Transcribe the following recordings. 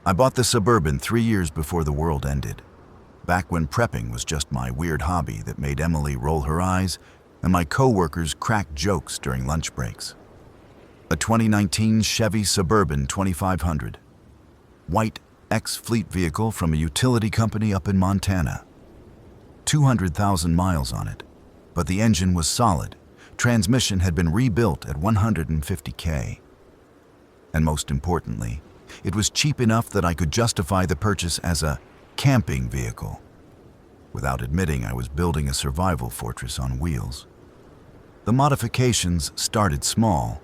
I bought the Suburban 3 years before the world ended, back when prepping was just my weird hobby that made Emily roll her eyes and my co-workers crack jokes during lunch breaks. A 2019 Chevy Suburban 2500. White ex-fleet vehicle from a utility company up in Montana. 200,000 miles on it, but the engine was solid. Transmission had been rebuilt at 150K. And most importantly, it was cheap enough that I could justify the purchase as a camping vehicle, without admitting I was building a survival fortress on wheels. The modifications started small.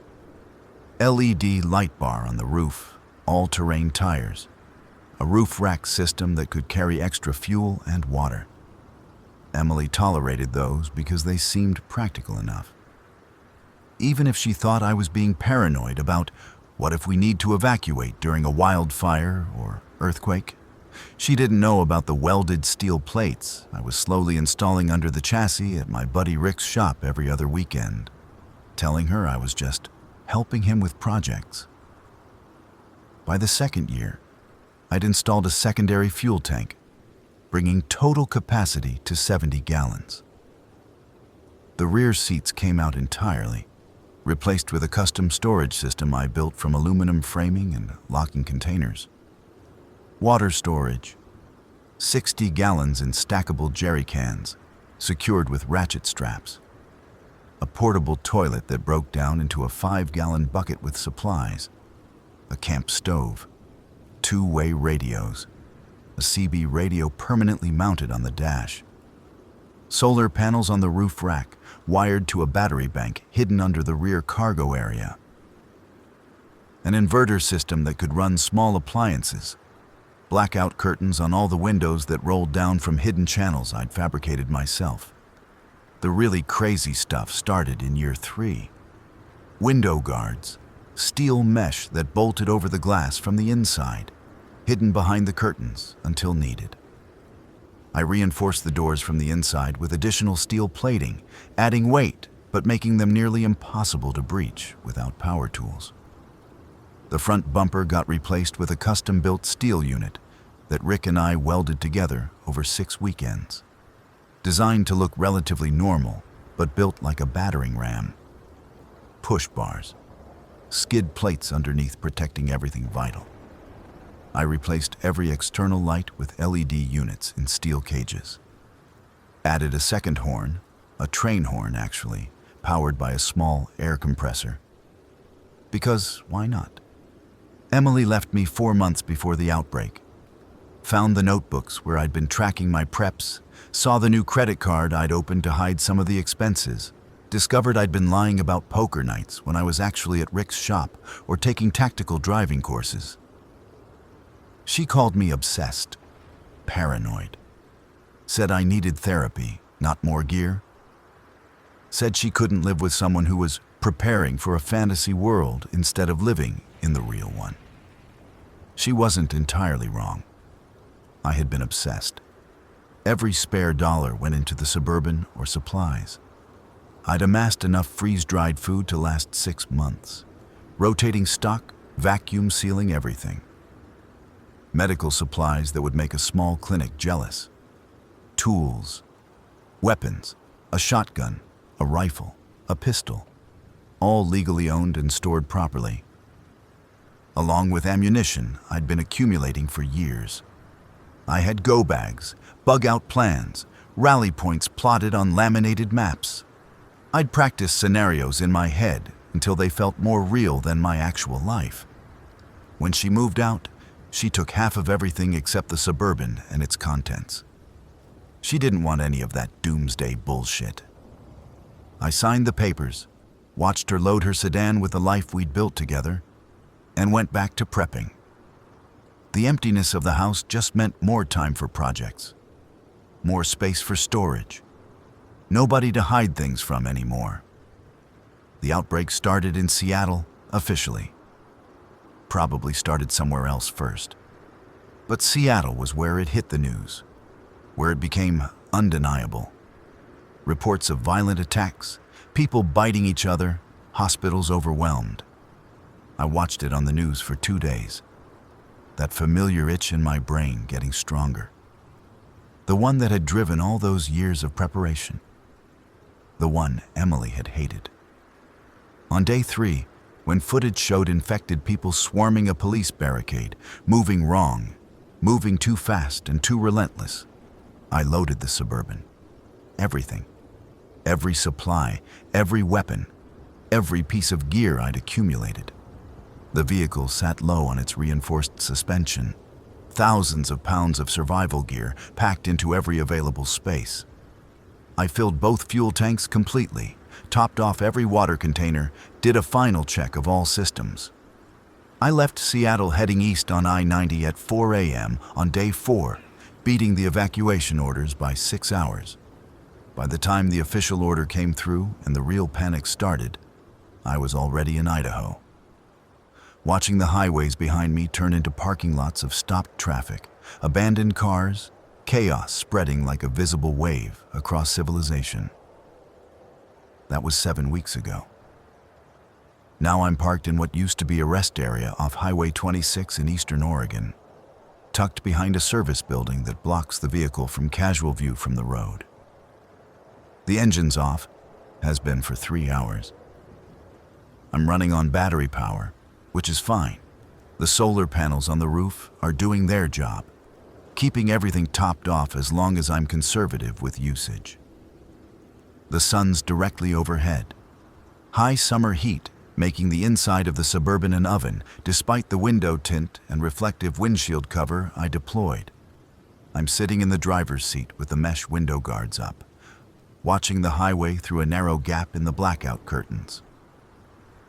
LED light bar on the roof, all-terrain tires, a roof rack system that could carry extra fuel and water. Emily tolerated those because they seemed practical enough. Even if she thought I was being paranoid about what if we need to evacuate during a wildfire or earthquake, she didn't know about the welded steel plates I was slowly installing under the chassis at my buddy Rick's shop every other weekend, telling her I was just helping him with projects. By the second year, I'd installed a secondary fuel tank, bringing total capacity to 70 gallons. The rear seats came out entirely, replaced with a custom storage system I built from aluminum framing and locking containers. Water storage, 60 gallons in stackable jerry cans, secured with ratchet straps. A portable toilet that broke down into a 5-gallon bucket with supplies. A camp stove, 2-way radios, a CB radio permanently mounted on the dash. Solar panels on the roof rack, wired to a battery bank hidden under the rear cargo area. An inverter system that could run small appliances. Blackout curtains on all the windows that rolled down from hidden channels I'd fabricated myself. The really crazy stuff started in year 3. Window guards, steel mesh that bolted over the glass from the inside, hidden behind the curtains until needed. I reinforced the doors from the inside with additional steel plating, adding weight but making them nearly impossible to breach without power tools. The front bumper got replaced with a custom-built steel unit that Rick and I welded together over 6 weekends. Designed to look relatively normal, but built like a battering ram. Push bars, skid plates underneath protecting everything vital. I replaced every external light with LED units in steel cages. Added a second horn, a train horn actually, powered by a small air compressor. Because why not? Emily left me 4 months before the outbreak. Found the notebooks where I'd been tracking my preps, saw the new credit card I'd opened to hide some of the expenses, discovered I'd been lying about poker nights when I was actually at Rick's shop or taking tactical driving courses. She called me obsessed, paranoid. Said I needed therapy, not more gear. Said she couldn't live with someone who was preparing for a fantasy world instead of living in the real one. She wasn't entirely wrong. I had been obsessed. Every spare dollar went into the Suburban or supplies. I'd amassed enough freeze-dried food to last 6 months, rotating stock, vacuum sealing everything. Medical supplies that would make a small clinic jealous. Tools, weapons, a shotgun, a rifle, a pistol, all legally owned and stored properly. Along with ammunition I'd been accumulating for years. I had go bags, bug-out plans, rally points plotted on laminated maps. I'd practiced scenarios in my head until they felt more real than my actual life. When she moved out, she took half of everything except the Suburban and its contents. She didn't want any of that doomsday bullshit. I signed the papers, watched her load her sedan with the life we'd built together, and went back to prepping. The emptiness of the house just meant more time for projects, more space for storage, nobody to hide things from anymore. The outbreak started in Seattle, officially. Probably started somewhere else first. But Seattle was where it hit the news, where it became undeniable. Reports of violent attacks, people biting each other, hospitals overwhelmed. I watched it on the news for 2 days. that familiar itch in my brain getting stronger. The one that had driven all those years of preparation. The one Emily had hated. On day 3, when footage showed infected people swarming a police barricade, moving wrong, moving too fast and too relentless, I loaded the Suburban. Everything. Every supply, every weapon, every piece of gear I'd accumulated. The vehicle sat low on its reinforced suspension, thousands of pounds of survival gear packed into every available space. I filled both fuel tanks completely, topped off every water container, did a final check of all systems. I left Seattle heading east on I-90 at 4 a.m. on day 4, beating the evacuation orders by 6 hours. By the time the official order came through and the real panic started, I was already in Idaho. Watching the highways behind me turn into parking lots of stopped traffic, abandoned cars, chaos spreading like a visible wave across civilization. That was 7 weeks ago. Now I'm parked in what used to be a rest area off Highway 26 in eastern Oregon, tucked behind a service building that blocks the vehicle from casual view from the road. The engine's off, has been for 3 hours. I'm running on battery power, which is fine. The solar panels on the roof are doing their job, keeping everything topped off as long as I'm conservative with usage. The sun's directly overhead. High summer heat making the inside of the Suburban an oven despite the window tint and reflective windshield cover I deployed. I'm sitting in the driver's seat with the mesh window guards up, watching the highway through a narrow gap in the blackout curtains.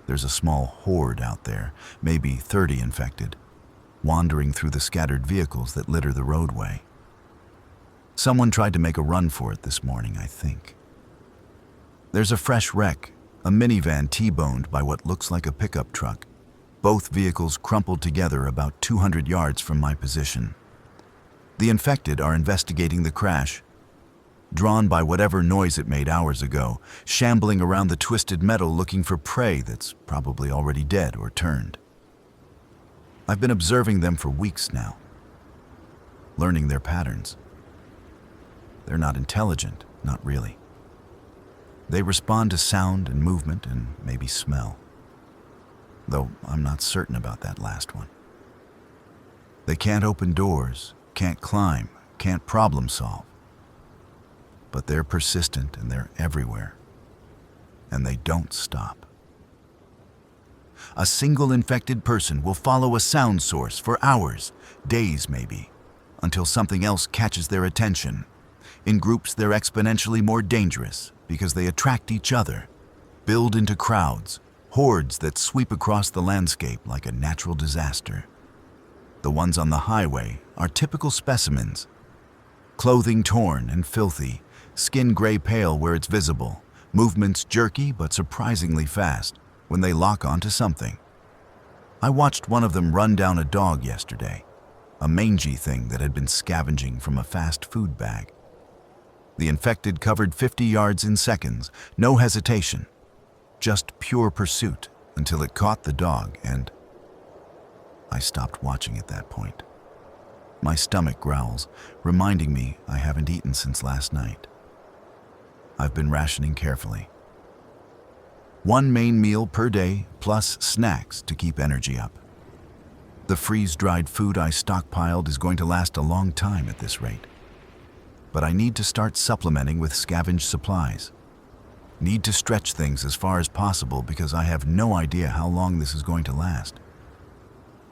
There's a small horde out there, maybe 30 infected, wandering through the scattered vehicles that litter the roadway. Someone tried to make a run for it this morning, I think. There's a fresh wreck, a minivan T-boned by what looks like a pickup truck, both vehicles crumpled together about 200 yards from my position. The infected are investigating the crash, drawn by whatever noise it made hours ago, shambling around the twisted metal looking for prey that's probably already dead or turned. I've been observing them for weeks now, learning their patterns. They're not intelligent, not really. They respond to sound and movement and maybe smell, though I'm not certain about that last one. They can't open doors, can't climb, can't problem solve. But they're persistent and they're everywhere. And they don't stop. A single infected person will follow a sound source for hours, days maybe, until something else catches their attention. In groups, they're exponentially more dangerous because they attract each other, build into crowds, hordes that sweep across the landscape like a natural disaster. The ones on the highway are typical specimens. Clothing torn and filthy, skin gray pale where it's visible, movements jerky but surprisingly fast when they lock onto something. I watched one of them run down a dog yesterday, a mangy thing that had been scavenging from a fast food bag. The infected covered 50 yards in seconds, no hesitation, just pure pursuit until it caught the dog, and I stopped watching at that point. My stomach growls, reminding me I haven't eaten since last night. I've been rationing carefully. 1 main meal per day plus snacks to keep energy up. The freeze-dried food I stockpiled is going to last a long time at this rate. But I need to start supplementing with scavenged supplies. Need to stretch things as far as possible because I have no idea how long this is going to last.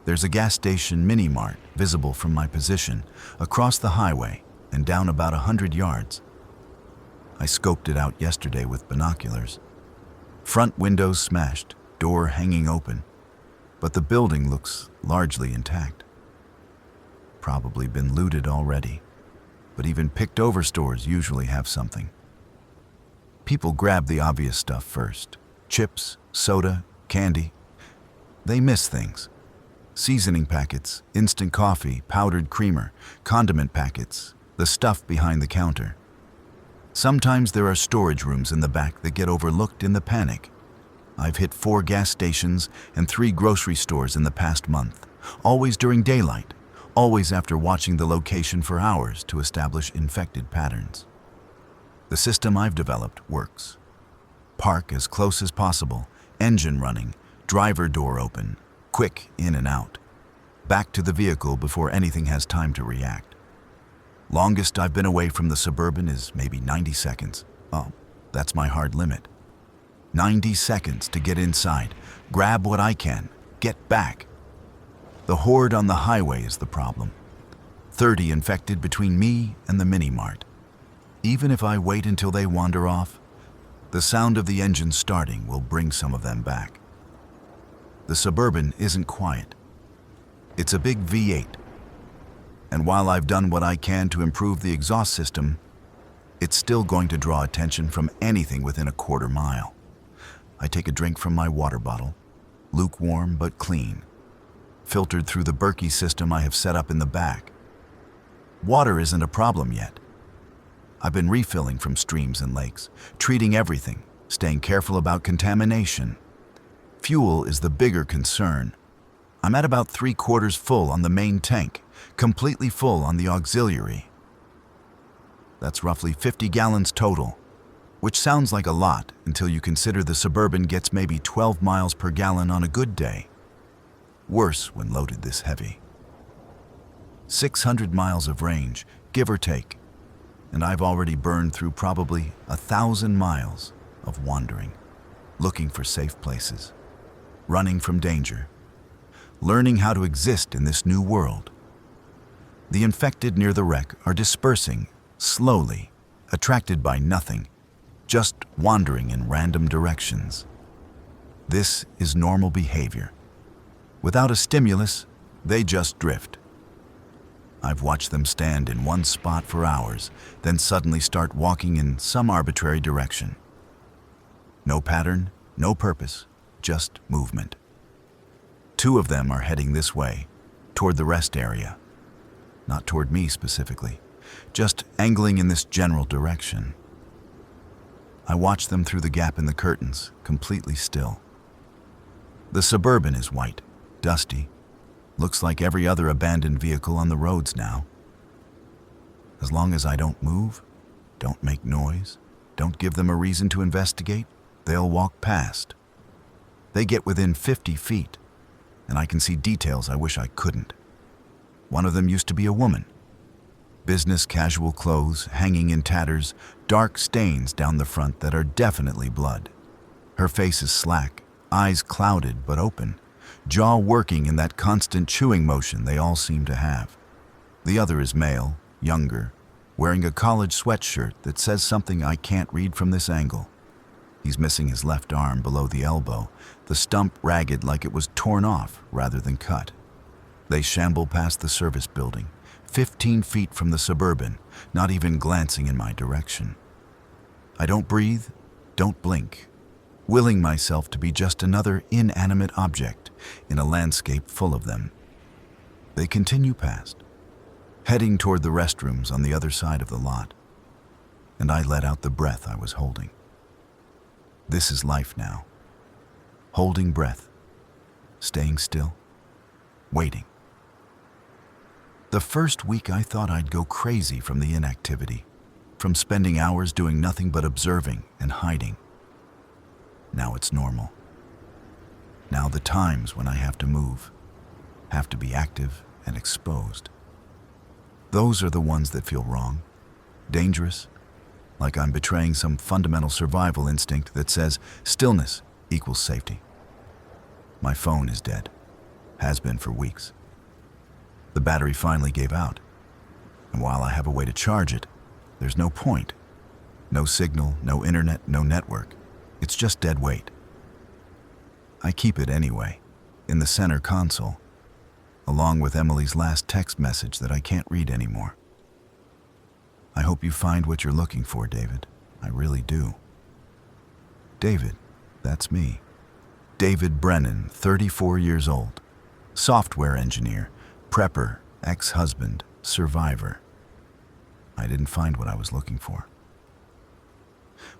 There's a gas station mini-mart visible from my position across the highway and down about 100 yards. I scoped it out yesterday with binoculars. Front windows smashed, door hanging open, but the building looks largely intact. Probably been looted already, but even picked over stores usually have something. People grab the obvious stuff first. Chips, soda, candy. They miss things. Seasoning packets, instant coffee, powdered creamer, condiment packets, the stuff behind the counter. Sometimes there are storage rooms in the back that get overlooked in the panic. I've hit 4 gas stations and 3 grocery stores in the past month, always during daylight, always after watching the location for hours to establish infected patterns. The system I've developed works. Park as close as possible, engine running, driver door open, quick in and out. Back to the vehicle before anything has time to react. Longest I've been away from the Suburban is maybe 90 seconds. Oh, that's my hard limit. 90 seconds to get inside, grab what I can, get back. The horde on the highway is the problem. 30 infected between me and the mini-mart. Even if I wait until they wander off, the sound of the engine starting will bring some of them back. The Suburban isn't quiet. It's a big V8. And while I've done what I can to improve the exhaust system, it's still going to draw attention from anything within a quarter mile. I take a drink from my water bottle, lukewarm but clean, filtered through the Berkey system I have set up in the back. Water isn't a problem yet. I've been refilling from streams and lakes, treating everything, staying careful about contamination. Fuel is the bigger concern. I'm at about 3/4 full on the main tank, completely full on the auxiliary. That's roughly 50 gallons total, which sounds like a lot until you consider the Suburban gets maybe 12 miles per gallon on a good day. Worse when loaded this heavy. 600 miles of range, give or take, and I've already burned through probably 1,000 miles of wandering, looking for safe places, running from danger, learning how to exist in this new world. The infected near the wreck are dispersing, slowly, attracted by nothing, just wandering in random directions. This is normal behavior. Without a stimulus, they just drift. I've watched them stand in one spot for hours, then suddenly start walking in some arbitrary direction. No pattern, no purpose, just movement. 2 of them are heading this way, toward the rest area. Not toward me specifically, just angling in this general direction. I watch them through the gap in the curtains, completely still. The Suburban is white, dusty, looks like every other abandoned vehicle on the roads now. As long as I don't move, don't make noise, don't give them a reason to investigate, they'll walk past. They get within 50 feet, and I can see details I wish I couldn't. One of them used to be a woman. Business casual clothes hanging in tatters, dark stains down the front that are definitely blood. Her face is slack, eyes clouded but open, jaw working in that constant chewing motion they all seem to have. The other is male, younger, wearing a college sweatshirt that says something I can't read from this angle. He's missing his left arm below the elbow, the stump ragged like it was torn off rather than cut. They shamble past the service building, 15 feet from the Suburban, not even glancing in my direction. I don't breathe, don't blink, willing myself to be just another inanimate object in a landscape full of them. They continue past, heading toward the restrooms on the other side of the lot, and I let out the breath I was holding. This is life now. Holding breath, staying still, waiting. The first week I thought I'd go crazy from the inactivity, from spending hours doing nothing but observing and hiding. Now it's normal. Now the times when I have to move, have to be active and exposed. Those are the ones that feel wrong, dangerous, like I'm betraying some fundamental survival instinct that says stillness equals safety. My phone is dead, has been for weeks. The battery finally gave out, and while I have a way to charge it, there's no point. No signal, no internet, no network. It's just dead weight. I keep it anyway, in the center console, along with Emily's last text message that I can't read anymore. I hope you find what you're looking for, David. I really do. David, that's me. David Brennan, 34 years old. Software engineer, prepper, ex-husband, survivor. I didn't find what I was looking for.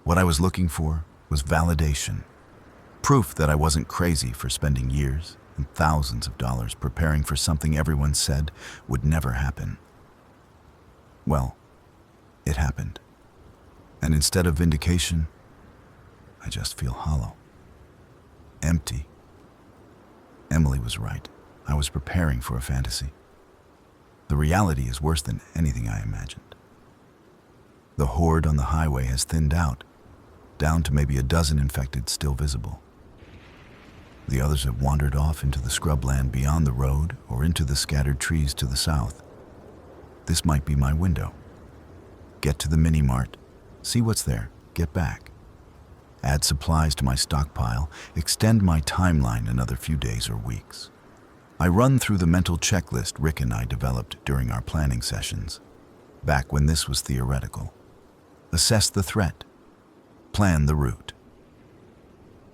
What I was looking for was validation. Proof that I wasn't crazy for spending years, and thousands of dollars preparing for something everyone said would never happen. Well, it happened. And instead of vindication, I just feel hollow. Empty. Emily was right. I was preparing for a fantasy. The reality is worse than anything I imagined. The horde on the highway has thinned out, down to maybe a dozen infected still visible. The others have wandered off into the scrubland beyond the road or into the scattered trees to the south. This might be my window. Get to the mini-mart, see what's there, get back. Add supplies to my stockpile, extend my timeline another few days or weeks. I run through the mental checklist Rick and I developed during our planning sessions, back when this was theoretical. Assess the threat. Plan the route.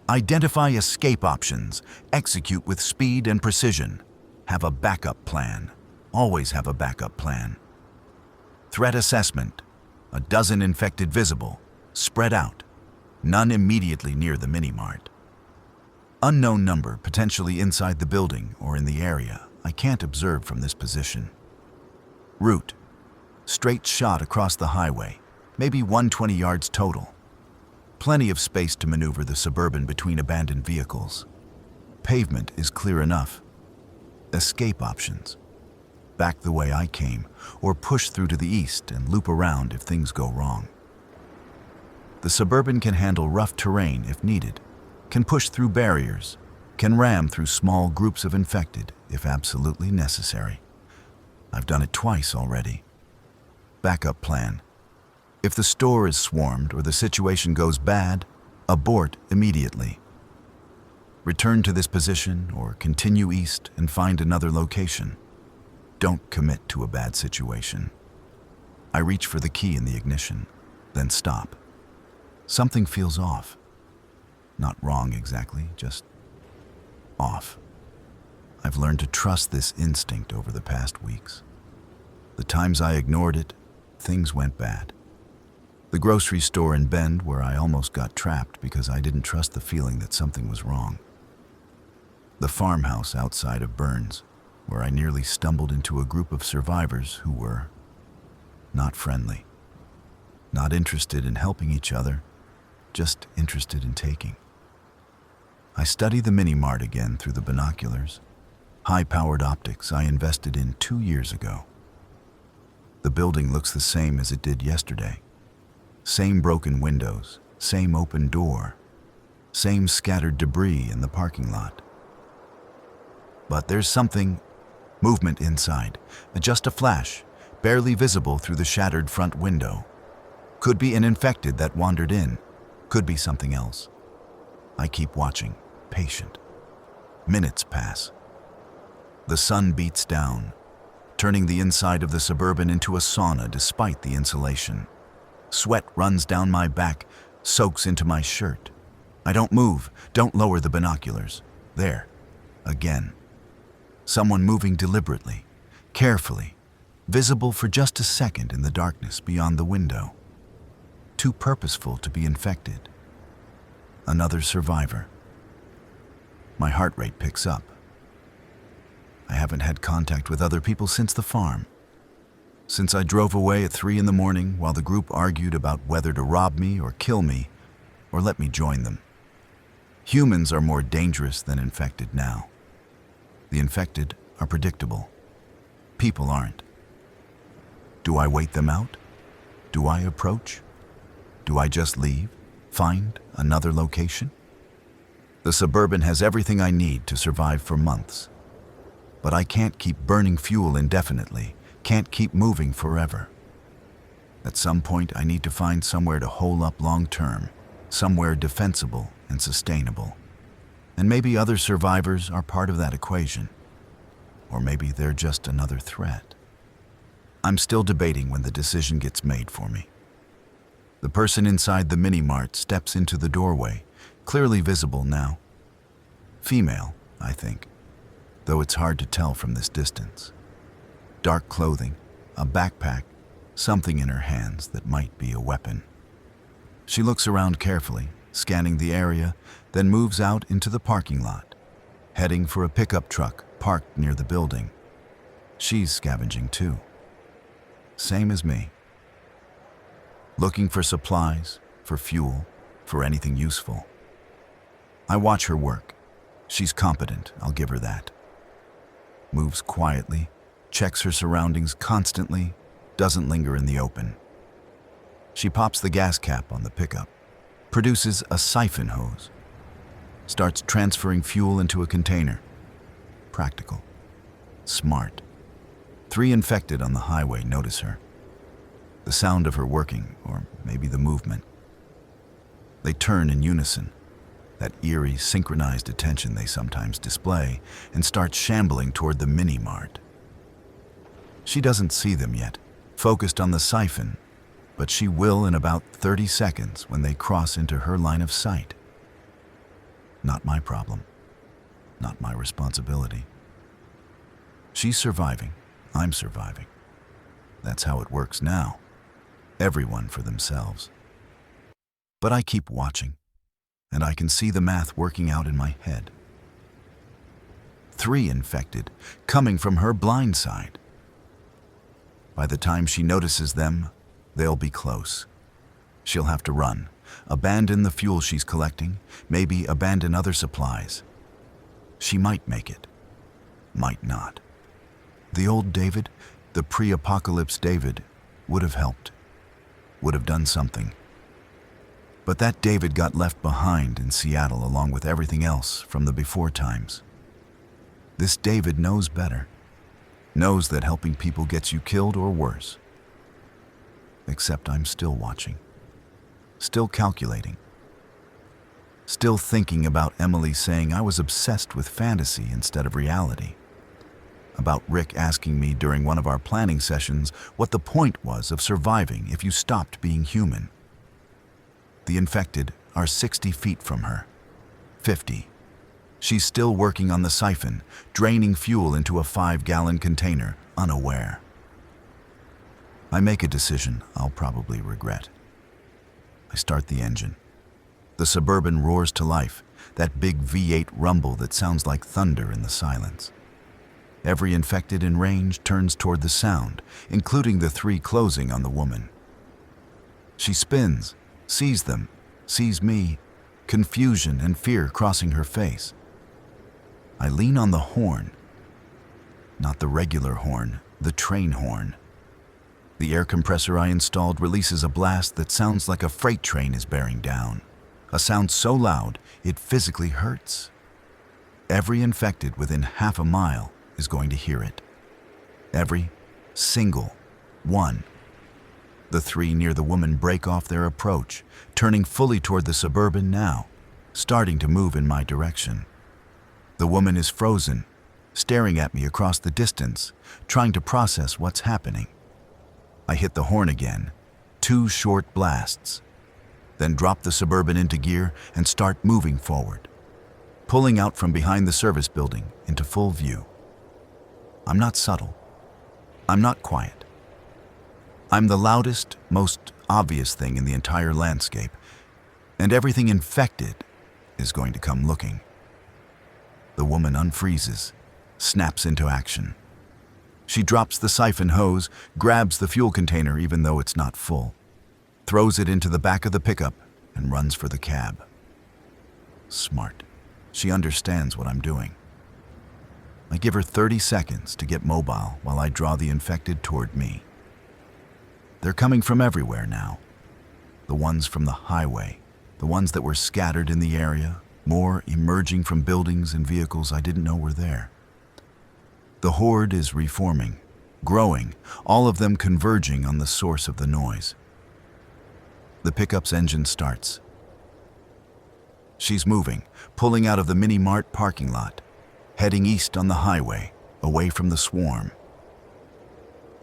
Identify escape options. Execute with speed and precision. Have a backup plan. Always have a backup plan. Threat assessment. A dozen infected visible. Spread out. None immediately near the mini-mart. Unknown number potentially inside the building or in the area I can't observe from this position. Route. Straight shot across the highway, maybe 120 yards total. Plenty of space to maneuver the Suburban between abandoned vehicles. Pavement is clear enough. Escape options. Back the way I came, or push through to the east and loop around if things go wrong. The Suburban can handle rough terrain if needed, can push through barriers, can ram through small groups of infected if absolutely necessary. I've done it twice already. Backup plan. If the store is swarmed or the situation goes bad, abort immediately. Return to this position or continue east and find another location. Don't commit to a bad situation. I reach for the key in the ignition, then stop. Something feels off. Not wrong exactly, just off. I've learned to trust this instinct over the past weeks. The times I ignored it, things went bad. The grocery store in Bend where I almost got trapped because I didn't trust the feeling that something was wrong. The farmhouse outside of Burns, where I nearly stumbled into a group of survivors who were not friendly, not interested in helping each other, just interested in taking. I study the mini-mart again through the binoculars, high-powered optics I invested in 2 years ago. The building looks the same as it did yesterday. Same broken windows, same open door, same scattered debris in the parking lot. But there's movement inside, just a flash, barely visible through the shattered front window. Could be an infected that wandered in, could be something else. I keep watching, patient. Minutes pass. The sun beats down, turning the inside of the Suburban into a sauna despite the insulation. Sweat runs down my back, soaks into my shirt. I don't move, don't lower the binoculars. There, again. Someone moving deliberately, carefully, visible for just a second in the darkness beyond the window. Too purposeful to be infected. Another survivor. My heart rate picks up. I haven't had contact with other people since the farm. Since I drove away at 3 a.m. while the group argued about whether to rob me or kill me, or let me join them. Humans are more dangerous than infected now. The infected are predictable. People aren't. Do I wait them out? Do I approach? Do I just leave? Find another location? The Suburban has everything I need to survive for months. But I can't keep burning fuel indefinitely, can't keep moving forever. At some point, I need to find somewhere to hole up long term, somewhere defensible and sustainable. And maybe other survivors are part of that equation. Or maybe they're just another threat. I'm still debating when the decision gets made for me. The person inside the mini-mart steps into the doorway, clearly visible now. Female, I think, though it's hard to tell from this distance. Dark clothing, a backpack, something in her hands that might be a weapon. She looks around carefully, scanning the area, then moves out into the parking lot. heading for a pickup truck parked near the building. She's scavenging too. Same as me. Looking for supplies, for fuel, for anything useful. I watch her work. She's competent, I'll give her that. Moves quietly, checks her surroundings constantly, doesn't linger in the open. She pops the gas cap on the pickup, produces a siphon hose, starts transferring fuel into a container. Practical. Smart. 3 infected on the highway notice her. The sound of her working, or maybe the movement. They turn in unison, that eerie, synchronized attention they sometimes display, and start shambling toward the mini-mart. She doesn't see them yet, focused on the siphon, but she will in about 30 seconds when they cross into her line of sight. Not my problem. Not my responsibility. She's surviving. I'm surviving. That's how it works now. Everyone for themselves. But I keep watching, and I can see the math working out in my head. 3 infected, coming from her blind side. By the time she notices them, they'll be close. She'll have to run, abandon the fuel she's collecting, maybe abandon other supplies. She might make it, might not. The old David, the pre-apocalypse David, would have helped, would have done something. But that David got left behind in Seattle along with everything else from the before times. This David knows better, knows that helping people gets you killed or worse. Except I'm still watching, still calculating, still thinking about Emily saying I was obsessed with fantasy instead of reality. About Rick asking me during one of our planning sessions what the point was of surviving if you stopped being human. The infected are 60 feet from her. 50. She's still working on the siphon, draining fuel into a 5-gallon container, unaware. I make a decision I'll probably regret. I start the engine. The Suburban roars to life, that big V8 rumble that sounds like thunder in the silence. Every infected in range turns toward the sound, including the 3 closing on the woman. She spins, sees them, sees me, confusion and fear crossing her face. I lean on the horn. Not the regular horn, the train horn. The air compressor I installed releases a blast that sounds like a freight train is bearing down. A sound so loud, it physically hurts. Every infected within half a mile is going to hear it. Every single one. The 3 near the woman break off their approach, turning fully toward the Suburban now, starting to move in my direction. The woman is frozen, staring at me across the distance, trying to process what's happening. I hit the horn again, 2 short blasts, then drop the Suburban into gear and start moving forward, pulling out from behind the service building into full view. I'm not subtle. I'm not quiet. I'm the loudest, most obvious thing in the entire landscape, and everything infected is going to come looking. The woman unfreezes, snaps into action. She drops the siphon hose, grabs the fuel container even though it's not full, throws it into the back of the pickup, and runs for the cab. Smart. She understands what I'm doing. I give her 30 seconds to get mobile while I draw the infected toward me. They're coming from everywhere now. The ones from the highway, the ones that were scattered in the area, more emerging from buildings and vehicles I didn't know were there. The horde is reforming, growing, all of them converging on the source of the noise. The pickup's engine starts. She's moving, pulling out of the mini-mart parking lot, heading east on the highway, away from the swarm.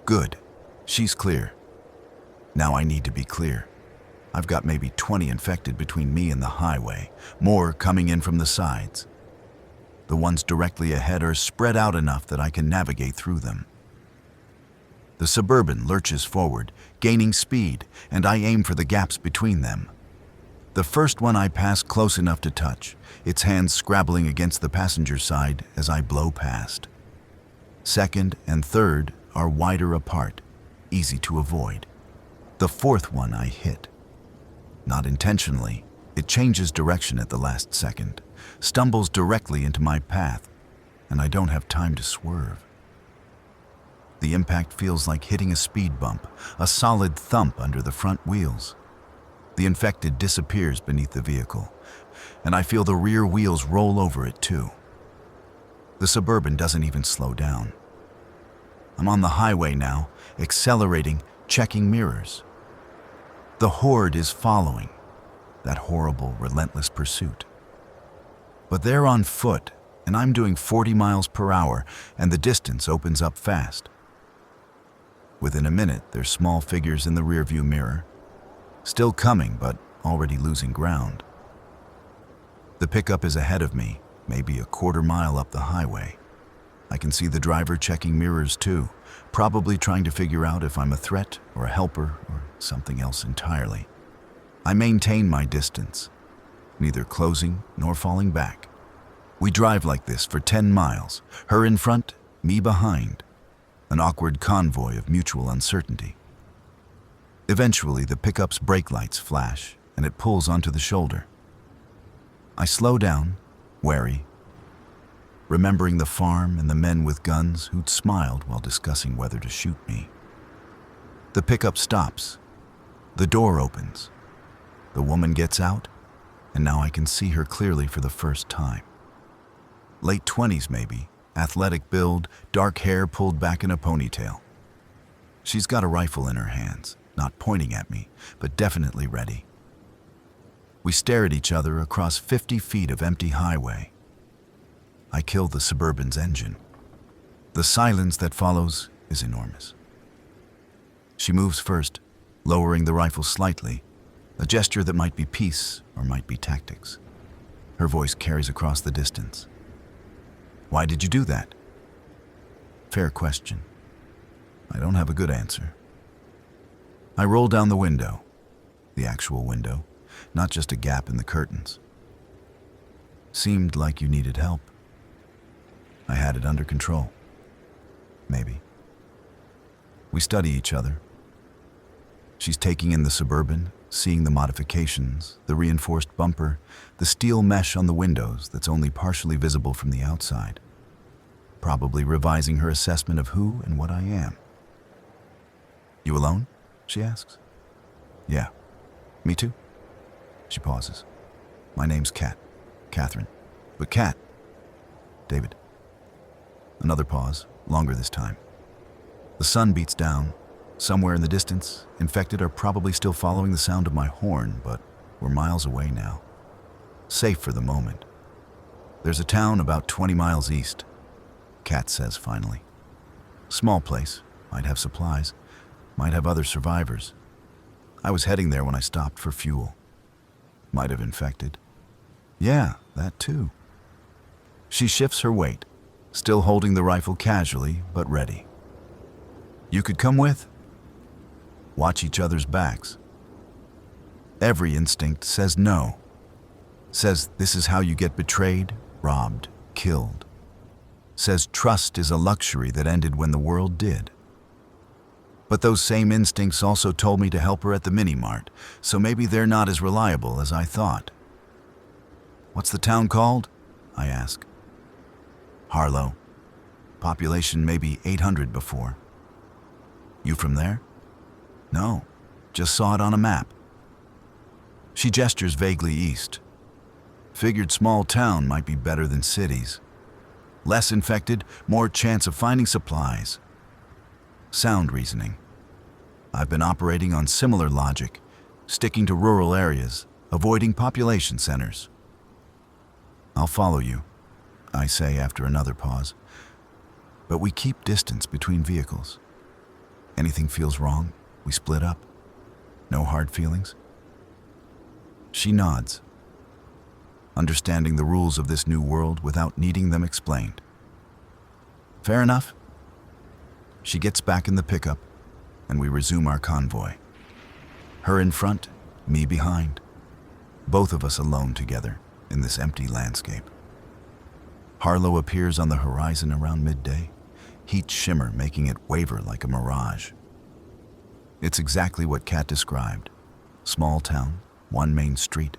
Good. She's clear. Now I need to be clear. I've got maybe 20 infected between me and the highway, more coming in from the sides. The ones directly ahead are spread out enough that I can navigate through them. The Suburban lurches forward, gaining speed, and I aim for the gaps between them. The first one I pass close enough to touch, its hands scrabbling against the passenger side as I blow past. Second and third are wider apart, easy to avoid. The fourth one I hit. Not intentionally, it changes direction at the last second, stumbles directly into my path, and I don't have time to swerve. The impact feels like hitting a speed bump, a solid thump under the front wheels. The infected disappears beneath the vehicle, and I feel the rear wheels roll over it too. The Suburban doesn't even slow down. I'm on the highway now, accelerating, checking mirrors. The horde is following, that horrible, relentless pursuit. But they're on foot, and I'm doing 40 miles per hour, and the distance opens up fast. Within a minute, there's small figures in the rearview mirror, still coming, but already losing ground. The pickup is ahead of me, maybe a quarter mile up the highway. I can see the driver checking mirrors too, probably trying to figure out if I'm a threat or a helper or something else entirely. I maintain my distance, neither closing nor falling back. We drive like this for 10 miles, her in front, me behind, an awkward convoy of mutual uncertainty. Eventually, the pickup's brake lights flash, and it pulls onto the shoulder. I slow down, wary, remembering the farm and the men with guns who'd smiled while discussing whether to shoot me. The pickup stops. The door opens. The woman gets out, and now I can see her clearly for the first time. Late 20s maybe, athletic build, dark hair pulled back in a ponytail. She's got a rifle in her hands, not pointing at me, but definitely ready. We stare at each other across 50 feet of empty highway. I kill the Suburban's engine. The silence that follows is enormous. She moves first, lowering the rifle slightly, a gesture that might be peace or might be tactics. Her voice carries across the distance. Why did you do that? Fair question. I don't have a good answer. I roll down the window, the actual window, not just a gap in the curtains. Seemed like you needed help. I had it under control. Maybe. We study each other. She's taking in the Suburban, seeing the modifications, the reinforced bumper, the steel mesh on the windows that's only partially visible from the outside. Probably revising her assessment of who and what I am. You alone? She asks. Yeah. Me too? She pauses. My name's Kat. Catherine. But Kat. David. Another pause, longer this time. The sun beats down. Somewhere in the distance, infected are probably still following the sound of my horn, but we're miles away now. Safe for the moment. There's a town about 20 miles east, Kat says finally. Small place, might have supplies, might have other survivors. I was heading there when I stopped for fuel. Might have infected. Yeah, that too. She shifts her weight, still holding the rifle casually, but ready. You could come with? Watch each other's backs. Every instinct says no. Says this is how you get betrayed, robbed, killed. Says trust is a luxury that ended when the world did. But those same instincts also told me to help her at the mini-mart, so maybe they're not as reliable as I thought. What's the town called? I ask. Harlow. Population maybe 800 before. You from there? No, just saw it on a map. She gestures vaguely east. Figured small town might be better than cities. Less infected, more chance of finding supplies. Sound reasoning. I've been operating on similar logic, sticking to rural areas, avoiding population centers. I'll follow you, I say after another pause. But we keep distance between vehicles. Anything feels wrong, we split up. No hard feelings. She nods, understanding the rules of this new world without needing them explained. Fair enough. She gets back in the pickup, and we resume our convoy. Her in front, me behind. both of us alone together in this empty landscape. Harlow appears on the horizon around midday, heat shimmer making it waver like a mirage. It's exactly what Kat described. Small town, one main street,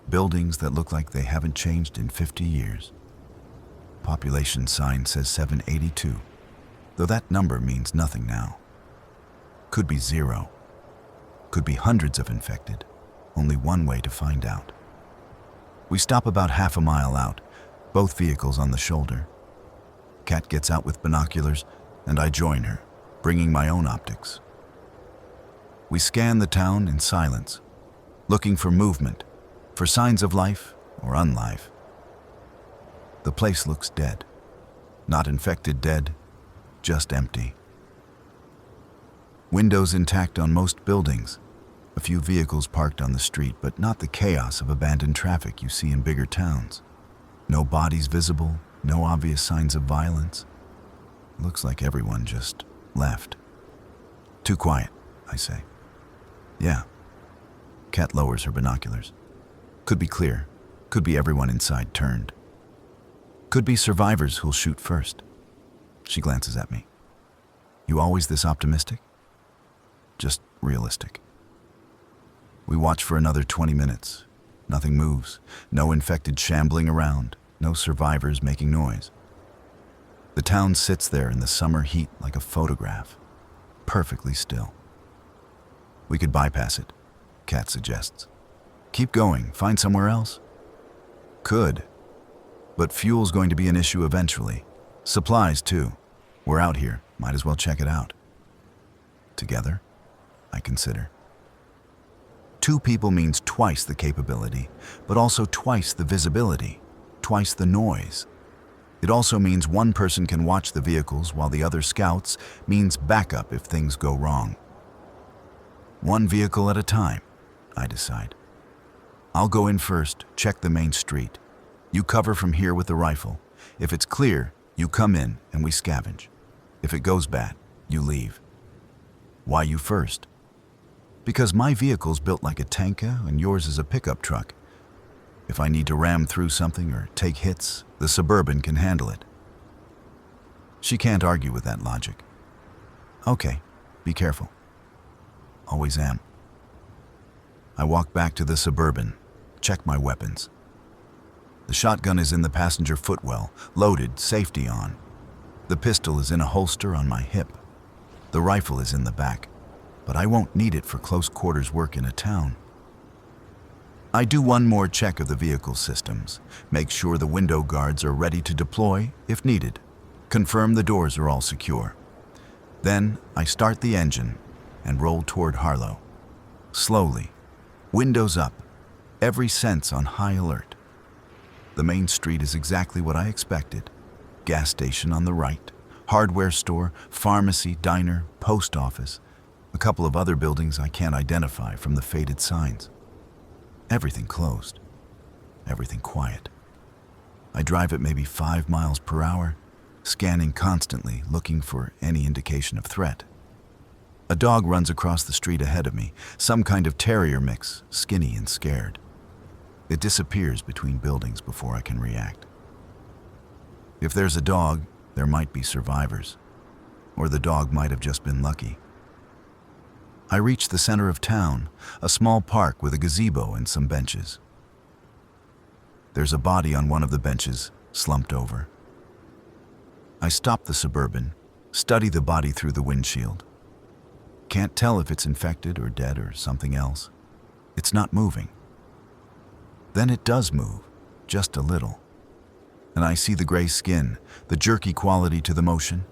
buildings that look like they haven't changed in 50 years. Population sign says 782, though that number means nothing now. Could be 0. Could be hundreds of infected. Only one way to find out. We stop about half a mile out, both vehicles on the shoulder. Kat gets out with binoculars, and I join her, bringing my own optics. We scan the town in silence, looking for movement, for signs of life or unlife. The place looks dead. Not infected dead, just empty. Windows intact on most buildings. A few vehicles parked on the street, but not the chaos of abandoned traffic you see in bigger towns. No bodies visible, no obvious signs of violence. Looks like everyone just left. Too quiet, I say. Yeah. Kat lowers her binoculars. Could be clear. Could be everyone inside turned. Could be survivors who'll shoot first. She glances at me. You always this optimistic? Just realistic. We watch for another 20 minutes. Nothing moves. No infected shambling around. No survivors making noise. The town sits there in the summer heat like a photograph. Perfectly still. We could bypass it, Kat suggests. Keep going. Find somewhere else? Could. But fuel's going to be an issue eventually. Supplies, too. We're out here. Might as well check it out. Together? I consider. 2 people means twice the capability, but also twice the visibility, twice the noise. It also means one person can watch the vehicles while the other scouts, means backup if things go wrong. 1 vehicle at a time, I decide. I'll go in first, check the main street. You cover from here with the rifle. If it's clear, you come in and we scavenge. If it goes bad, you leave. Why you first? Because my vehicle's built like a tanka and yours is a pickup truck. If I need to ram through something or take hits, the Suburban can handle it. She can't argue with that logic. Okay, be careful. Always am. I walk back to the Suburban, check my weapons. The shotgun is in the passenger footwell, loaded, safety on. The pistol is in a holster on my hip. The rifle is in the back, but I won't need it for close quarters work in a town. I do one more check of the vehicle systems, make sure the window guards are ready to deploy if needed, confirm the doors are all secure. Then I start the engine and roll toward Harlow. Slowly, windows up, every sense on high alert. The main street is exactly what I expected. Gas station on the right, hardware store, pharmacy, diner, post office, a couple of other buildings I can't identify from the faded signs. Everything closed, everything quiet. I drive at maybe 5 miles per hour, scanning constantly, looking for any indication of threat. A dog runs across the street ahead of me, some kind of terrier mix, skinny and scared. It disappears between buildings before I can react. If there's a dog, there might be survivors, or the dog might have just been lucky. I reach the center of town, a small park with a gazebo and some benches. There's a body on one of the benches, slumped over. I stop the Suburban, study the body through the windshield. Can't tell if it's infected or dead or something else. It's not moving. Then it does move, just a little. And I see the gray skin, the jerky quality to the motion.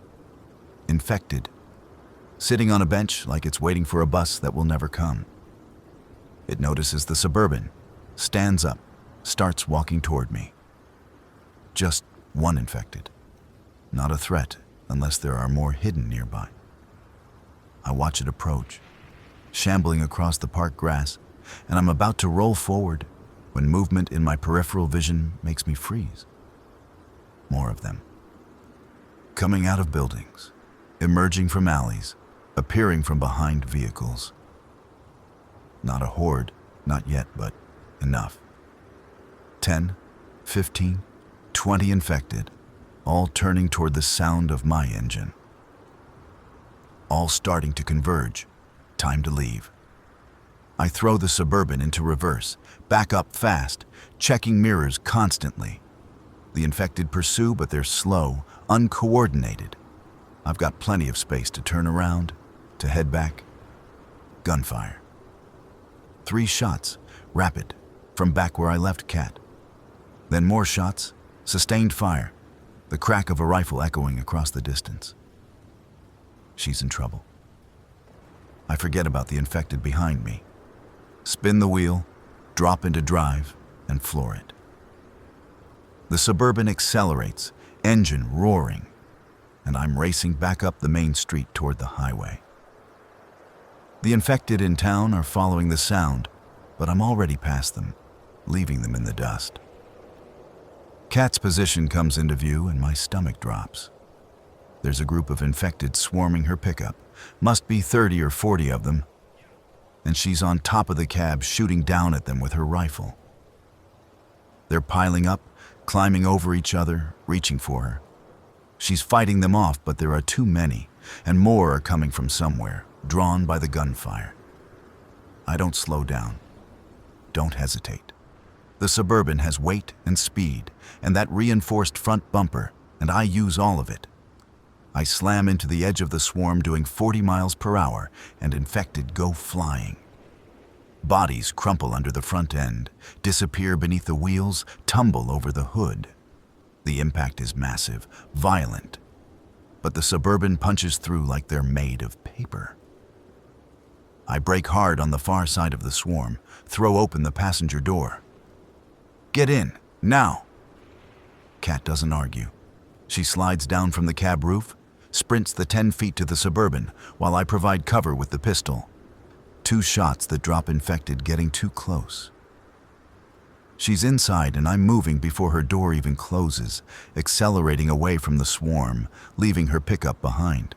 Infected. Sitting on a bench like it's waiting for a bus that will never come. It notices the Suburban, stands up, starts walking toward me. Just one infected. Not a threat unless there are more hidden nearby. I watch it approach, shambling across the park grass, and I'm about to roll forward when movement in my peripheral vision makes me freeze. More of them. Coming out of buildings, emerging from alleys, appearing from behind vehicles. Not a horde, not yet, but Enough. 10, 15, 20 infected, all turning toward the sound of my engine. All starting to converge. Time to leave. I throw the Suburban into reverse, back up fast, checking mirrors constantly. The infected pursue, but they're slow, uncoordinated. I've got plenty of space to turn around, to head back. Gunfire. 3 shots, rapid, from back where I left Kat. Then more shots, sustained fire, the crack of a rifle echoing across the distance. She's in trouble. I forget about the infected behind me. Spin the wheel, drop into drive, and floor it. The Suburban accelerates, engine roaring, and I'm racing back up the main street toward the highway. The infected in town are following the sound, but I'm already past them, leaving them in the dust. Kat's position comes into view and my stomach drops. There's a group of infected swarming her pickup, must be 30 or 40 of them, and she's on top of the cab shooting down at them with her rifle. They're piling up, climbing over each other, reaching for her. She's fighting them off, but there are too many, and more are coming from somewhere, drawn by the gunfire. I don't slow down. Don't hesitate. The Suburban has weight and speed, and that reinforced front bumper, and I use all of it. I slam into the edge of the swarm doing 40 miles per hour, and infected go flying. Bodies crumple under the front end, disappear beneath the wheels, tumble over the hood. The impact is massive, violent, but the Suburban punches through like they're made of paper. I brake hard on the far side of the swarm, throw open the passenger door. Get in, now! Kat doesn't argue. She slides down from the cab roof, sprints the 10 feet to the Suburban, while I provide cover with the pistol. 2 shots that drop infected, getting too close. She's inside and I'm moving before her door even closes, accelerating away from the swarm, leaving her pickup behind.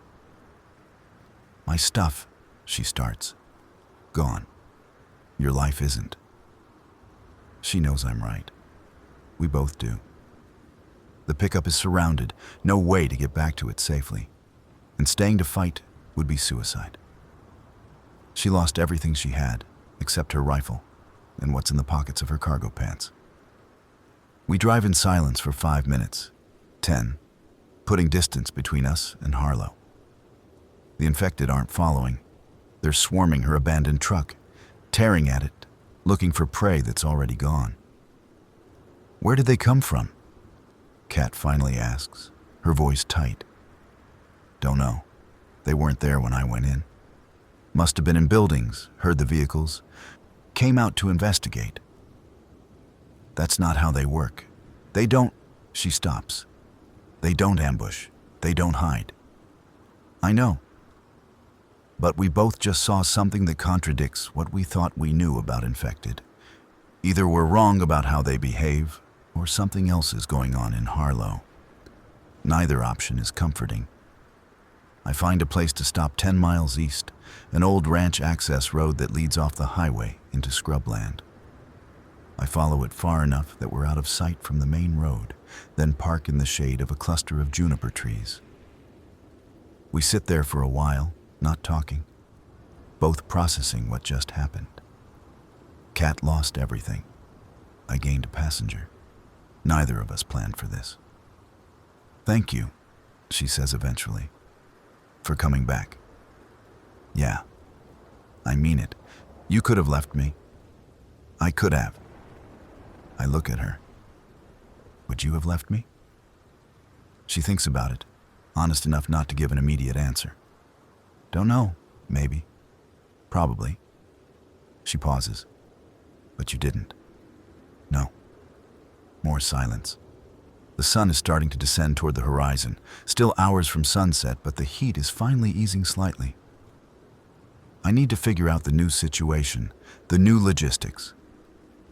My stuff, she starts. Gone. Your life isn't. She knows I'm right. We both do. The pickup is surrounded, no way to get back to it safely, and staying to fight would be suicide. She lost everything she had, except her rifle and what's in the pockets of her cargo pants. We drive in silence for 5 minutes, 10, putting distance between us and Harlow. The infected aren't following. They're swarming her abandoned truck, tearing at it, looking for prey that's already gone. Where did they come from? Kat finally asks, her voice tight. Don't know. They weren't there when I went in. Must have been in buildings, heard the vehicles, came out to investigate. That's not how they work. They don't, she stops. They don't ambush. They don't hide. I know. But we both just saw something that contradicts what we thought we knew about infected. Either we're wrong about how they behave, or something else is going on in Harlow. Neither option is comforting. I find a place to stop 10 miles east, an old ranch access road that leads off the highway into scrubland. I follow it far enough that we're out of sight from the main road, then park in the shade of a cluster of juniper trees. We sit there for a while, not talking, both processing what just happened. Kat lost everything. I gained a passenger. Neither of us planned for this. Thank you, she says eventually, for coming back. Yeah, I mean it. You could have left me. I could have. I look at her. Would you have left me? She thinks about it, honest enough not to give an immediate answer. Don't know, maybe. Probably. She pauses. But you didn't. No. More silence. The sun is starting to descend toward the horizon, still hours from sunset, but the heat is finally easing slightly. I need to figure out the new situation, the new logistics.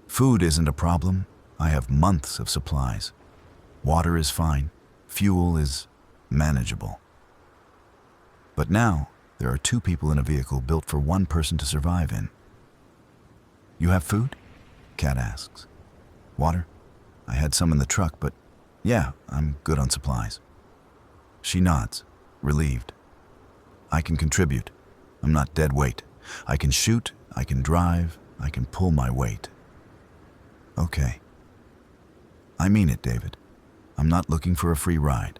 Food isn't a problem. I have months of supplies. Water is fine. Fuel is manageable. But now, there are 2 people in a vehicle built for 1 person to survive in. You have food? Kat asks. Water? I had some in the truck, but yeah, I'm good on supplies. She nods, relieved. I can contribute. I'm not dead weight. I can shoot, I can drive, I can pull my weight. Okay. I mean it, David. I'm not looking for a free ride.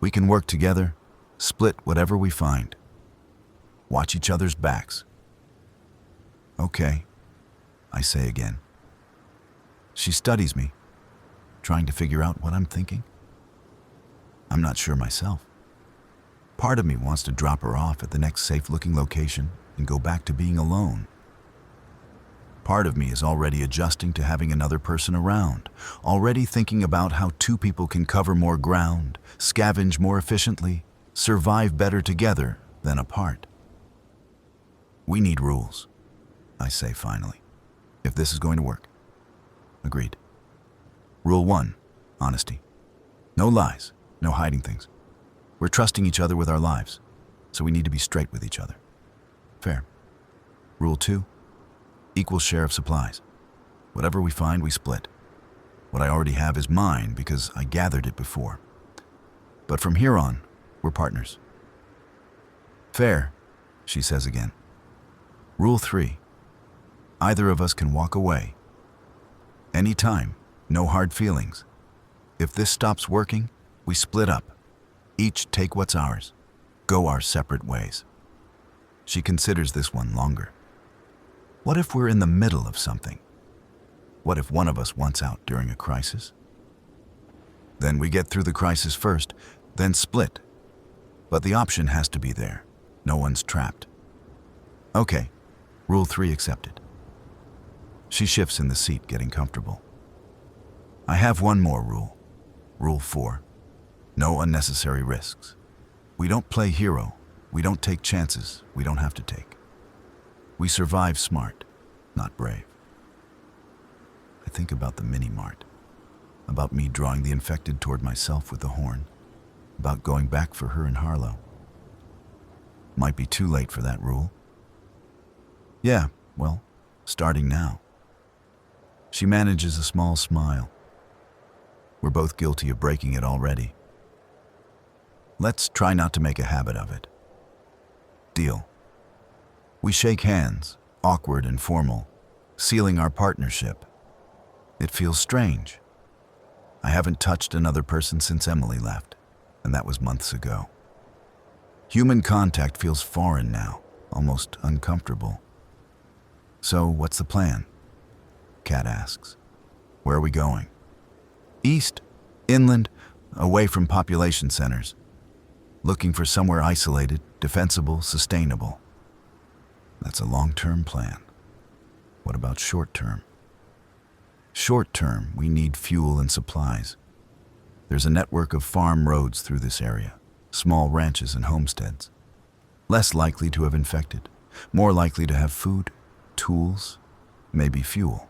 We can work together, split whatever we find. Watch each other's backs. Okay, I say again. She studies me, trying to figure out what I'm thinking. I'm not sure myself. Part of me wants to drop her off at the next safe-looking location and go back to being alone. Part of me is already adjusting to having another person around, already thinking about how two people can cover more ground, scavenge more efficiently, survive better together than apart. We need rules, I say finally, if this is going to work. Agreed. Rule 1, honesty. No lies, no hiding things. We're trusting each other with our lives, so we need to be straight with each other. Fair. Rule 2, equal share of supplies. Whatever we find, we split. What I already have is mine because I gathered it before. But from here on, we're partners. Fair, she says again. Rule 3, either of us can walk away. Anytime, no hard feelings. If this stops working, we split up. Each take what's ours, go our separate ways. She considers this one longer. What if we're in the middle of something? What if one of us wants out during a crisis? Then we get through the crisis first, then split. But the option has to be there. No one's trapped. Okay, rule 3 accepted. She shifts in the seat, getting comfortable. I have one more rule. Rule 4. No unnecessary risks. We don't play hero. We don't take chances we don't have to take. We survive smart, not brave. I think about the mini-mart, about me drawing the infected toward myself with the horn, about going back for her in Harlow. Might be too late for that rule. Yeah, well, starting now. She manages a small smile. We're both guilty of breaking it already. Let's try not to make a habit of it. Deal. We shake hands, awkward and formal, sealing our partnership. It feels strange. I haven't touched another person since Emily left, and that was months ago. Human contact feels foreign now, almost uncomfortable. So, what's the plan? Kat asks. Where are we going? East, inland, away from population centers. Looking for somewhere isolated, defensible, sustainable. That's a long-term plan. What about short-term? Short-term, we need fuel and supplies. There's a network of farm roads through this area, small ranches and homesteads. Less likely to have infected, more likely to have food, tools, maybe fuel.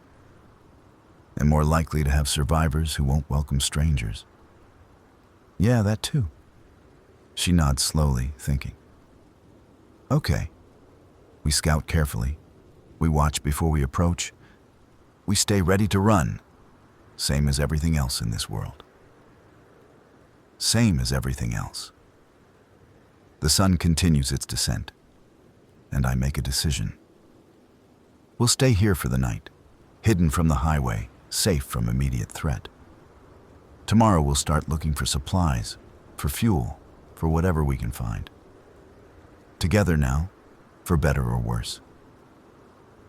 And more likely to have survivors who won't welcome strangers. Yeah, that too. She nods slowly, thinking. Okay. We scout carefully. We watch before we approach. We stay ready to run. Same as everything else in this world. Same as everything else. The sun continues its descent, and I make a decision. We'll stay here for the night, hidden from the highway, safe from immediate threat. Tomorrow we'll start looking for supplies, for fuel, for whatever we can find. Together now, for better or worse.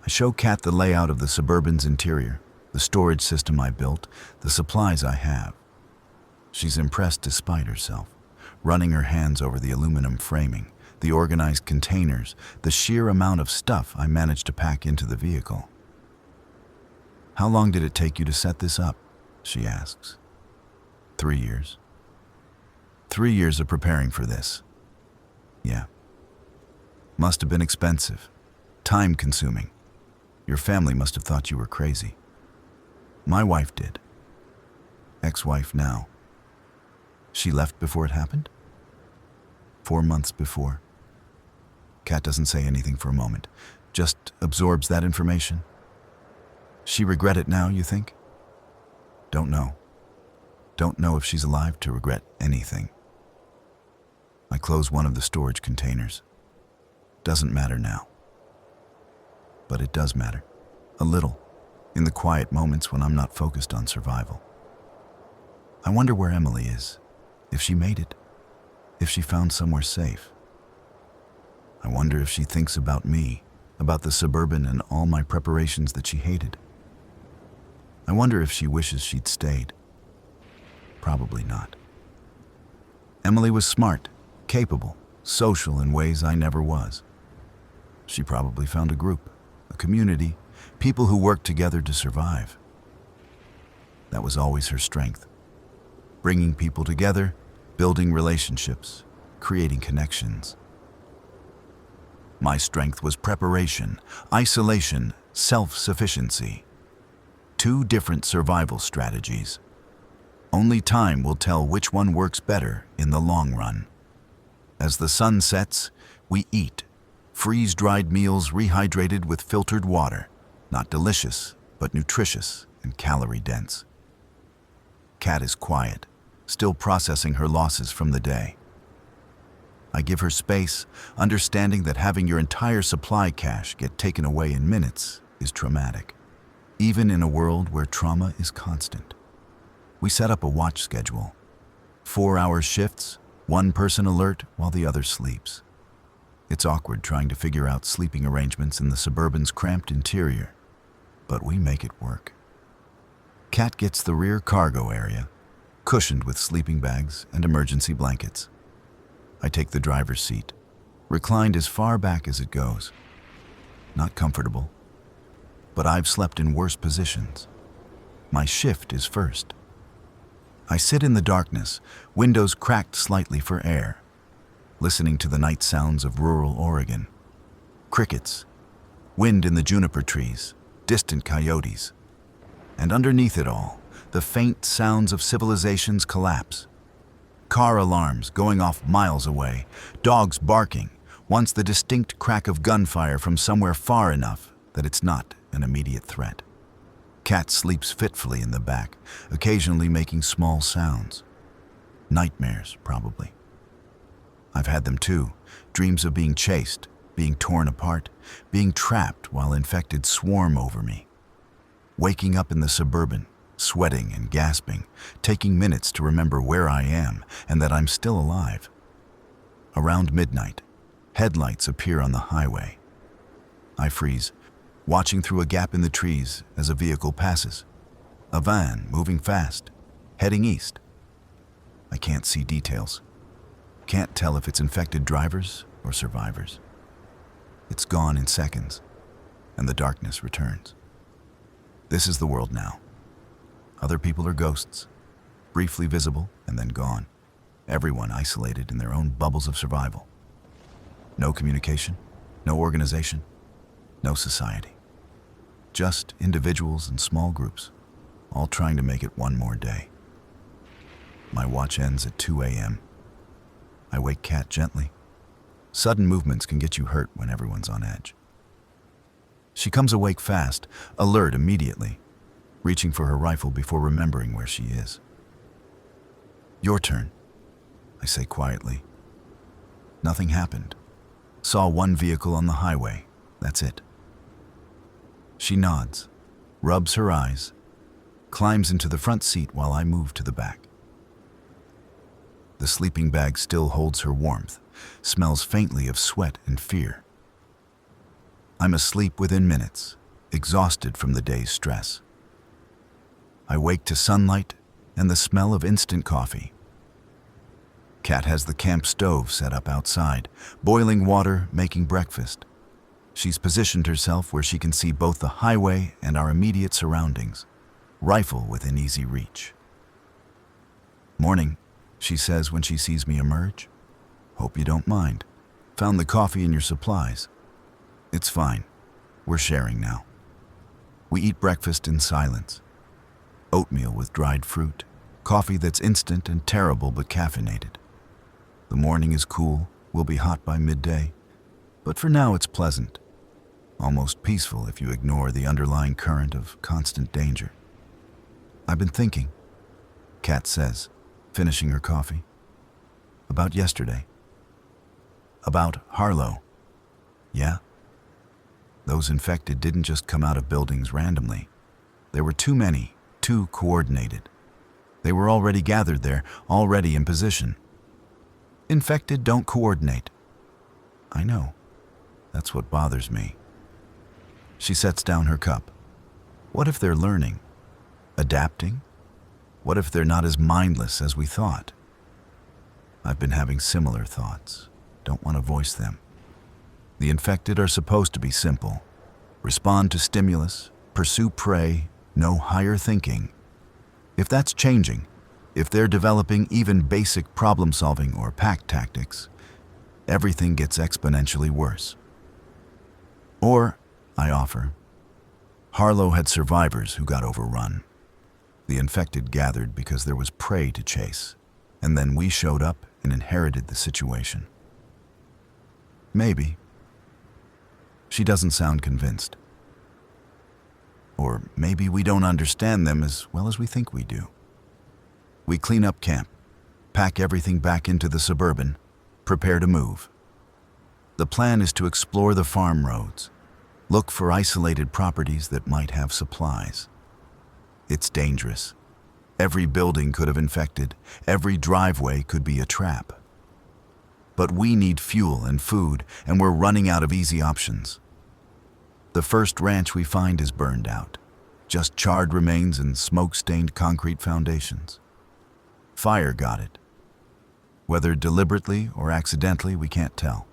I show Kat the layout of the Suburban's interior, the storage system I built, the supplies I have. She's impressed despite herself, running her hands over the aluminum framing, the organized containers, the sheer amount of stuff I managed to pack into the vehicle. How long did it take you to set this up? She asks. 3 years. 3 years of preparing for this. Yeah. Must have been expensive, time-consuming. Your family must have thought you were crazy. My wife did. Ex-wife now. She left before it happened? 4 months before. Kat doesn't say anything for a moment, just absorbs that information. She regret it now, you think? Don't know. Don't know if she's alive to regret anything. I close one of the storage containers. Doesn't matter now. But it does matter. A little. In the quiet moments when I'm not focused on survival. I wonder where Emily is. If she made it. If she found somewhere safe. I wonder if she thinks about me, about the Suburban and all my preparations that she hated. I wonder if she wishes she'd stayed. Probably not. Emily was smart, capable, social in ways I never was. She probably found a group, a community, people who worked together to survive. That was always her strength. Bringing people together, building relationships, creating connections. My strength was preparation, isolation, self-sufficiency. Two different survival strategies. Only time will tell which one works better in the long run. As the sun sets, we eat. Freeze-dried meals rehydrated with filtered water. Not delicious, but nutritious and calorie-dense. Kat is quiet, still processing her losses from the day. I give her space, understanding that having your entire supply cache get taken away in minutes is traumatic, even in a world where trauma is constant. We set up a watch schedule. 4-hour shifts, one person alert while the other sleeps. It's awkward trying to figure out sleeping arrangements in the Suburban's cramped interior, but we make it work. Kat gets the rear cargo area, cushioned with sleeping bags and emergency blankets. I take the driver's seat, reclined as far back as it goes. Not comfortable, but I've slept in worse positions. My shift is first. I sit in the darkness, windows cracked slightly for air, listening to the night sounds of rural Oregon. Crickets, wind in the juniper trees, distant coyotes. And underneath it all, the faint sounds of civilization's collapse. Car alarms going off miles away, dogs barking, once the distinct crack of gunfire from somewhere far enough that it's not an immediate threat. Kat sleeps fitfully in the back, occasionally making small sounds. Nightmares, probably. I've had them too, dreams of being chased, being torn apart, being trapped while infected swarm over me. Waking up in the Suburban, sweating and gasping, taking minutes to remember where I am and that I'm still alive. Around midnight, headlights appear on the highway. I freeze, watching through a gap in the trees as a vehicle passes. A van moving fast, heading east. I can't see details. Can't tell if it's infected drivers or survivors. It's gone in seconds, and the darkness returns. This is the world now. Other people are ghosts, briefly visible and then gone. Everyone isolated in their own bubbles of survival. No communication, no organization, no society. Just individuals and small groups, all trying to make it one more day. My watch ends at 2 a.m. I wake Kat gently. Sudden movements can get you hurt when everyone's on edge. She comes awake fast, alert immediately, reaching for her rifle before remembering where she is. Your turn, I say quietly. Nothing happened. Saw one vehicle on the highway, that's it. She nods, rubs her eyes, climbs into the front seat while I move to the back. The sleeping bag still holds her warmth, smells faintly of sweat and fear. I'm asleep within minutes, exhausted from the day's stress. I wake to sunlight and the smell of instant coffee. Kat has the camp stove set up outside, boiling water, making breakfast. She's positioned herself where she can see both the highway and our immediate surroundings, rifle within easy reach. Morning, she says when she sees me emerge. Hope you don't mind. Found the coffee in your supplies. It's fine. We're sharing now. We eat breakfast in silence. Oatmeal with dried fruit, coffee that's instant and terrible but caffeinated. The morning is cool, will be hot by midday, but for now it's pleasant. almost peaceful if you ignore the underlying current of constant danger. "I've been thinking," Kat says, finishing her coffee. "About yesterday. About Harlow." "Yeah?" "Those infected didn't just come out of buildings randomly. There were too many, too coordinated. They were already gathered there, already in position. Infected don't coordinate." "I know. That's what bothers me." She sets down her cup. What if they're learning? Adapting? What if they're not as mindless as we thought? I've been having similar thoughts. Don't want to voice them. The infected are supposed to be simple. Respond to stimulus, pursue prey, no higher thinking. If that's changing, if they're developing even basic problem-solving or pack tactics, everything gets exponentially worse. Or, I offer, Harlow had survivors who got overrun. The infected gathered because there was prey to chase, and then we showed up and inherited the situation. Maybe. She doesn't sound convinced. Or maybe we don't understand them as well as we think we do. We clean up camp, pack everything back into the Suburban, prepare to move. The plan is to explore the farm roads, look for isolated properties that might have supplies. It's dangerous. Every building could have infected, every driveway could be a trap. But we need fuel and food, and we're running out of easy options. The first ranch we find is burned out, just charred remains and smoke-stained concrete foundations. Fire got it. Whether deliberately or accidentally, we can't tell.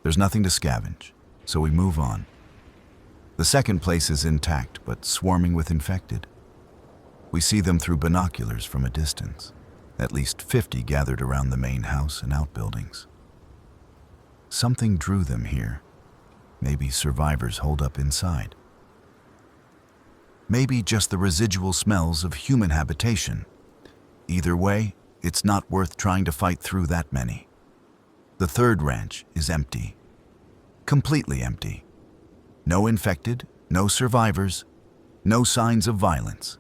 There's nothing to scavenge, so we move on. The second place is intact, but swarming with infected. We see them through binoculars from a distance, at least 50 gathered around the main house and outbuildings. Something drew them here. Maybe survivors holed up inside. Maybe just the residual smells of human habitation. Either way, it's not worth trying to fight through that many. The third ranch is empty. Completely empty. No infected, no survivors, no signs of violence.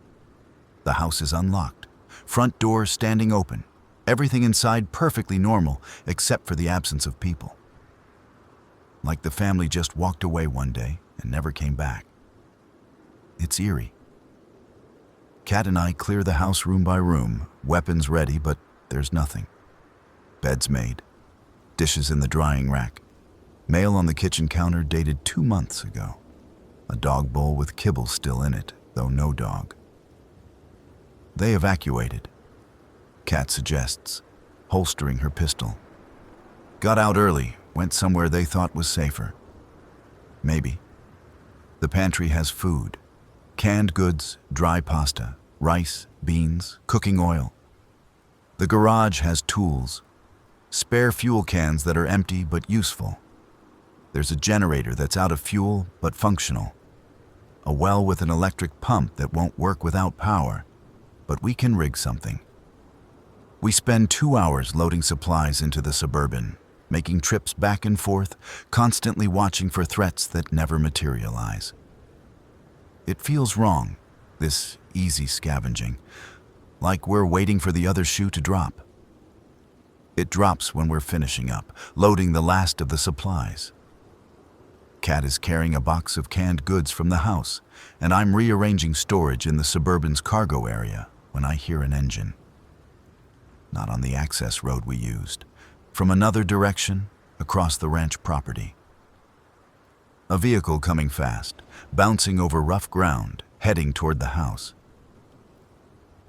The house is unlocked, front door standing open, everything inside perfectly normal except for the absence of people. Like the family just walked away one day and never came back. It's eerie. Kat and I clear the house room by room, weapons ready, but there's nothing. Beds made, dishes in the drying rack, mail on the kitchen counter dated 2 months ago, a dog bowl with kibble still in it, though no dog. They evacuated, Kat suggests, holstering her pistol. Got out early, went somewhere they thought was safer. Maybe. The pantry has food, canned goods, dry pasta, rice, beans, cooking oil. The garage has tools, spare fuel cans that are empty but useful. There's a generator that's out of fuel but functional. A well with an electric pump that won't work without power, but we can rig something. We spend 2 hours loading supplies into the Suburban, making trips back and forth, constantly watching for threats that never materialize. It feels wrong, this easy scavenging, like we're waiting for the other shoe to drop. It drops when we're finishing up, loading the last of the supplies. Kat is carrying a box of canned goods from the house, and I'm rearranging storage in the Suburban's cargo area when I hear an engine. Not on the access road we used, from another direction, across the ranch property. A vehicle coming fast, bouncing over rough ground, heading toward the house.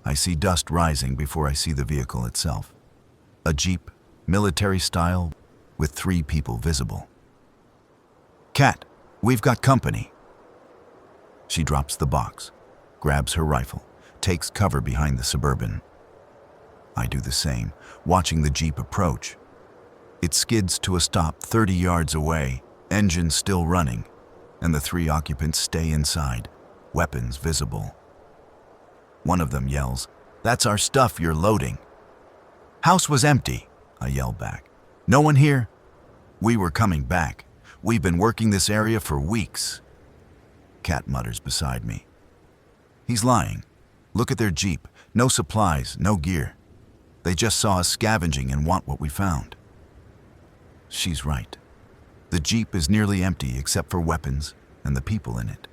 I see dust rising before I see the vehicle itself. A Jeep, military style, with 3 people visible. Kat, we've got company. She drops the box, grabs her rifle, takes cover behind the Suburban. I do the same, watching the Jeep approach. It skids to a stop 30 yards away, engine still running, and the 3 occupants stay inside, weapons visible. One of them yells, "That's our stuff you're loading." "House was empty," I yell back. "No one here?" "We were coming back. We've been working this area for weeks. Cat mutters beside me. He's lying. Look at their Jeep. No supplies, no gear. They just saw us scavenging and want what we found. She's right. The Jeep is nearly empty except for weapons and the people in it.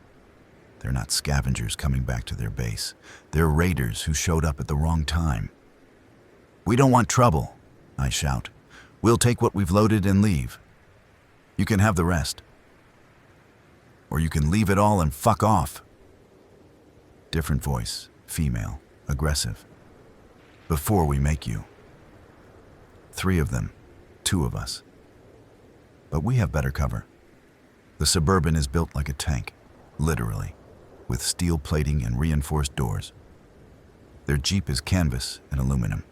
They're not scavengers coming back to their base. They're raiders who showed up at the wrong time. We don't want trouble, I shout. We'll take what we've loaded and leave. You can have the rest. Or you can leave it all and fuck off. Different voice, female, aggressive. Before we make you. 3 of them, 2 of us. But we have better cover. The Suburban is built like a tank, literally, with steel plating and reinforced doors. Their Jeep is canvas and aluminum.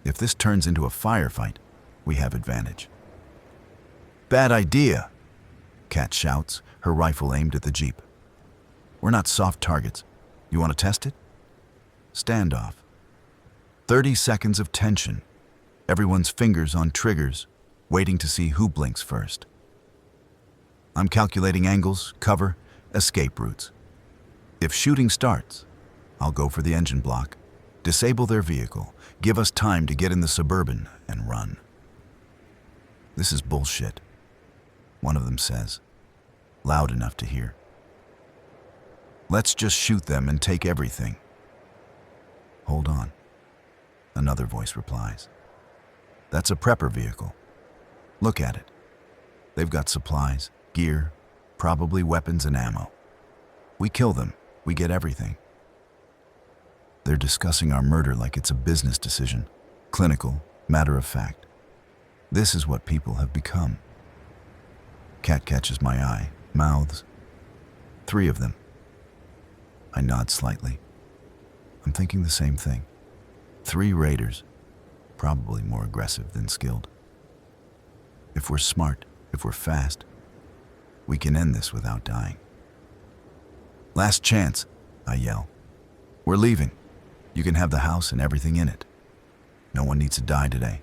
If this turns into a firefight, we have advantage. Bad idea, Kat shouts, her rifle aimed at the Jeep. We're not soft targets. You want to test it? Standoff. 30 seconds of tension. Everyone's fingers on triggers, waiting to see who blinks first. I'm calculating angles, cover, escape routes. If shooting starts, I'll go for the engine block, disable their vehicle, give us time to get in the Suburban and run. This is bullshit, one of them says, loud enough to hear. Let's just shoot them and take everything. Hold on, another voice replies. That's a prepper vehicle. Look at it. They've got supplies, gear, probably weapons and ammo. We kill them, we get everything. They're discussing our murder like it's a business decision, clinical, matter of fact. This is what people have become. Cat catches my eye, mouths. 3 of them. I nod slightly. I'm thinking the same thing. 3 raiders, probably more aggressive than skilled. If we're smart, if we're fast, we can end this without dying. Last chance, I yell. We're leaving. You can have the house and everything in it. No one needs to die today.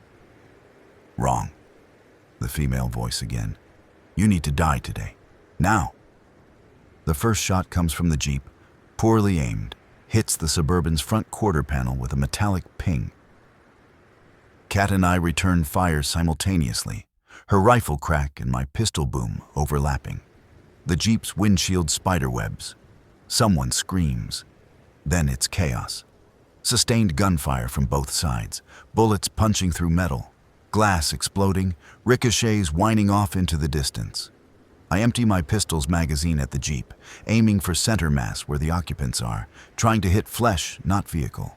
Wrong. The female voice again. You need to die today. Now. The first shot comes from the Jeep, poorly aimed, hits the Suburban's front quarter panel with a metallic ping. Kat and I return fire simultaneously, her rifle crack and my pistol boom overlapping. The Jeep's windshield spiderwebs. Someone screams. Then it's chaos. Sustained gunfire from both sides, bullets punching through metal, glass exploding, ricochets whining off into the distance. I empty my pistol's magazine at the Jeep, aiming for center mass where the occupants are, trying to hit flesh, not vehicle.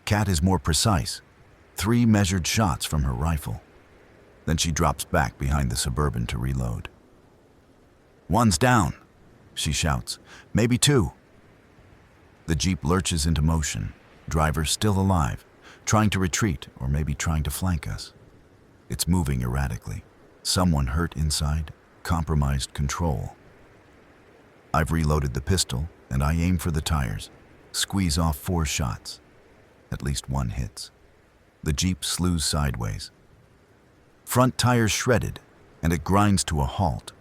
Kat is more precise. 3 measured shots from her rifle. Then she drops back behind the Suburban to reload. One's down, she shouts. Maybe 2. The Jeep lurches into motion, driver still alive, trying to retreat or maybe trying to flank us. It's moving erratically. Someone hurt inside, compromised control. I've reloaded the pistol and I aim for the tires, squeeze off 4 shots. At least 1 hits. The Jeep slews sideways. Front tires shredded and it grinds to a halt.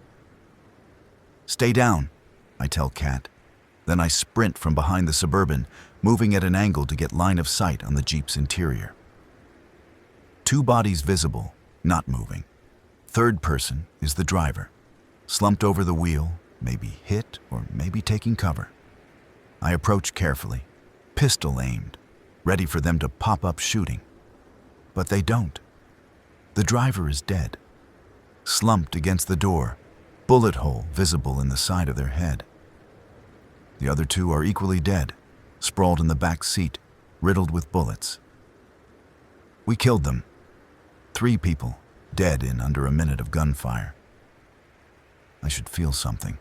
Stay down, I tell Kat. Then I sprint from behind the Suburban, moving at an angle to get line of sight on the Jeep's interior. 2 bodies visible, not moving. 3rd person is the driver, slumped over the wheel, maybe hit or maybe taking cover. I approach carefully, pistol aimed, ready for them to pop up shooting. But they don't. The driver is dead, slumped against the door, bullet hole visible in the side of their head. The other 2 are equally dead, sprawled in the back seat, riddled with bullets. We killed them. 3 people, dead in under a minute of gunfire. I should feel something.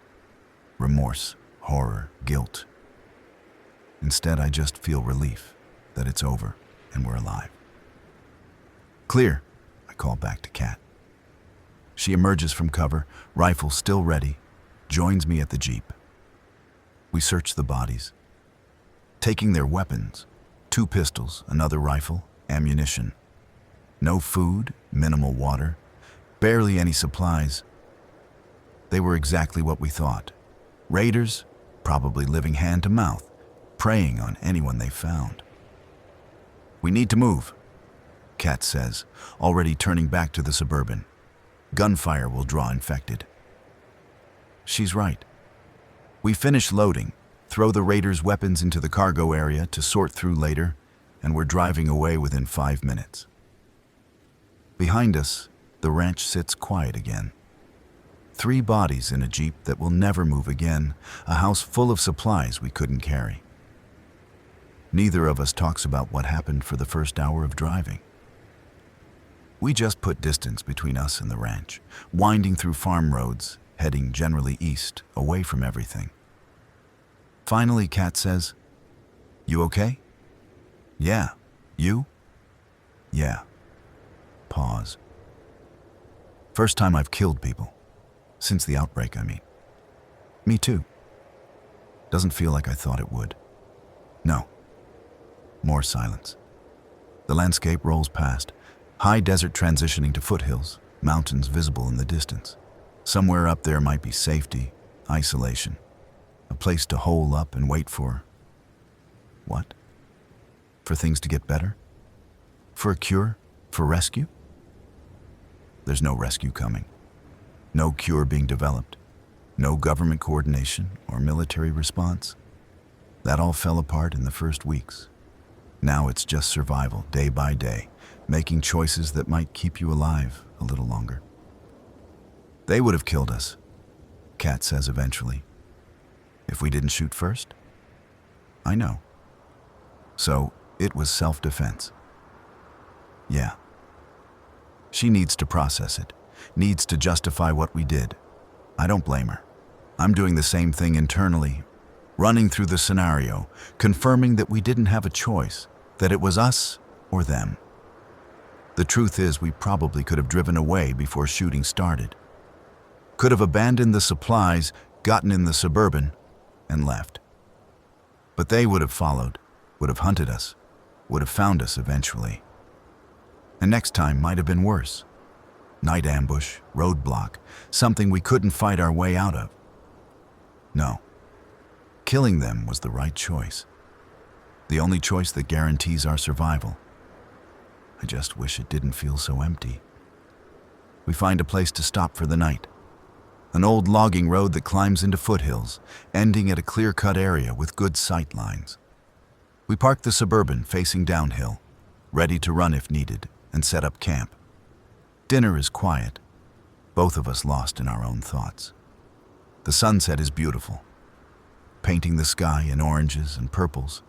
Remorse, horror, guilt. Instead, I just feel relief that it's over and we're alive. Clear, I call back to Kat. She emerges from cover, rifle still ready, joins me at the Jeep. We search the bodies, taking their weapons, 2 pistols, another rifle, ammunition. No food, minimal water, barely any supplies. They were exactly what we thought. Raiders, probably living hand to mouth, preying on anyone they found. "We need to move," Kat says, already turning back to the Suburban. "Gunfire will draw infected." She's right. We finish loading, throw the raiders' weapons into the cargo area to sort through later, and we're driving away within 5 minutes. Behind us, the ranch sits quiet again. 3 bodies in a Jeep that will never move again, a house full of supplies we couldn't carry. Neither of us talks about what happened for the first hour of driving. We just put distance between us and the ranch, winding through farm roads, heading generally east, away from everything. Finally, Kat says, "You okay?" "Yeah. You?" "Yeah." Pause. "First time I've killed people. Since the outbreak, I mean." "Me too." "Doesn't feel like I thought it would." "No." More silence. The landscape rolls past, high desert transitioning to foothills, mountains visible in the distance. Somewhere up there might be safety, isolation, a place to hole up and wait for... what? For things to get better? For a cure? For rescue? There's no rescue coming. No cure being developed. No government coordination or military response. That all fell apart in the first weeks. Now it's just survival, day by day, making choices that might keep you alive a little longer. "They would have killed us," Kat says eventually. "If we didn't shoot first?" "I know." "So it was self-defense." "Yeah." She needs to process it, needs to justify what we did. I don't blame her. I'm doing the same thing internally, running through the scenario, confirming that we didn't have a choice, that it was us or them. The truth is, we probably could have driven away before shooting started. Could have abandoned the supplies, gotten in the Suburban, and left. But they would have followed, would have hunted us, would have found us eventually. And next time might have been worse. Night ambush, roadblock, something we couldn't fight our way out of. No. Killing them was the right choice. The only choice that guarantees our survival. I just wish it didn't feel so empty. We find a place to stop for the night. An old logging road that climbs into foothills, ending at a clear-cut area with good sight lines. We park the Suburban facing downhill, ready to run if needed, and set up camp. Dinner is quiet, both of us lost in our own thoughts. The sunset is beautiful, painting the sky in oranges and purples,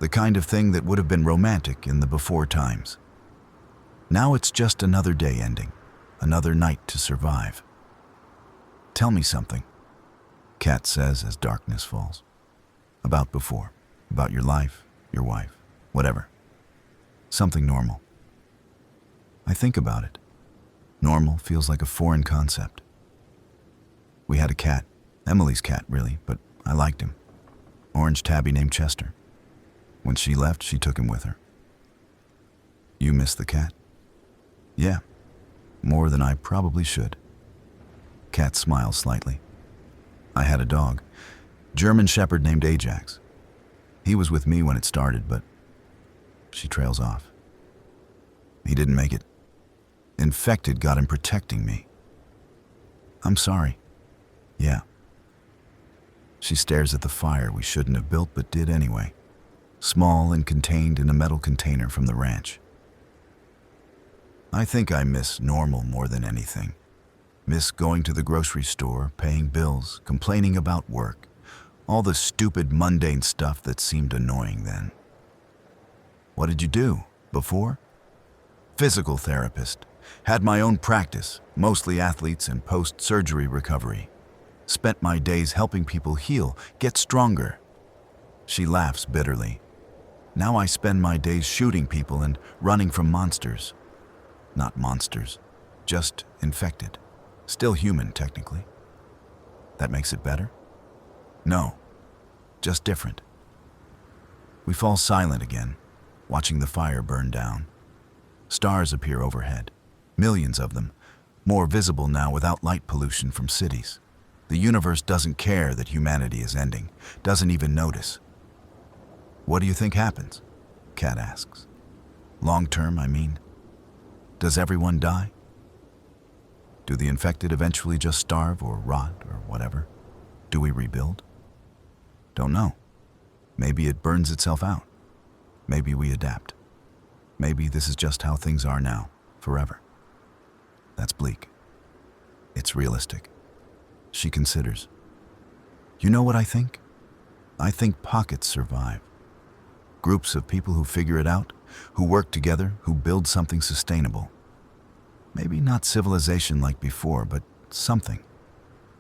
the kind of thing that would have been romantic in the before times. Now it's just another day ending, another night to survive. "Tell me something," Kat says as darkness falls. "About before, about your life, your wife, whatever. Something normal." I think about it. Normal feels like a foreign concept. We had a cat, Emily's cat really, but I liked him. Orange tabby named Chester. When she left, she took him with her. You miss the cat? Yeah, more than I probably should. Kat smiles slightly. I had a dog, German Shepherd named Ajax. He was with me when it started, but she trails off. He didn't make it. Infected got him protecting me. I'm sorry. Yeah. She stares at the fire we shouldn't have built but did anyway, small and contained in a metal container from the ranch. I think I miss normal more than anything. Miss going to the grocery store, paying bills, complaining about work, all the stupid mundane stuff that seemed annoying then. What did you do before? Physical therapist. Had my own practice, mostly athletes and post-surgery recovery. Spent my days helping people heal, get stronger. She laughs bitterly. Now I spend my days shooting people and running from monsters. Not monsters, just infected. Still human, technically. That makes it better? No, just different. We fall silent again, watching the fire burn down. Stars appear overhead, millions of them, more visible now without light pollution from cities. The universe doesn't care that humanity is ending, doesn't even notice. What do you think happens? Kat asks. Long term, I mean. Does everyone die? Do the infected eventually just starve or rot or whatever? Do we rebuild? Don't know. Maybe it burns itself out. Maybe we adapt. Maybe this is just how things are now, forever. That's bleak. It's realistic. She considers. You know what I think? I think pockets survive. Groups of people who figure it out, who work together, who build something sustainable. Maybe not civilization like before, but something.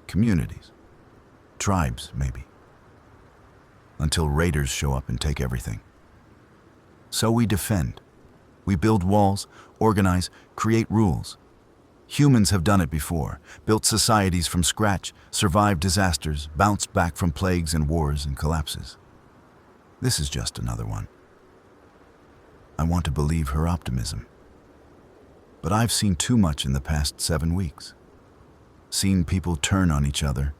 Communities. Tribes, maybe. Until raiders show up and take everything. So we defend. We build walls, organize, create rules. Humans have done it before, built societies from scratch, survived disasters, bounced back from plagues and wars and collapses. This is just another one. I want to believe her optimism. But I've seen too much in the past 7 weeks. Seen people turn on each other.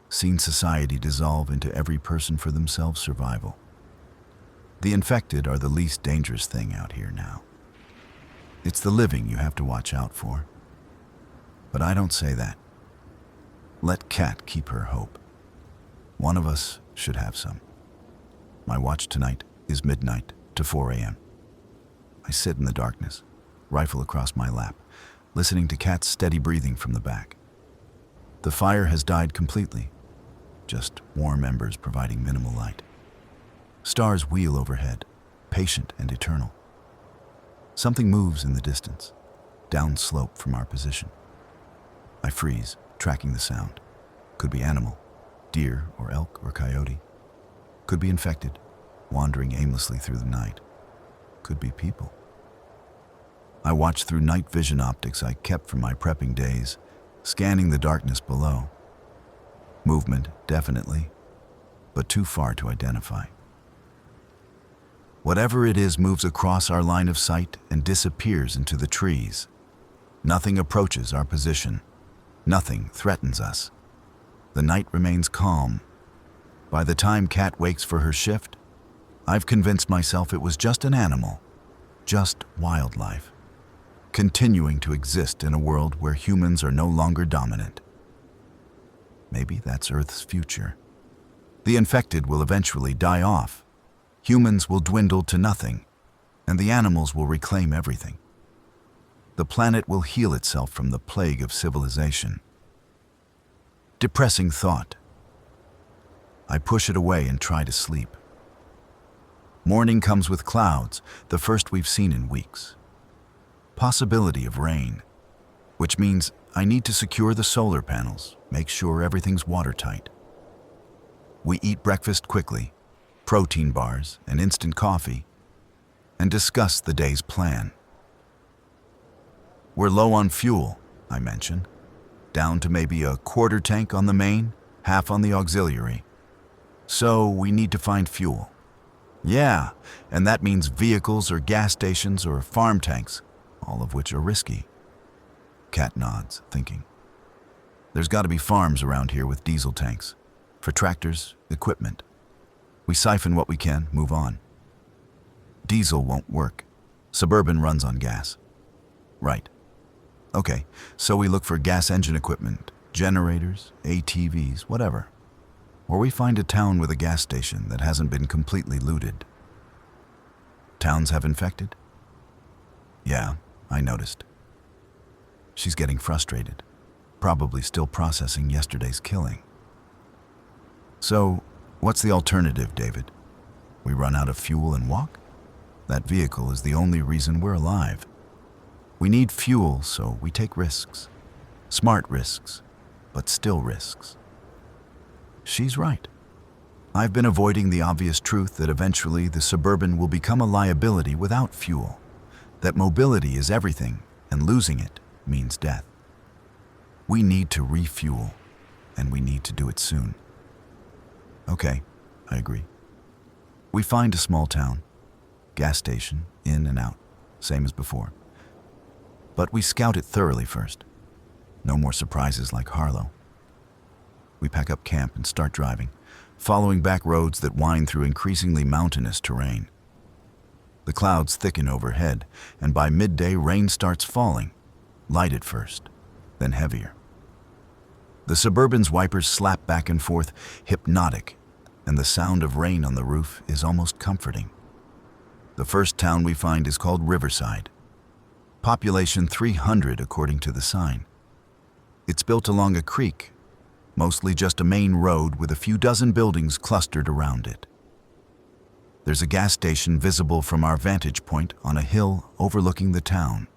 Seen society dissolve into every person for themselves survival. The infected are the least dangerous thing out here now. It's the living you have to watch out for. But I don't say that. Let Kat keep her hope. One of us should have some. My watch tonight is midnight to 4 a.m. I sit in the darkness, rifle across my lap, listening to Kat's steady breathing from the back. The fire has died completely, just warm embers providing minimal light. Stars wheel overhead, patient and eternal. Something moves in the distance, downslope from our position. I freeze, tracking the sound. Could be animal, deer or elk or coyote. Could be infected, wandering aimlessly through the night. Could be people. I watch through night vision optics I kept from my prepping days, scanning the darkness below. Movement, definitely, but too far to identify. Whatever it is moves across our line of sight and disappears into the trees. Nothing approaches our position. Nothing threatens us. The night remains calm. By the time Kat wakes for her shift, I've convinced myself it was just an animal, just wildlife, continuing to exist in a world where humans are no longer dominant. Maybe that's Earth's future. The infected will eventually die off. Humans will dwindle to nothing, and the animals will reclaim everything. The planet will heal itself from the plague of civilization. Depressing thought. I push it away and try to sleep. Morning comes with clouds, the first we've seen in weeks. Possibility of rain, which means I need to secure the solar panels, make sure everything's watertight. We eat breakfast quickly, protein bars and instant coffee, and discuss the day's plan. We're low on fuel, I mention, down to maybe a quarter tank on the main, half on the auxiliary. So we need to find fuel. Yeah, and that means vehicles or gas stations or farm tanks, all of which are risky. Kat nods, thinking. There's got to be farms around here with diesel tanks, for tractors, equipment. We siphon what we can, move on. Diesel won't work. Suburban runs on gas. Right. Okay, so we look for gas engine equipment, generators, ATVs, whatever. Or we find a town with a gas station that hasn't been completely looted. Towns have infected? Yeah, I noticed. She's getting frustrated, probably still processing yesterday's killing. So, what's the alternative, David? We run out of fuel and walk? That vehicle is the only reason we're alive. We need fuel, so we take risks. Smart risks, but still risks. She's right. I've been avoiding the obvious truth that eventually the Suburban will become a liability without fuel, that mobility is everything, and losing it means death. We need to refuel, and we need to do it soon. Okay, I agree. We find a small town, gas station, in and out, same as before. But we scout it thoroughly first. No more surprises like Harlow. We pack up camp and start driving, following back roads that wind through increasingly mountainous terrain. The clouds thicken overhead, and by midday rain starts falling, light at first, then heavier. The Suburban's wipers slap back and forth, hypnotic, and the sound of rain on the roof is almost comforting. The first town we find is called Riverside. Population 300 according to the sign. It's built along a creek, mostly just a main road with a few dozen buildings clustered around it. There's a gas station visible from our vantage point on a hill overlooking the town.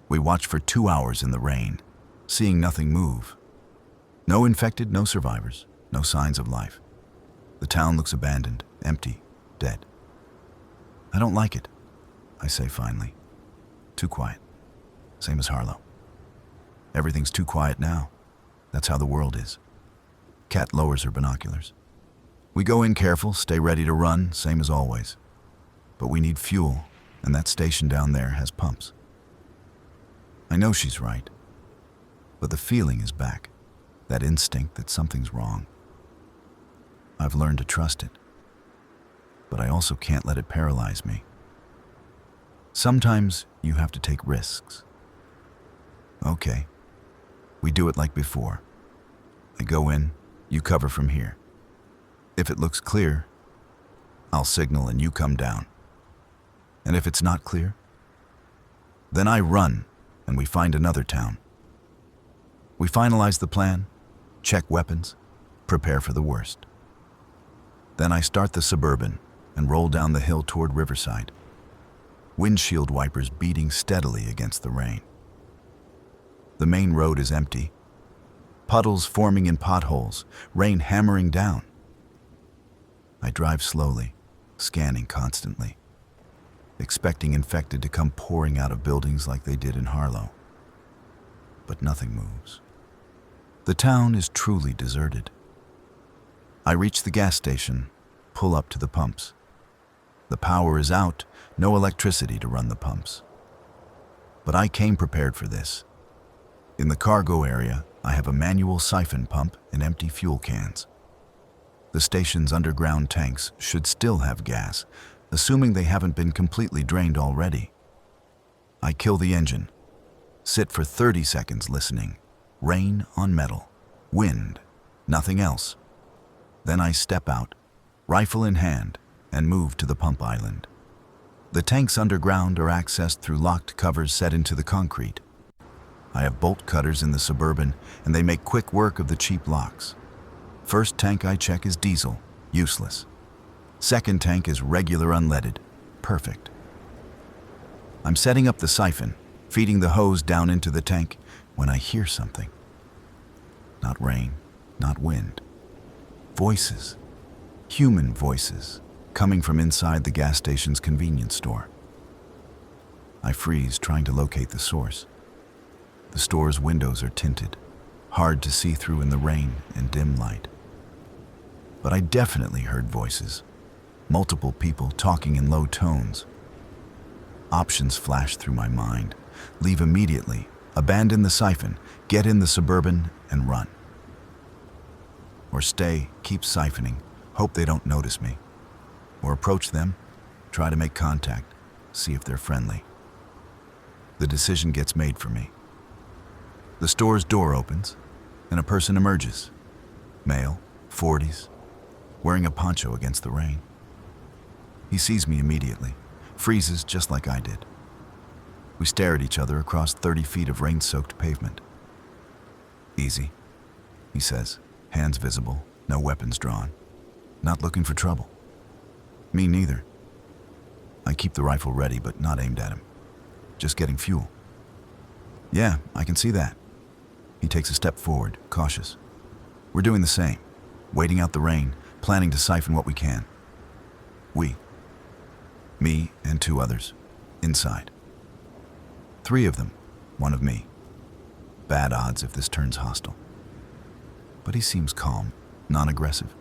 We watch for 2 hours in the rain, seeing nothing move. No infected, no survivors, no signs of life. The town looks abandoned, empty, dead. I don't like it, I say finally. Too quiet. Same as Harlow. Everything's too quiet now. That's how the world is. Kat lowers her binoculars. We go in careful, stay ready to run, same as always. But we need fuel, and that station down there has pumps. I know she's right, but the feeling is back, that instinct that something's wrong. I've learned to trust it, but I also can't let it paralyze me. Sometimes you have to take risks. Okay, we do it like before. I go in, you cover from here. If it looks clear, I'll signal and you come down. And if it's not clear, then I run and we find another town. We finalize the plan, check weapons, prepare for the worst. Then I start the Suburban and roll down the hill toward Riverside, windshield wipers beating steadily against the rain. The main road is empty, puddles forming in potholes, rain hammering down. I drive slowly, scanning constantly, expecting infected to come pouring out of buildings like they did in Harlow. But nothing moves. The town is truly deserted. I reach the gas station, pull up to the pumps. The power is out, no electricity to run the pumps. But I came prepared for this. In the cargo area, I have a manual siphon pump and empty fuel cans. The station's underground tanks should still have gas, assuming they haven't been completely drained already. I kill the engine, sit for 30 seconds listening. Rain on metal, wind, nothing else. Then I step out, rifle in hand, and move to the pump island. The tanks underground are accessed through locked covers set into the concrete. I have bolt cutters in the Suburban, and they make quick work of the cheap locks. First tank I check is diesel, useless. Second tank is regular unleaded, perfect. I'm setting up the siphon, feeding the hose down into the tank, when I hear something. Not rain, not wind. Voices, human voices, coming from inside the gas station's convenience store. I freeze, trying to locate the source. The store's windows are tinted, hard to see through in the rain and dim light. But I definitely heard voices, multiple people talking in low tones. Options flash through my mind. Leave immediately, abandon the siphon, get in the Suburban, and run. Or stay, keep siphoning, hope they don't notice me. Or approach them, try to make contact, see if they're friendly. The decision gets made for me. The store's door opens, and a person emerges. Male, 40s, wearing a poncho against the rain. He sees me immediately, freezes just like I did. We stare at each other across 30 feet of rain-soaked pavement. Easy, he says, hands visible, no weapons drawn. Not looking for trouble. Me neither. I keep the rifle ready, but not aimed at him. Just getting fuel. Yeah, I can see that. He takes a step forward, cautious. We're doing the same, waiting out the rain, planning to siphon what we can. We. Me and 2 others. Inside. 3 of them, 1 of me. Bad odds if this turns hostile. But he seems calm, non-aggressive.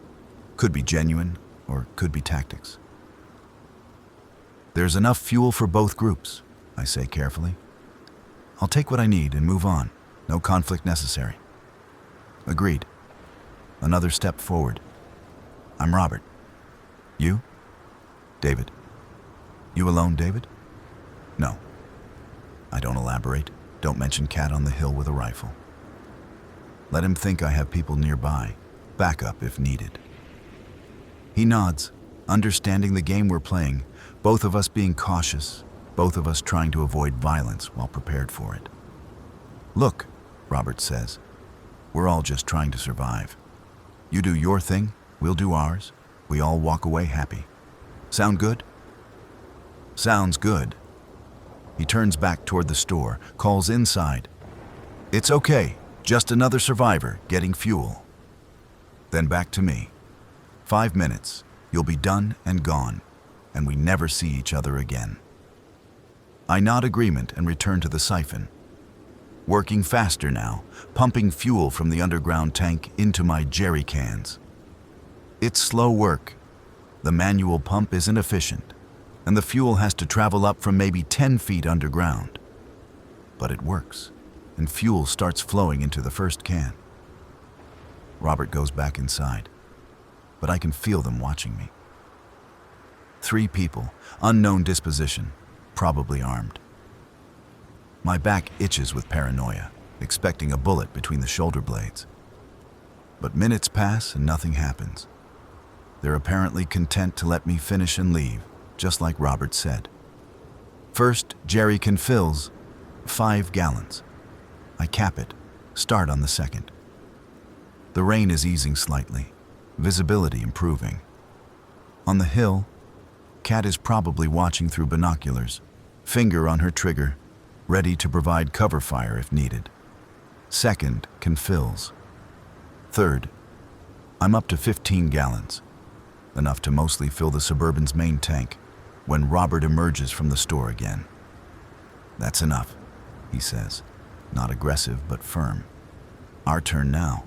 Could be genuine, or could be tactics. There's enough fuel for both groups, I say carefully. I'll take what I need and move on. No conflict necessary. Agreed. Another step forward. I'm Robert. You? David. You alone, David? No. I don't elaborate. Don't mention Cat on the hill with a rifle. Let him think I have people nearby. Backup if needed. He nods, understanding the game we're playing, both of us being cautious, both of us trying to avoid violence while prepared for it. Look, Robert says, we're all just trying to survive. You do your thing, we'll do ours. We all walk away happy. Sound good? Sounds good. He turns back toward the store, calls inside. It's okay, just another survivor getting fuel. Then back to me. 5 minutes, you'll be done and gone, and we never see each other again. I nod agreement and return to the siphon. Working faster now, pumping fuel from the underground tank into my jerry cans. It's slow work. The manual pump isn't efficient, and the fuel has to travel up from maybe 10 feet underground. But it works, and fuel starts flowing into the first can. Robert goes back inside, but I can feel them watching me. 3 people, unknown disposition, probably armed. My back itches with paranoia, expecting a bullet between the shoulder blades. But minutes pass and nothing happens. They're apparently content to let me finish and leave, just like Robert said. First, jerry can fills 5 gallons. I cap it, start on the second. The rain is easing slightly, visibility improving. On the hill, Cat is probably watching through binoculars, finger on her trigger, ready to provide cover fire if needed. Second, can fills. Third, I'm up to 15 gallons, enough to mostly fill the Suburban's main tank, when Robert emerges from the store again. That's enough, he says, not aggressive but firm. Our turn now.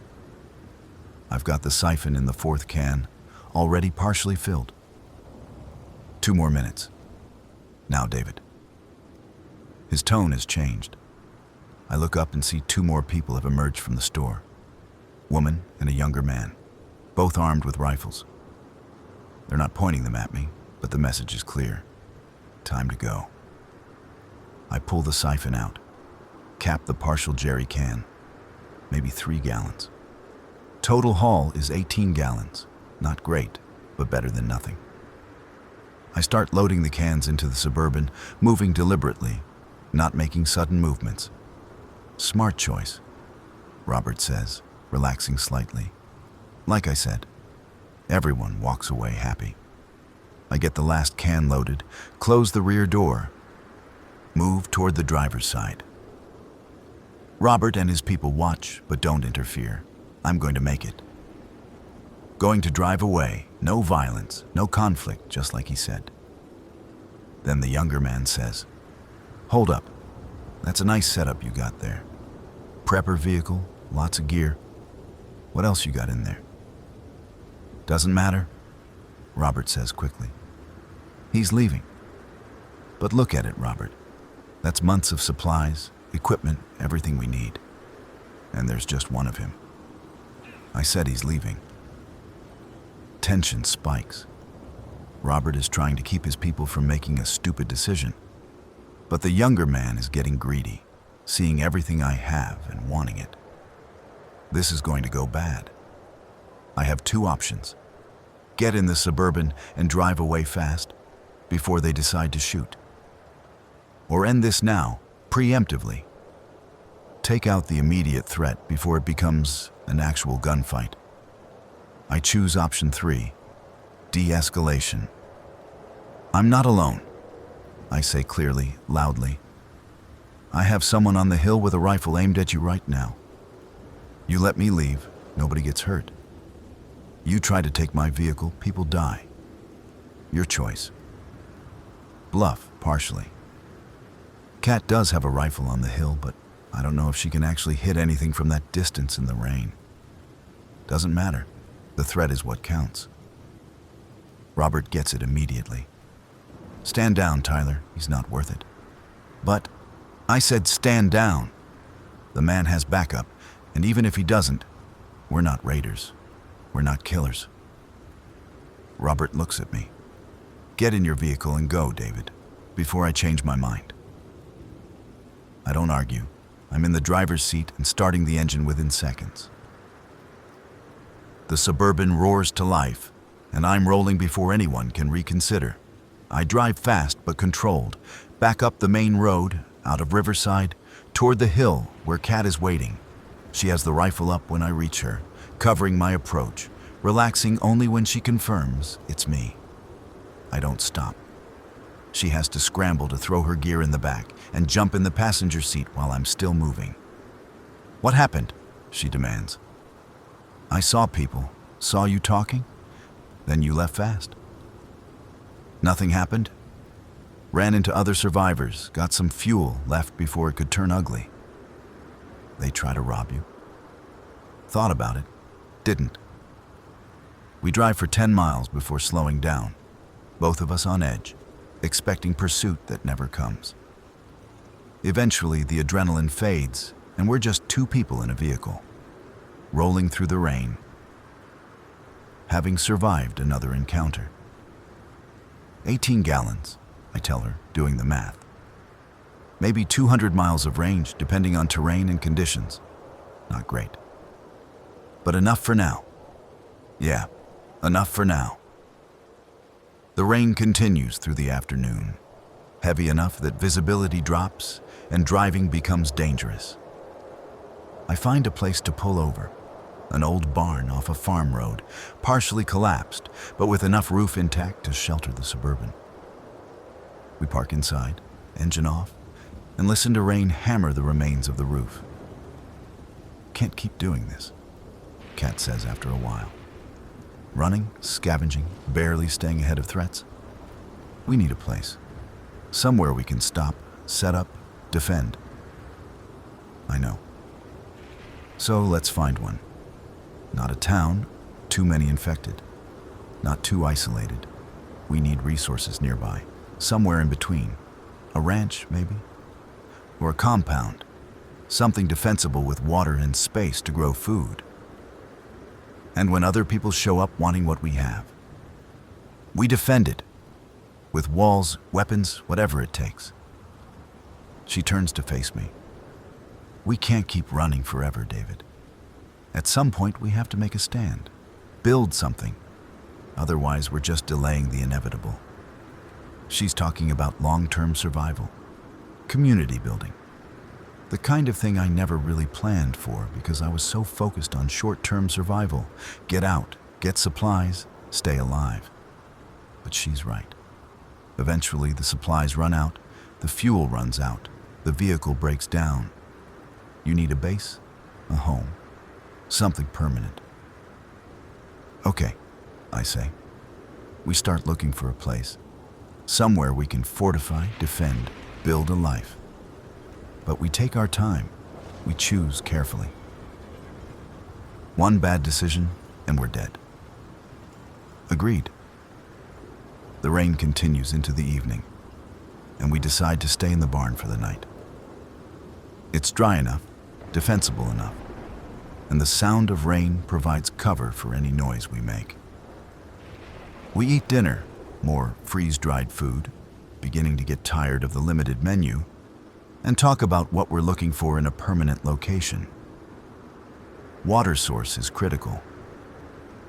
I've got the siphon in the 4th can, already partially filled. 2 more minutes. Now, David. His tone has changed. I look up and see 2 more people have emerged from the store. Woman and a younger man, both armed with rifles. They're not pointing them at me, but the message is clear. Time to go. I pull the siphon out, cap the partial jerry can, maybe 3 gallons. Total haul is 18 gallons. Not great, but better than nothing. I start loading the cans into the Suburban, moving deliberately, not making sudden movements. Smart choice, Robert says, relaxing slightly. Like I said, everyone walks away happy. I get the last can loaded, close the rear door, move toward the driver's side. Robert and his people watch, but don't interfere. I'm going to make it. Going to drive away, no violence, no conflict, just like he said. Then the younger man says, "Hold up, that's a nice setup you got there. Prepper vehicle, lots of gear. What else you got in there?" "Doesn't matter," Robert says quickly. He's leaving. But look at it, Robert. That's months of supplies, equipment, everything we need. And there's just one of him. I said he's leaving. Tension spikes. Robert is trying to keep his people from making a stupid decision. But the younger man is getting greedy, seeing everything I have and wanting it. This is going to go bad. I have 2 options. Get in the Suburban and drive away fast, before they decide to shoot. Or end this now, preemptively. Take out the immediate threat before it becomes an actual gunfight. I choose option 3, de-escalation. I'm not alone, I say clearly, loudly. I have someone on the hill with a rifle aimed at you right now. You let me leave, nobody gets hurt. You try to take my vehicle, people die. Your choice. Bluff, partially. Cat does have a rifle on the hill, but I don't know if she can actually hit anything from that distance in the rain. Doesn't matter. The threat is what counts. Robert gets it immediately. Stand down, Tyler. He's not worth it. But I said stand down. The man has backup, and even if he doesn't, we're not raiders. We're not killers. Robert looks at me. Get in your vehicle and go, David, before I change my mind. I don't argue. I'm in the driver's seat and starting the engine within seconds. The Suburban roars to life, and I'm rolling before anyone can reconsider. I drive fast but controlled, back up the main road, out of Riverside, toward the hill where Kat is waiting. She has the rifle up when I reach her, covering my approach, relaxing only when she confirms it's me. I don't stop. She has to scramble to throw her gear in the back and jump in the passenger seat while I'm still moving. What happened? She demands. I saw people. Saw you talking? Then you left fast. Nothing happened? Ran into other survivors, got some fuel left before it could turn ugly. They try to rob you? Thought about it. Didn't. We drive for 10 miles before slowing down, both of us on edge, expecting pursuit that never comes. Eventually, the adrenaline fades, and we're just two people in a vehicle, rolling through the rain, having survived another encounter. 18 gallons, I tell her, doing the math. Maybe 200 miles of range, depending on terrain and conditions. Not great. But enough for now. Yeah, enough for now. The rain continues through the afternoon, heavy enough that visibility drops and driving becomes dangerous. I find a place to pull over, an old barn off a farm road, partially collapsed, but with enough roof intact to shelter the Suburban. We park inside, engine off, and listen to rain hammer the remains of the roof. Can't keep doing this, Kat says after a while. Running, scavenging, barely staying ahead of threats. We need a place. Somewhere we can stop, set up, defend. I know. So let's find one. Not a town, too many infected. Not too isolated. We need resources nearby, somewhere in between. A ranch, maybe? Or a compound. Something defensible with water and space to grow food. And when other people show up wanting what we have, we defend it. With walls, weapons, whatever it takes. She turns to face me. We can't keep running forever, David. At some point, we have to make a stand. Build something. Otherwise, we're just delaying the inevitable. She's talking about long-term survival. Community building. The kind of thing I never really planned for because I was so focused on short-term survival. Get out, get supplies, stay alive. But she's right. Eventually, the supplies run out, the fuel runs out, the vehicle breaks down. You need a base, a home, something permanent. Okay, I say. We start looking for a place. Somewhere we can fortify, defend, build a life. But we take our time. We choose carefully. One bad decision, and we're dead. Agreed. The rain continues into the evening, and we decide to stay in the barn for the night. It's dry enough, defensible enough, and the sound of rain provides cover for any noise we make. We eat dinner, more freeze-dried food, beginning to get tired of the limited menu, and talk about what we're looking for in a permanent location. Water source is critical.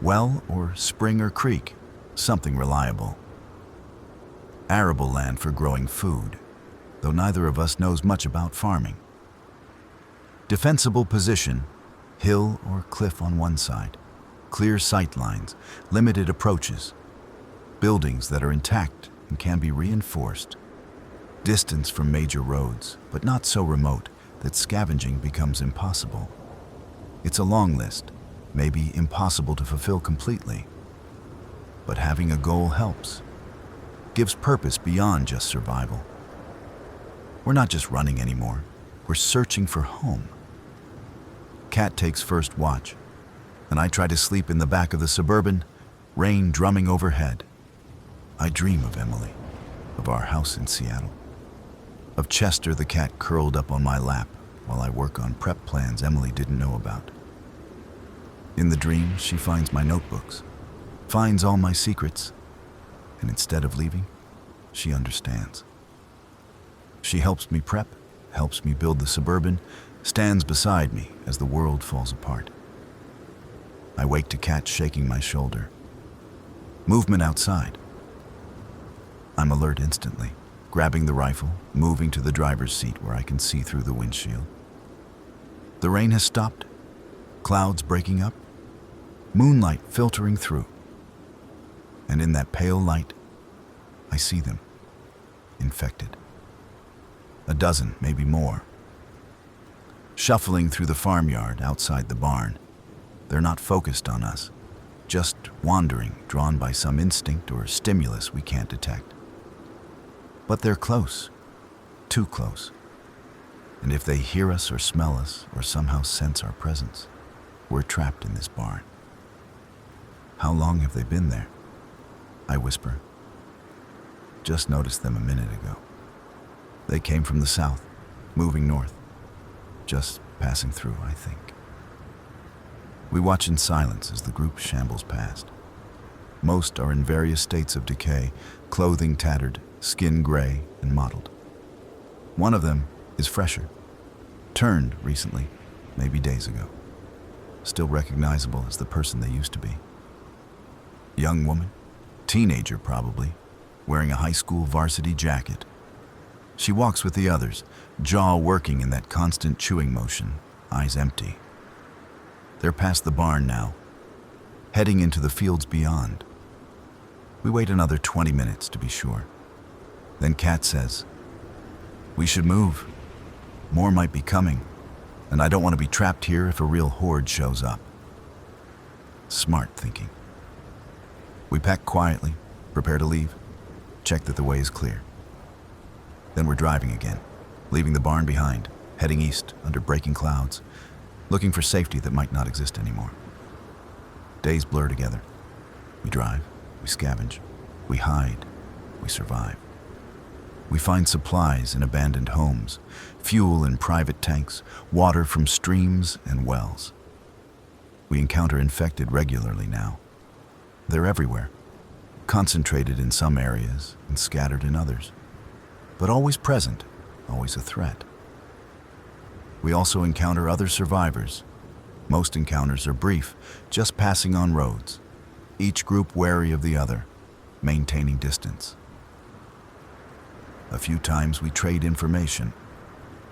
Well or spring or creek, something reliable. Arable land for growing food, though neither of us knows much about farming. Defensible position, hill or cliff on one side, clear sight lines, limited approaches, buildings that are intact and can be reinforced, distance from major roads, but not so remote that scavenging becomes impossible. It's a long list, maybe impossible to fulfill completely, but having a goal helps, gives purpose beyond just survival. We're not just running anymore, we're searching for home. Kat takes first watch, and I try to sleep in the back of the Suburban, rain drumming overhead. I dream of Emily, of our house in Seattle, of Chester the cat curled up on my lap while I work on prep plans Emily didn't know about. In the dream, she finds my notebooks, finds all my secrets, and instead of leaving, she understands. She helps me prep, helps me build the Suburban, stands beside me as the world falls apart. I wake to Kat shaking my shoulder. Movement outside. I'm alert instantly, grabbing the rifle, moving to the driver's seat where I can see through the windshield. The rain has stopped, clouds breaking up, moonlight filtering through. And in that pale light, I see them, infected. A dozen, maybe more. Shuffling through the farmyard outside the barn. They're not focused on us, just wandering, drawn by some instinct or stimulus we can't detect. But they're close, too close. And if they hear us or smell us or somehow sense our presence, we're trapped in this barn. How long have they been there? I whisper. Just noticed them a minute ago. They came from the south, moving north. Just passing through, I think. We watch in silence as the group shambles past. Most are in various states of decay, clothing tattered, skin gray and mottled. One of them is fresher, turned recently, maybe days ago. Still recognizable as the person they used to be. Young woman, teenager probably, wearing a high school varsity jacket. She walks with the others, jaw working in that constant chewing motion, eyes empty. They're past the barn now, heading into the fields beyond. We wait another 20 minutes to be sure. Then Kat says, "We should move. More might be coming, and I don't want to be trapped here if a real horde shows up." Smart thinking. We pack quietly, prepare to leave, check that the way is clear. Then we're driving again, leaving the barn behind, heading east under breaking clouds, looking for safety that might not exist anymore. Days blur together. We drive, we scavenge, we hide, we survive. We find supplies in abandoned homes, fuel in private tanks, water from streams and wells. We encounter infected regularly now. They're everywhere, concentrated in some areas and scattered in others, but always present, always a threat. We also encounter other survivors. Most encounters are brief, just passing on roads, each group wary of the other, maintaining distance. A few times we trade information.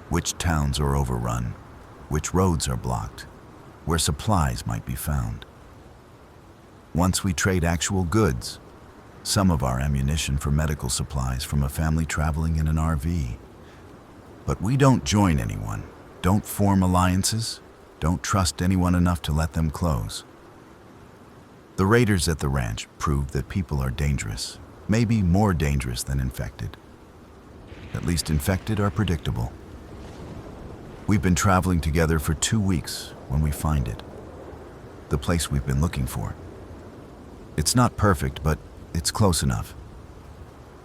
Which towns are overrun, which roads are blocked, where supplies might be found. Once we trade actual goods, some of our ammunition for medical supplies from a family traveling in an RV. But we don't join anyone, don't form alliances, don't trust anyone enough to let them close. The raiders at the ranch proved that people are dangerous, maybe more dangerous than infected. At least infected are predictable. We've been traveling together for 2 weeks when we find it. The place we've been looking for. It's not perfect, but it's close enough.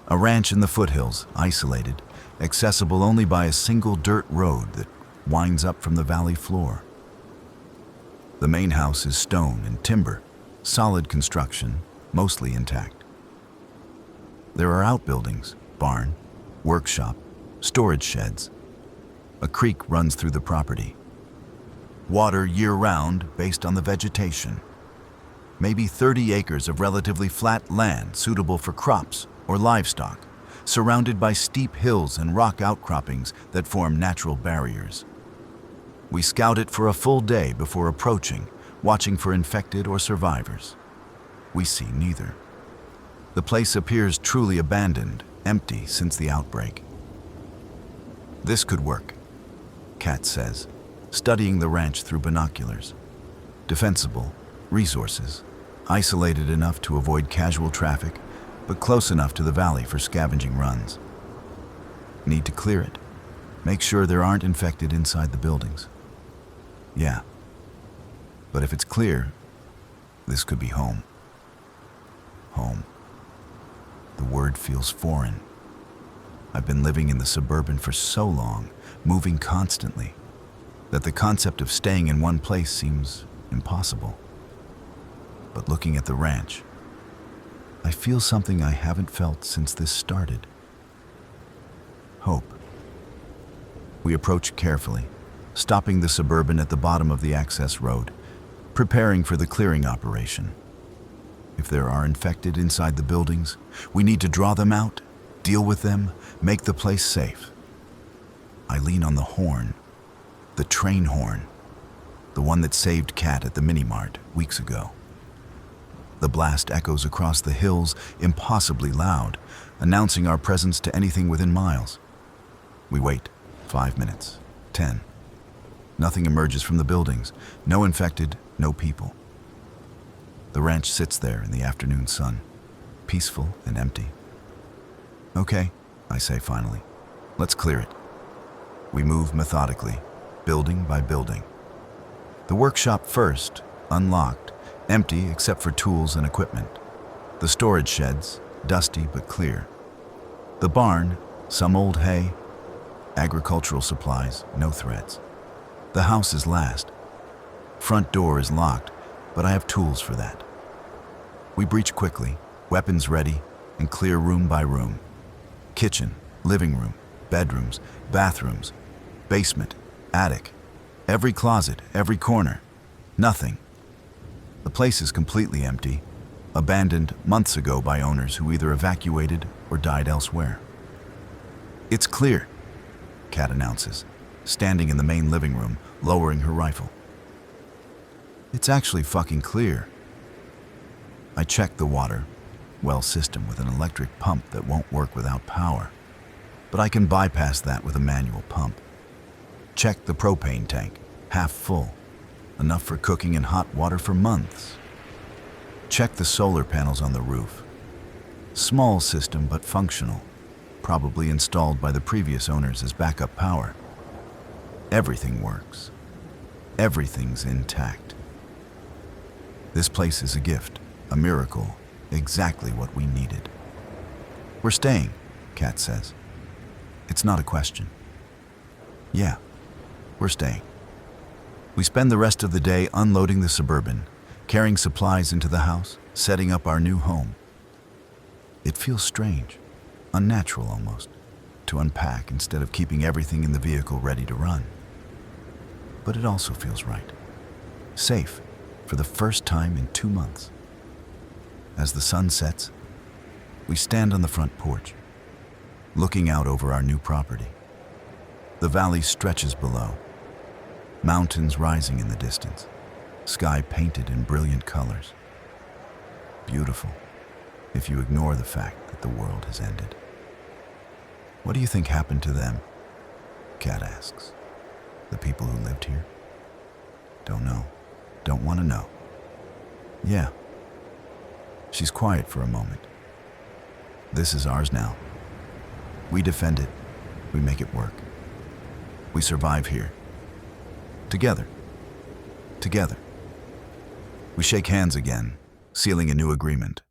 A ranch in the foothills, isolated, accessible only by a single dirt road that winds up from the valley floor. The main house is stone and timber, solid construction, mostly intact. There are outbuildings, barn, workshop, storage sheds. A creek runs through the property. Water year-round based on the vegetation. Maybe 30 acres of relatively flat land suitable for crops or livestock, surrounded by steep hills and rock outcroppings that form natural barriers. We scout it for a full day before approaching, watching for infected or survivors. We see neither. The place appears truly abandoned, empty since the outbreak. This could work, Kat says, studying the ranch through binoculars. Defensible, resources, isolated enough to avoid casual traffic, but close enough to the valley for scavenging runs. Need to clear it. Make sure there aren't infected inside the buildings. Yeah. But if it's clear, this could be home. Home. The word feels foreign. I've been living in the Suburban for so long, moving constantly, that the concept of staying in one place seems impossible. but looking at the ranch, I feel something I haven't felt since this started. Hope. We approach carefully, stopping the Suburban at the bottom of the access road, preparing for the clearing operation. If there are infected inside the buildings, we need to draw them out, deal with them, make the place safe. I lean on the horn, the train horn, the one that saved Kat at the mini-mart weeks ago. The blast echoes across the hills, impossibly loud, announcing our presence to anything within miles. We wait, 5 minutes, 10. Nothing emerges from the buildings, no infected, no people. The ranch sits there in the afternoon sun, peaceful and empty. Okay, I say finally, let's clear it. We move methodically, building by building. The workshop first, unlocked, empty except for tools and equipment. The storage sheds, dusty but clear. The barn, some old hay, agricultural supplies, no threats. The house is last. Front door is locked, but I have tools for that. We breach quickly, weapons ready, and clear room by room. Kitchen, living room, bedrooms, bathrooms, basement, attic, every closet, every corner. Nothing. The place is completely empty, abandoned months ago by owners who either evacuated or died elsewhere. It's clear, Kat announces, standing in the main living room, lowering her rifle. It's actually fucking clear. I check the water well system with an electric pump that won't work without power, but I can bypass that with a manual pump. Check the propane tank, half full, enough for cooking and hot water for months. Check the solar panels on the roof. Small system but functional, probably installed by the previous owners as backup power. Everything works. Everything's intact. This place is a gift, a miracle, exactly what we needed. We're staying, Kat says. It's not a question. Yeah, we're staying. We spend the rest of the day unloading the Suburban, carrying supplies into the house, setting up our new home. It feels strange, unnatural almost, to unpack instead of keeping everything in the vehicle ready to run. But it also feels right. Safe, for the first time in 2 months. As the sun sets, we stand on the front porch, looking out over our new property. The valley stretches below, mountains rising in the distance, sky painted in brilliant colors. Beautiful, if you ignore the fact that the world has ended. What do you think happened to them? Kat asks. The people who lived here? Don't know. Don't want to know. Yeah. She's quiet for a moment. This is ours now. We defend it. We make it work. We survive here. Together. Together. We shake hands again, sealing a new agreement.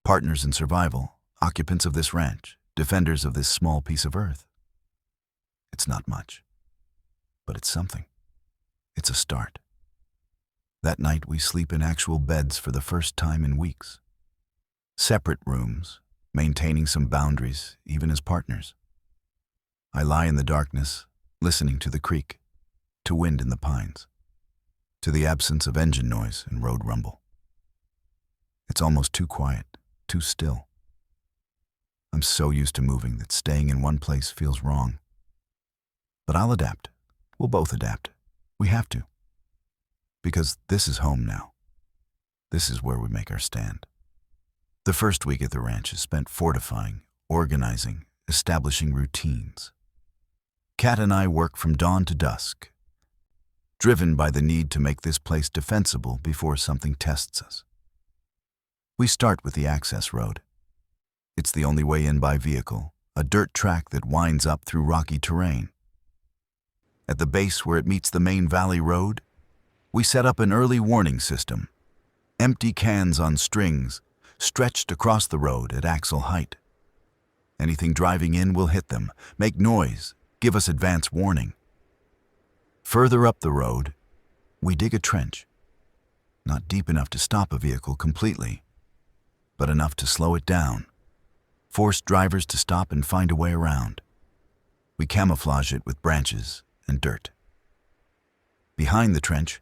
Partners in survival, occupants of this ranch, defenders of this small piece of earth. It's not much, but it's something. It's a start. That night we sleep in actual beds for the first time in weeks. Separate rooms, maintaining some boundaries, even as partners. I lie in the darkness, listening to the creek, to wind in the pines, to the absence of engine noise and road rumble. It's almost too quiet, too still. I'm so used to moving that staying in one place feels wrong. But I'll adapt. We'll both adapt. We have to. Because this is home now. This is where we make our stand. The first week at the ranch is spent fortifying, organizing, establishing routines. Kat and I work from dawn to dusk, driven by the need to make this place defensible before something tests us. We start with the access road. It's the only way in by vehicle, a dirt track that winds up through rocky terrain. At the base where it meets the main valley road, we set up an early warning system. Empty cans on strings, stretched across the road at axle height. Anything driving in will hit them, make noise, give us advance warning. Further up the road, we dig a trench. Not deep enough to stop a vehicle completely, but enough to slow it down, force drivers to stop and find a way around. We camouflage it with branches and dirt. Behind the trench,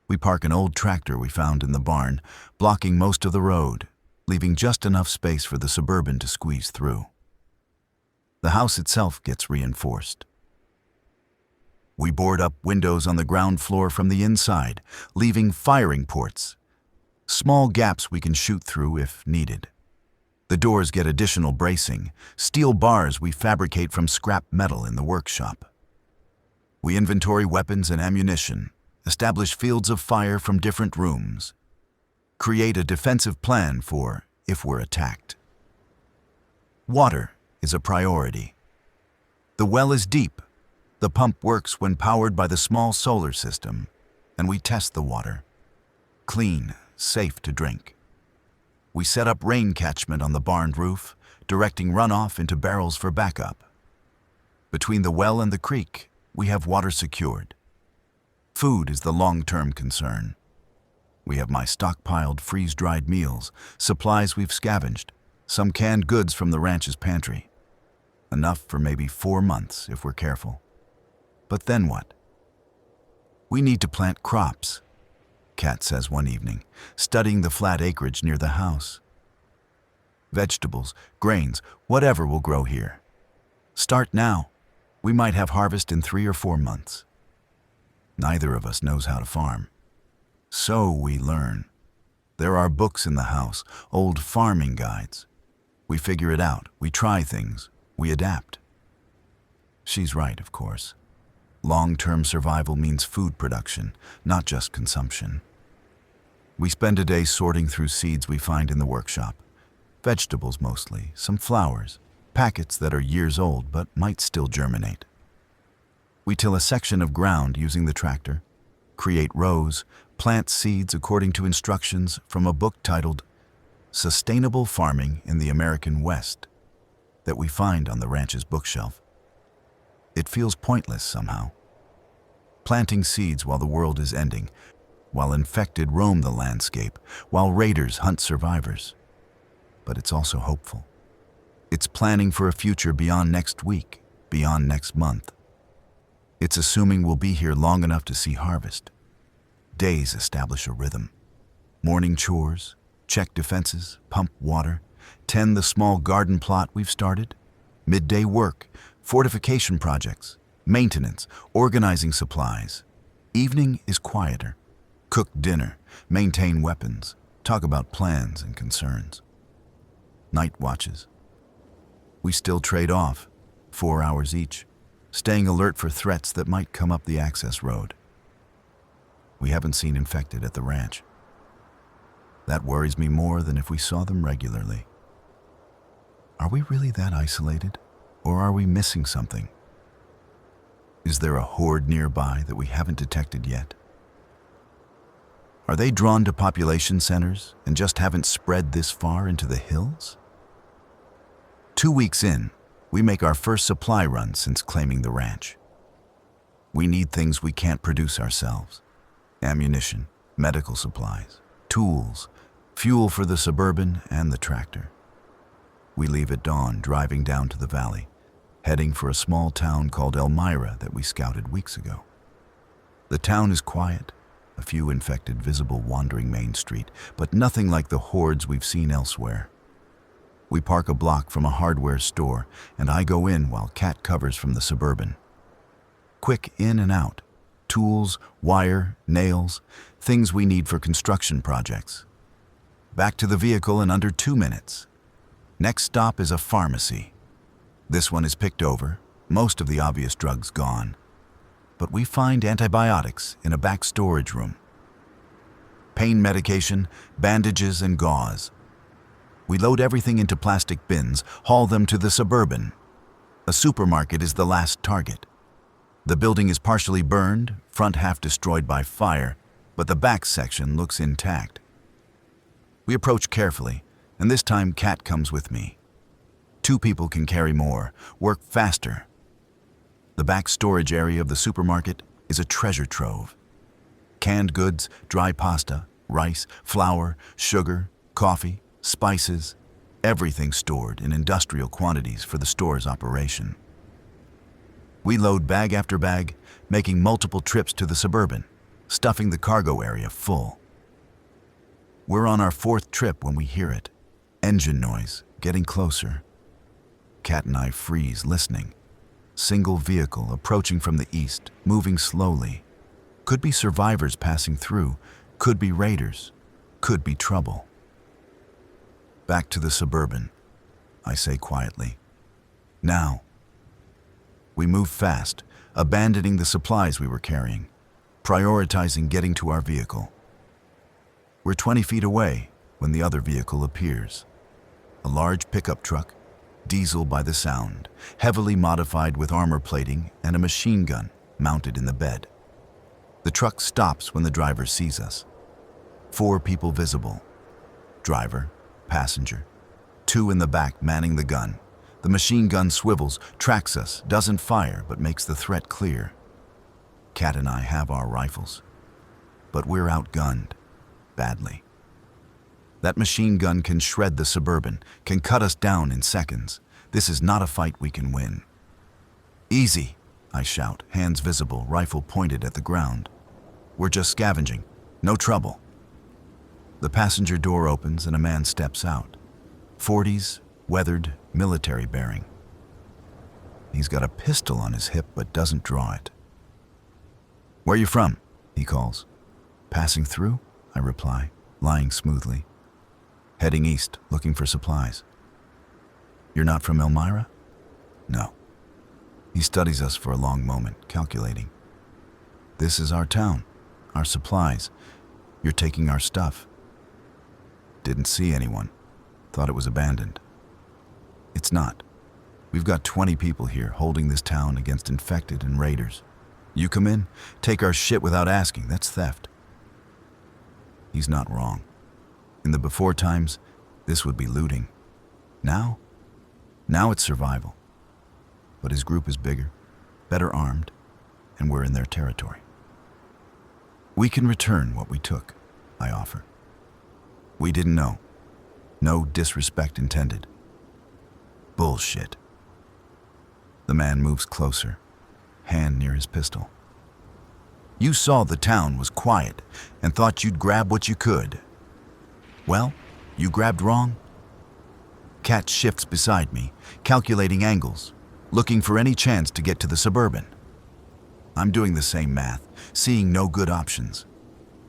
we park an old tractor we found in the barn, blocking most of the road, leaving just enough space for the Suburban to squeeze through. The house itself gets reinforced. We board up windows on the ground floor from the inside, leaving firing ports, small gaps we can shoot through if needed. The doors get additional bracing, steel bars we fabricate from scrap metal in the workshop. We inventory weapons and ammunition, establish fields of fire from different rooms, create a defensive plan for if we're attacked. Water is a priority. The well is deep. The pump works when powered by the small solar system, and we test the water. Clean, safe to drink. We set up rain catchment on the barn roof, directing runoff into barrels for backup. Between the well and the creek, we have water secured. Food is the long-term concern. We have my stockpiled freeze-dried meals, supplies we've scavenged, some canned goods from the ranch's pantry. Enough for maybe 4 months if we're careful. But then what? We need to plant crops, Kat says one evening, studying the flat acreage near the house. Vegetables, grains, whatever will grow here. Start now. We might have harvest in 3 or 4 months. Neither of us knows how to farm. So we learn. There are books in the house, old farming guides. We figure it out, we try things, we adapt. She's right, of course. Long-term survival means food production, not just consumption. We spend a day sorting through seeds we find in the workshop. Vegetables mostly, some flowers, packets that are years old but might still germinate. We till a section of ground using the tractor, create rows, plant seeds according to instructions from a book titled Sustainable Farming in the American West that we find on the ranch's bookshelf. It feels pointless somehow. Planting seeds while the world is ending, while infected roam the landscape, while raiders hunt survivors. But it's also hopeful. It's planning for a future beyond next week, beyond next month. It's assuming we'll be here long enough to see harvest. Days establish a rhythm. Morning chores, check defenses, pump water, tend the small garden plot we've started. Midday work, fortification projects, maintenance, organizing supplies. Evening is quieter. Cook dinner, maintain weapons, talk about plans and concerns. Night watches. We still trade off, 4 hours each, staying alert for threats that might come up the access road. We haven't seen infected at the ranch. That worries me more than if we saw them regularly. Are we really that isolated, or are we missing something? Is there a horde nearby that we haven't detected yet? Are they drawn to population centers and just haven't spread this far into the hills? 2 weeks in, we make our first supply run since claiming the ranch. We need things we can't produce ourselves. Ammunition, medical supplies, tools, fuel for the Suburban and the tractor. We leave at dawn, driving down to the valley, heading for a small town called Elmira that we scouted weeks ago. The town is quiet, a few infected visible wandering Main Street, but nothing like the hordes we've seen elsewhere. We park a block from a hardware store, and I go in while Kat covers from the Suburban. Quick in and out. Tools, wire, nails, things we need for construction projects. Back to the vehicle in under 2 minutes. Next stop is a pharmacy. This one is picked over, most of the obvious drugs gone. But we find antibiotics in a back storage room. Pain medication, bandages, and gauze. We load everything into plastic bins, haul them to the Suburban. A supermarket is the last target. The building is partially burned, front half destroyed by fire, but the back section looks intact. We approach carefully, and this time Kat comes with me. 2 people can carry more, work faster. The back storage area of the supermarket is a treasure trove. Canned goods, dry pasta, Rice, flour, sugar, coffee, spices, everything stored in industrial quantities for the store's operation. We load bag after bag, making multiple trips to the Suburban, stuffing the cargo area full. We're on our 4th trip when we hear it. Engine noise, getting closer. Kat and I freeze, listening. Single vehicle approaching from the east, moving slowly. Could be survivors passing through, could be raiders, could be trouble. Back to the Suburban, I say quietly. Now. We move fast, abandoning the supplies we were carrying, prioritizing getting to our vehicle. We're 20 feet away when the other vehicle appears. A large pickup truck, diesel by the sound, heavily modified with armor plating and a machine gun mounted in the bed. The truck stops when the driver sees us. 4 people visible. Driver, passenger, 2 in the back manning the gun. The machine gun swivels, tracks us, doesn't fire, but makes the threat clear. Kat and I have our rifles, but we're outgunned, badly. That machine gun can shred the Suburban, can cut us down in seconds. This is not a fight we can win. Easy, I shout, hands visible, rifle pointed at the ground. We're just scavenging, no trouble. The passenger door opens and a man steps out. 40s, weathered, military bearing. He's got a pistol on his hip but doesn't draw it. Where you from? He calls. Passing through? I reply, lying smoothly. Heading east, looking for supplies. You're not from Elmira? No. He studies us for a long moment, calculating. This is our town, our supplies. You're taking our stuff. Didn't see anyone. Thought it was abandoned. It's not. We've got 20 people here holding this town against infected and raiders. You come in, take our shit without asking. That's theft. He's not wrong. In the before times, this would be looting. Now it's survival. But his group is bigger, better armed, and we're in their territory. We can return what we took, I offer. We didn't know. No disrespect intended. Bullshit. The man moves closer, hand near his pistol. You saw the town was quiet and thought you'd grab what you could. Well, you grabbed wrong. Kat shifts beside me, calculating angles, looking for any chance to get to the Suburban. I'm doing the same math, seeing no good options.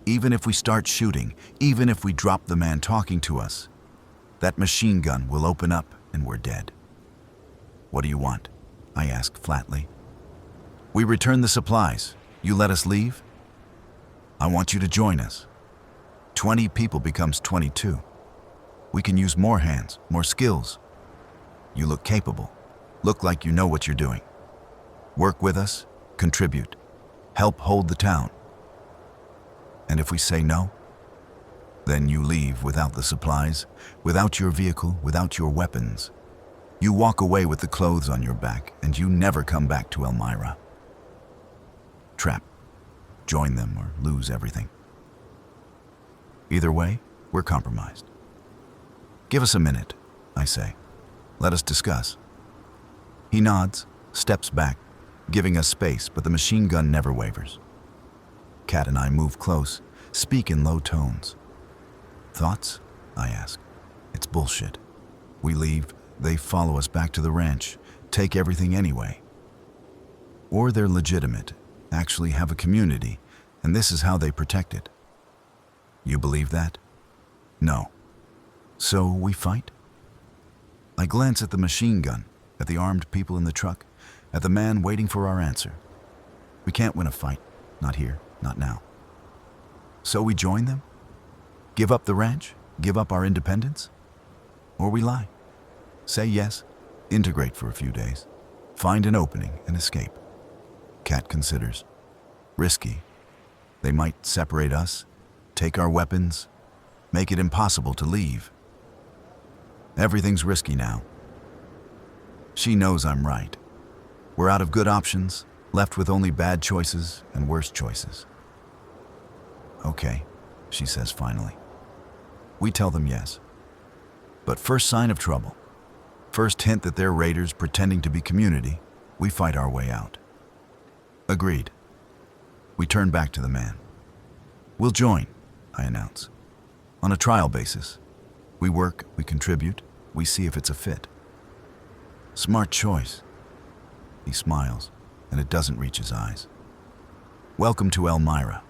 Even if we start shooting, even if we drop the man talking to us, that machine gun will open up and we're dead. What do you want? I ask flatly. We return the supplies. You let us leave? I want you to join us. 20 people becomes 22. We can use more hands, more skills. You look capable. Look like you know what you're doing. Work with us, contribute, help hold the town. And if we say no, then you leave without the supplies, without your vehicle, without your weapons. You walk away with the clothes on your back, and you never come back to Elmira. Trap. Join them or lose everything. Either way, we're compromised. Give us a minute, I say. Let us discuss. He nods, steps back, giving us space, but the machine gun never wavers. Kat and I move close, speak in low tones. Thoughts? I ask. It's bullshit. We leave, they follow us back to the ranch, take everything anyway. Or they're legitimate, actually have a community, and this is how they protect it. You believe that? No. So we fight? I glance at the machine gun, at the armed people in the truck, at the man waiting for our answer. We can't win a fight. Not here, not now. So we join them? Give up the ranch? Give up our independence? Or we lie? Say yes, integrate for a few days, find an opening and escape. Kat considers. Risky. They might separate us, take our weapons, make it impossible to leave. Everything's risky now. She knows I'm right. We're out of good options, left with only bad choices and worse choices. Okay, she says finally. We tell them yes. But first sign of trouble, first hint that they're raiders pretending to be community, we fight our way out. Agreed. We turn back to the man. We'll join, I announce. On a trial basis. We work, we contribute, we see if it's a fit. Smart choice. He smiles, and it doesn't reach his eyes. Welcome to Elmira.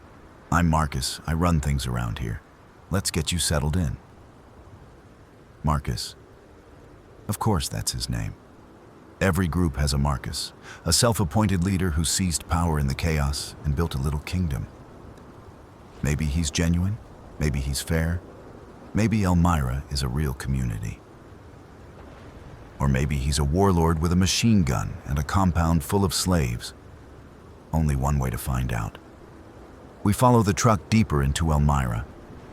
I'm Marcus. I run things around here. Let's get you settled in. Marcus. Of course that's his name. Every group has a Marcus, a self-appointed leader who seized power in the chaos and built a little kingdom. Maybe he's genuine, maybe he's fair, maybe Elmira is a real community. Or maybe he's a warlord with a machine gun and a compound full of slaves. Only one way to find out. We follow the truck deeper into Elmira,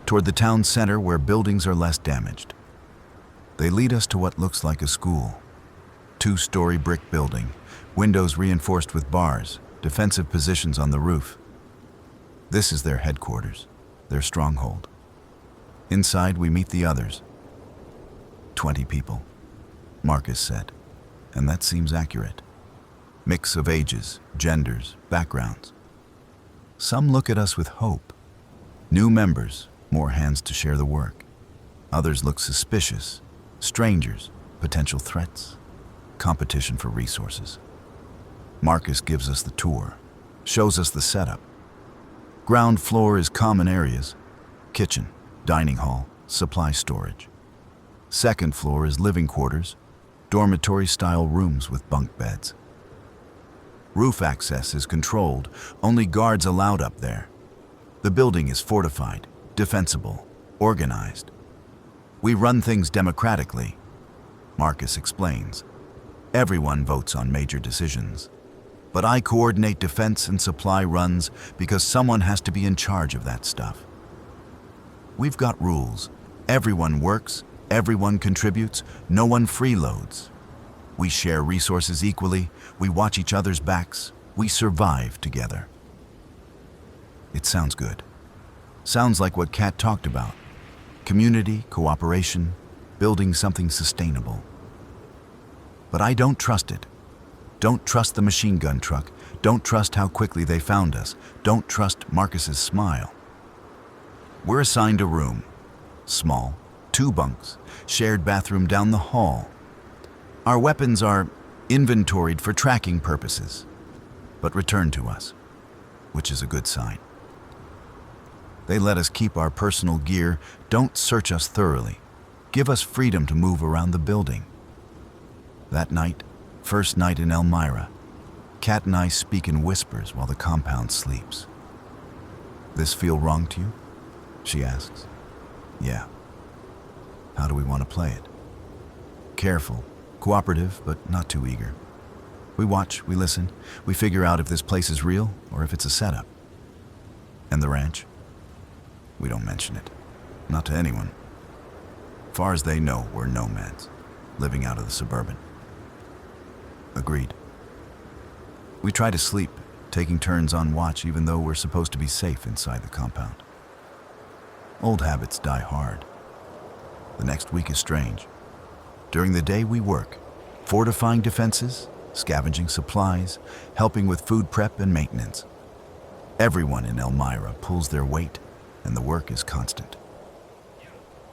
toward the town center where buildings are less damaged. They lead us to what looks like a school. 2-story brick building, windows reinforced with bars, defensive positions on the roof. This is their headquarters, their stronghold. Inside we meet the others. 20 people, Marcus said, and that seems accurate. Mix of ages, genders, backgrounds. Some look at us with hope. New members, more hands to share the work. Others look suspicious, strangers, potential threats, competition for resources. Marcus gives us the tour, shows us the setup. Ground floor is common areas, kitchen, dining hall, supply storage. Second floor is living quarters, dormitory-style rooms with bunk beds. Roof access is controlled, only guards allowed up there. The building is fortified, defensible, organized. We run things democratically, Marcus explains. Everyone votes on major decisions. But I coordinate defense and supply runs because someone has to be in charge of that stuff. We've got rules. Everyone works, everyone contributes, no one freeloads. We share resources equally, we watch each other's backs, we survive together. It sounds good. Sounds like what Kat talked about. Community, cooperation, building something sustainable. But I don't trust it. Don't trust the machine gun truck. Don't trust how quickly they found us. Don't trust Marcus's smile. We're assigned a room. Small, 2 bunks, shared bathroom down the hall. Our weapons are inventoried for tracking purposes, but returned to us, which is a good sign. They let us keep our personal gear, don't search us thoroughly, give us freedom to move around the building. That night, first night in Elmira, Kat and I speak in whispers while the compound sleeps. This feel wrong to you? She asks. Yeah. How do we want to play it? Careful, cooperative, but not too eager. We watch, we listen, we figure out if this place is real or if it's a setup. And the ranch? We don't mention it. Not to anyone. Far as they know, we're nomads, living out of the Suburban. Agreed. We try to sleep, taking turns on watch even though we're supposed to be safe inside the compound. Old habits die hard. The next week is strange. During the day we work, fortifying defenses, scavenging supplies, helping with food prep and maintenance. Everyone in Elmira pulls their weight, and the work is constant.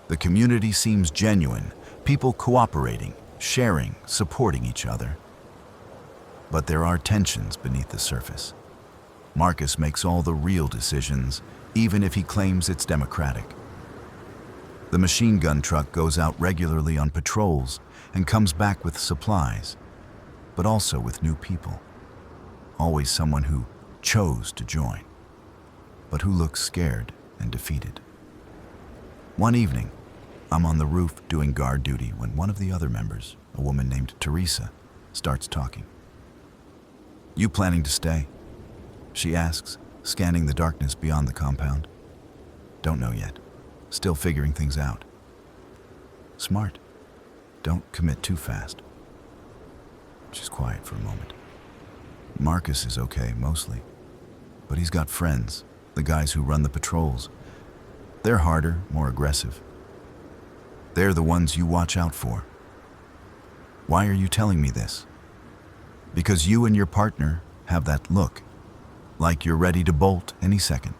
The community seems genuine, people cooperating, sharing, supporting each other. But there are tensions beneath the surface. Marcus makes all the real decisions, even if he claims it's democratic. The machine gun truck goes out regularly on patrols and comes back with supplies, but also with new people. Always someone who chose to join, but who looks scared and defeated. One evening, I'm on the roof doing guard duty when one of the other members, a woman named Teresa, starts talking. You planning to stay? She asks, scanning the darkness beyond the compound. Don't know yet. Still figuring things out. Smart. Don't commit too fast. She's quiet for a moment. Marcus is okay, mostly. But he's got friends, the guys who run the patrols. They're harder, more aggressive. They're the ones you watch out for. Why are you telling me this? Because you and your partner have that look, like you're ready to bolt any second.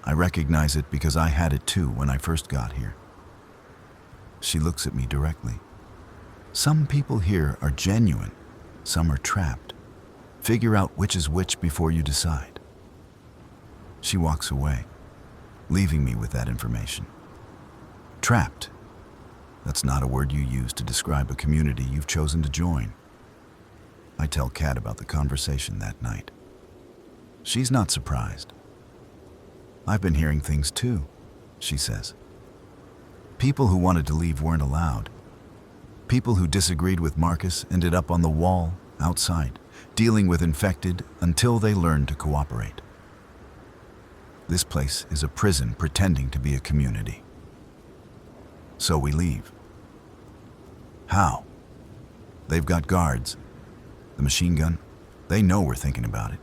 I recognize it because I had it too when I first got here. She looks at me directly. Some people here are genuine, some are trapped. Figure out which is which before you decide. She walks away, leaving me with that information. Trapped. That's not a word you use to describe a community you've chosen to join. I tell Kat about the conversation that night. She's not surprised. I've been hearing things too, she says. People who wanted to leave weren't allowed. People who disagreed with Marcus ended up on the wall, outside, dealing with infected until they learned to cooperate. This place is a prison pretending to be a community. So we leave. How? They've got guards. The machine gun, they know we're thinking about it.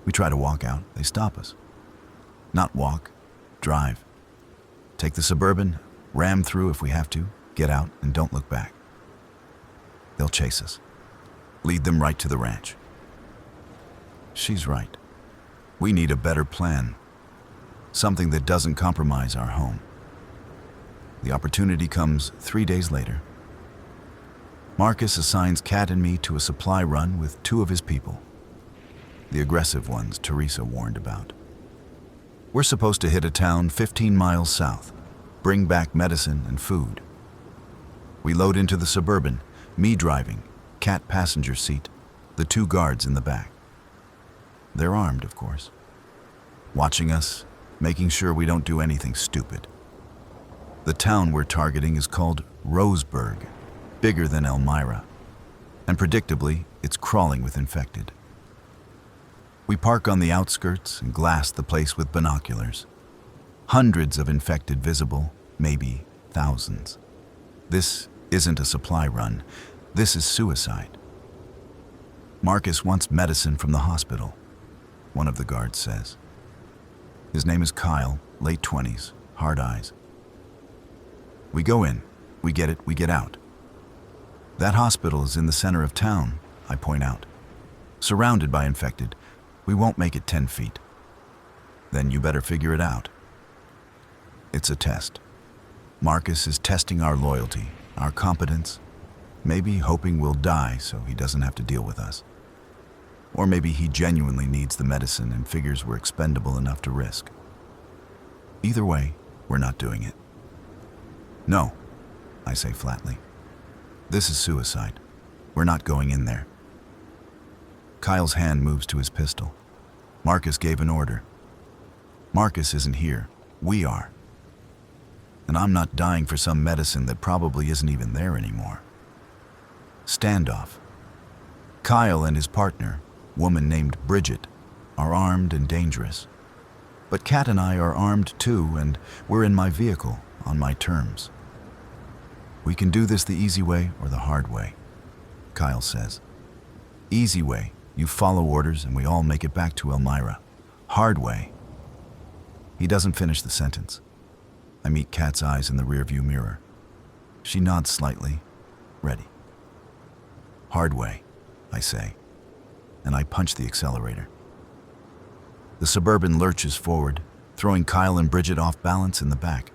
We try to walk out, they stop us. Not walk, drive. Take the Suburban, ram through if we have to, get out, and don't look back. They'll chase us. Lead them right to the ranch. She's right. We need a better plan. Something that doesn't compromise our home. The opportunity comes 3 days later. Marcus assigns Kat and me to a supply run with 2 of his people. The aggressive ones Teresa warned about. We're supposed to hit a town 15 miles south, bring back medicine and food. We load into the Suburban, me driving, Kat passenger seat, the 2 guards in the back. They're armed, of course. Watching us, making sure we don't do anything stupid. The town we're targeting is called Roseburg, bigger than Elmira, and predictably, it's crawling with infected. We park on the outskirts and glass the place with binoculars. Hundreds of infected visible, maybe thousands. This isn't a supply run, this is suicide. Marcus wants medicine from the hospital, one of the guards says. His name is Kyle, late 20s, hard eyes. We go in, we get it, we get out. That hospital is in the center of town, I point out. Surrounded by infected, we won't make it 10 feet. Then you better figure it out. It's a test. Marcus is testing our loyalty, our competence, maybe hoping we'll die so he doesn't have to deal with us. Or maybe he genuinely needs the medicine and figures we're expendable enough to risk. Either way, we're not doing it. No, I say flatly. This is suicide. We're not going in there. Kyle's hand moves to his pistol. Marcus gave an order. Marcus isn't here. We are. And I'm not dying for some medicine that probably isn't even there anymore. Standoff. Kyle and his partner, woman named Bridget, are armed and dangerous. But Kat and I are armed too, and we're in my vehicle, on my terms. We can do this the easy way or the hard way, Kyle says. Easy way, you follow orders and we all make it back to Elmira. Hard way. He doesn't finish the sentence. I meet Kat's eyes in the rearview mirror. She nods slightly, ready. Hard way, I say, and I punch the accelerator. The Suburban lurches forward, throwing Kyle and Bridget off balance in the back.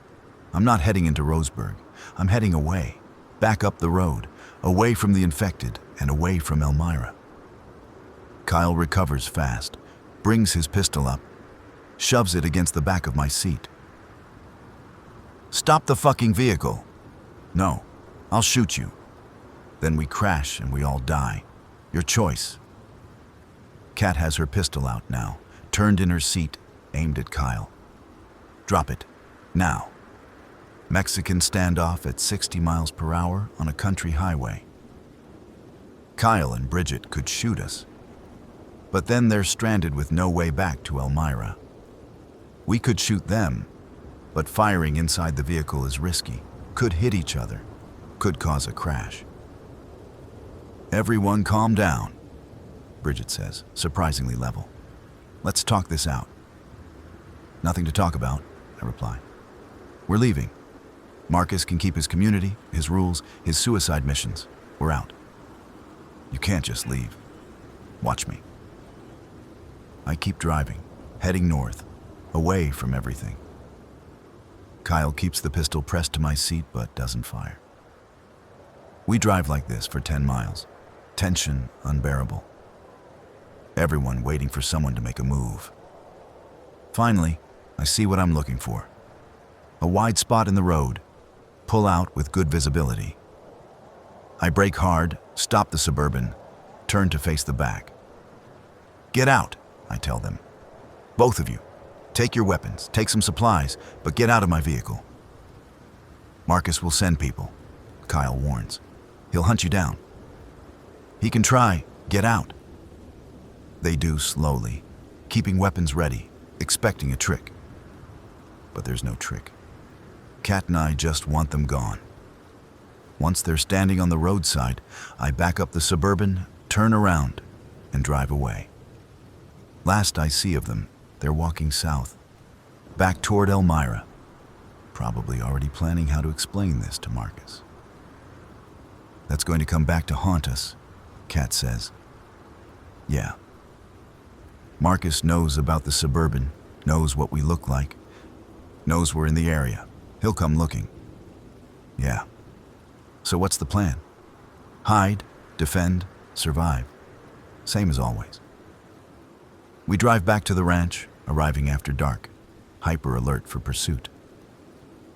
I'm not heading into Roseburg. I'm heading away, back up the road, away from the infected and away from Elmira. Kyle recovers fast, brings his pistol up, shoves it against the back of my seat. Stop the fucking vehicle. No, I'll shoot you. Then we crash and we all die. Your choice. Kat has her pistol out now, turned in her seat, aimed at Kyle. Drop it, now. Mexican standoff at 60 miles per hour on a country highway. Kyle and Bridget could shoot us. But then they're stranded with no way back to Elmira. We could shoot them, but firing inside the vehicle is risky, could hit each other, could cause a crash. Everyone calm down, Bridget says, surprisingly level. Let's talk this out. Nothing to talk about, I reply. We're leaving. Marcus can keep his community, his rules, his suicide missions. We're out. You can't just leave. Watch me. I keep driving, heading north, away from everything. Kyle keeps the pistol pressed to my seat but doesn't fire. We drive like this for 10 miles. Tension unbearable. Everyone waiting for someone to make a move. Finally, I see what I'm looking for. A wide spot in the road. Pull out with good visibility. I brake hard, stop the Suburban, turn to face the back. Get out, I tell them. Both of you. Take your weapons, take some supplies, but get out of my vehicle. Marcus will send people, Kyle warns. He'll hunt you down. He can try. Get out. They do slowly, keeping weapons ready, expecting a trick. But there's no trick. Kat and I just want them gone. Once they're standing on the roadside, I back up the Suburban, turn around, and drive away. Last I see of them, they're walking south, back toward Elmira, probably already planning how to explain this to Marcus. That's going to come back to haunt us, Kat says. Yeah. Marcus knows about the Suburban, knows what we look like, knows we're in the area. He'll come looking. Yeah. So what's the plan? Hide, defend, survive. Same as always. We drive back to the ranch, arriving after dark, hyper alert for pursuit.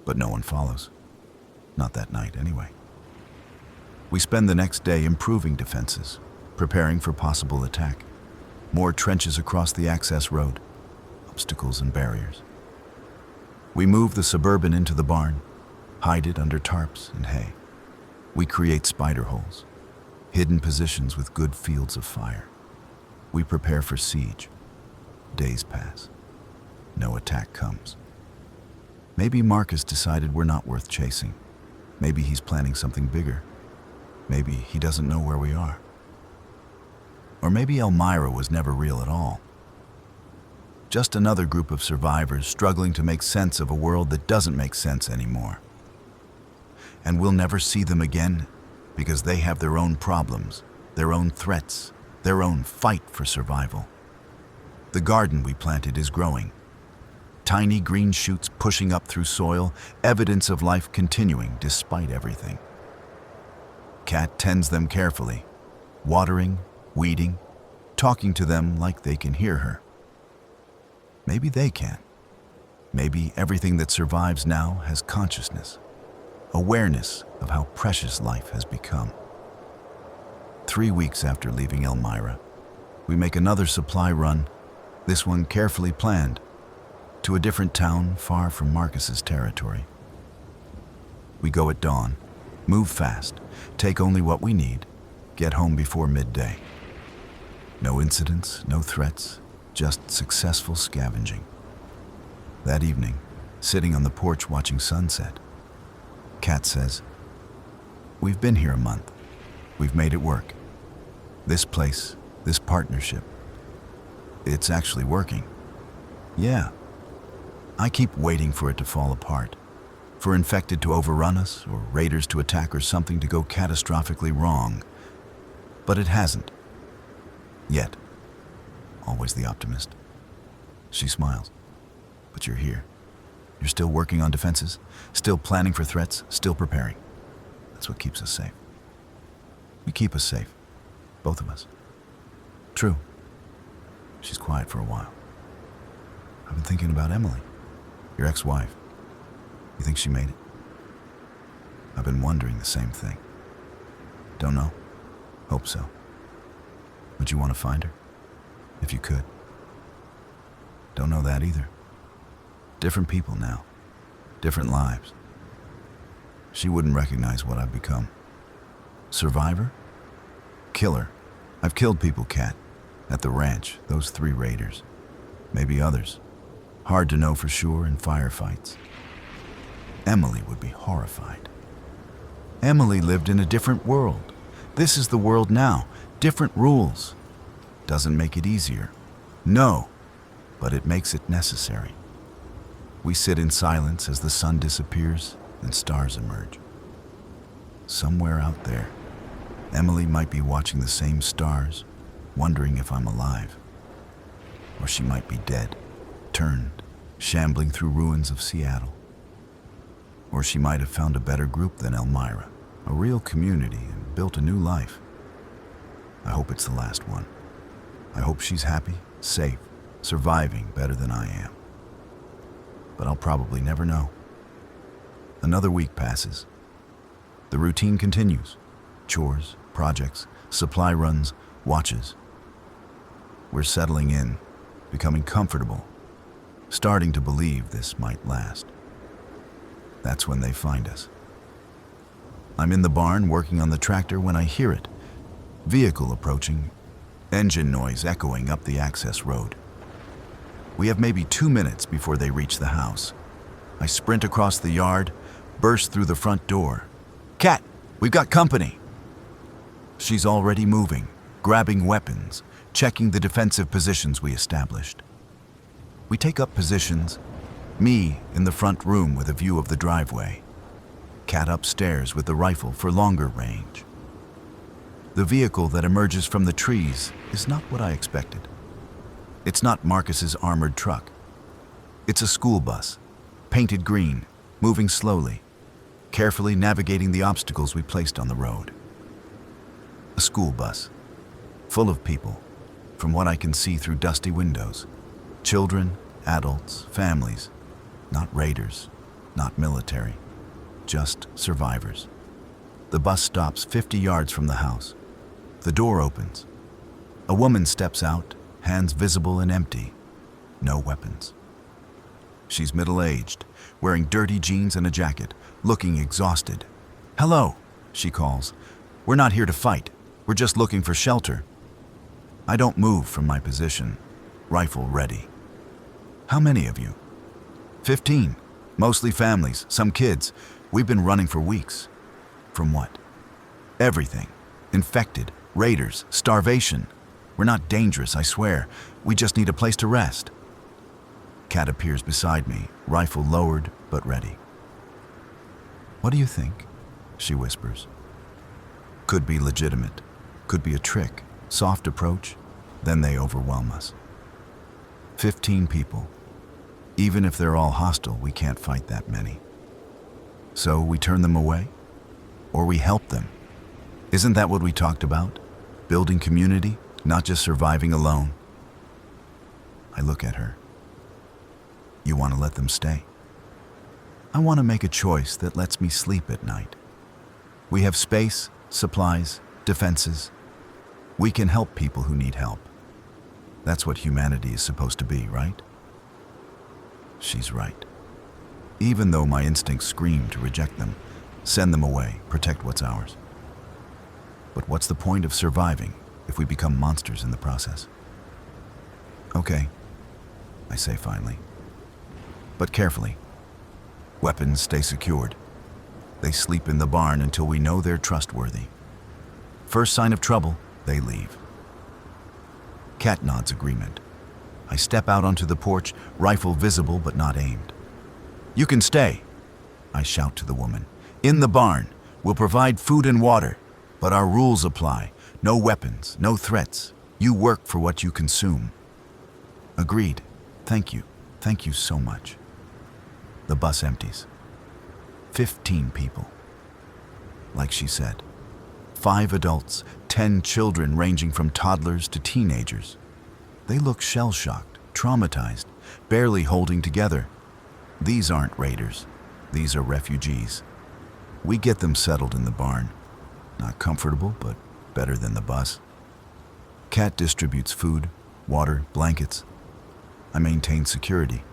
But no one follows. Not that night, anyway. We spend the next day improving defenses, preparing for possible attack. More trenches across the access road, obstacles and barriers. We move the Suburban into the barn, hide it under tarps and hay. We create spider holes, hidden positions with good fields of fire. We prepare for siege. Days pass. No attack comes. Maybe Marcus decided we're not worth chasing. Maybe he's planning something bigger. Maybe he doesn't know where we are. Or maybe Elmira was never real at all. Just another group of survivors struggling to make sense of a world that doesn't make sense anymore. And we'll never see them again because they have their own problems, their own threats, their own fight for survival. The garden we planted is growing. Tiny green shoots pushing up through soil, evidence of life continuing despite everything. Kat tends them carefully, watering, weeding, talking to them like they can hear her. Maybe they can. Maybe everything that survives now has consciousness, awareness of how precious life has become. 3 weeks after leaving Elmira, we make another supply run, this one carefully planned, to a different town far from Marcus's territory. We go at dawn, move fast, take only what we need, get home before midday. No incidents, no threats, just successful scavenging. That evening, sitting on the porch watching sunset, Kat says, "We've been here a month. We've made it work. This place, this partnership, it's actually working." Yeah. I keep waiting for it to fall apart, for infected to overrun us, or raiders to attack, or something to go catastrophically wrong. But it hasn't. Yet. Always the optimist. She smiles. But you're here. You're still working on defenses, still planning for threats, still preparing. That's what keeps us safe. We keep us safe. Both of us. True. She's quiet for a while. I've been thinking about Emily, your ex-wife. You think she made it? I've been wondering the same thing. Don't know. Hope so. Would you want to find her? If you could. Don't know that either. Different people now. Different lives. She wouldn't recognize what I've become. Survivor? Killer. I've killed people, Kat. At the ranch, those 3 raiders. Maybe others. Hard to know for sure in firefights. Emily would be horrified. Emily lived in a different world. This is the world now. Different rules. Doesn't make it easier. No, but it makes it necessary. We sit in silence as the sun disappears and stars emerge. Somewhere out there, Emily might be watching the same stars, wondering if I'm alive. Or she might be dead, turned, shambling through ruins of Seattle. Or she might have found a better group than Elmira, a real community, and built a new life. I hope it's the last one. I hope she's happy, safe, surviving better than I am. But I'll probably never know. Another week passes. The routine continues. Chores, projects, supply runs, watches. We're settling in, becoming comfortable, starting to believe this might last. That's when they find us. I'm in the barn working on the tractor when I hear it. Vehicle approaching, engine noise echoing up the access road. We have maybe 2 minutes before they reach the house. I sprint across the yard, burst through the front door. "Cat, we've got company!" She's already moving, grabbing weapons, checking the defensive positions we established. We take up positions, me in the front room with a view of the driveway, Cat upstairs with the rifle for longer range. The vehicle that emerges from the trees is not what I expected. It's not Marcus's armored truck. It's a school bus, painted green, moving slowly, carefully navigating the obstacles we placed on the road. A school bus, full of people, from what I can see through dusty windows. Children, adults, families, not raiders, not military, just survivors. The bus stops 50 yards from the house. The door opens. A woman steps out, hands visible and empty, no weapons. She's middle-aged, wearing dirty jeans and a jacket, looking exhausted. "Hello," she calls. "We're not here to fight. We're just looking for shelter." I don't move from my position, rifle ready. "How many of you?" 15, mostly families, some kids. We've been running for weeks." "From what?" "Everything. Infected, raiders, starvation. We're not dangerous, I swear. We just need a place to rest." Cat appears beside me, rifle lowered but ready. "What do you think?" she whispers. Could be legitimate, could be a trick, soft approach, then they overwhelm us. 15 people. Even if they're all hostile, we can't fight that many. So we turn them away? Or we help them? Isn't that what we talked about? Building community, not just surviving alone. I look at her. You want to let them stay? I want to make a choice that lets me sleep at night. We have space, supplies, defenses. We can help people who need help. That's what humanity is supposed to be, right? She's right. Even though my instincts scream to reject them, send them away, protect what's ours. But what's the point of surviving if we become monsters in the process? Okay, I say finally. But carefully. Weapons stay secured. They sleep in the barn until we know they're trustworthy. First sign of trouble, they leave. Cat nods agreement. I step out onto the porch, rifle visible but not aimed. "You can stay," I shout to the woman. "In the barn. We'll provide food and water, but our rules apply. No weapons, no threats. You work for what you consume." Agreed. Thank you. Thank you so much. The bus empties. 15 people. Like she said, 5 adults, 10 children ranging from toddlers to teenagers. They look shell-shocked, traumatized, barely holding together. These aren't raiders. These are refugees. We get them settled in the barn. Not comfortable, but better than the bus. Cat distributes food, water, blankets. I maintain security,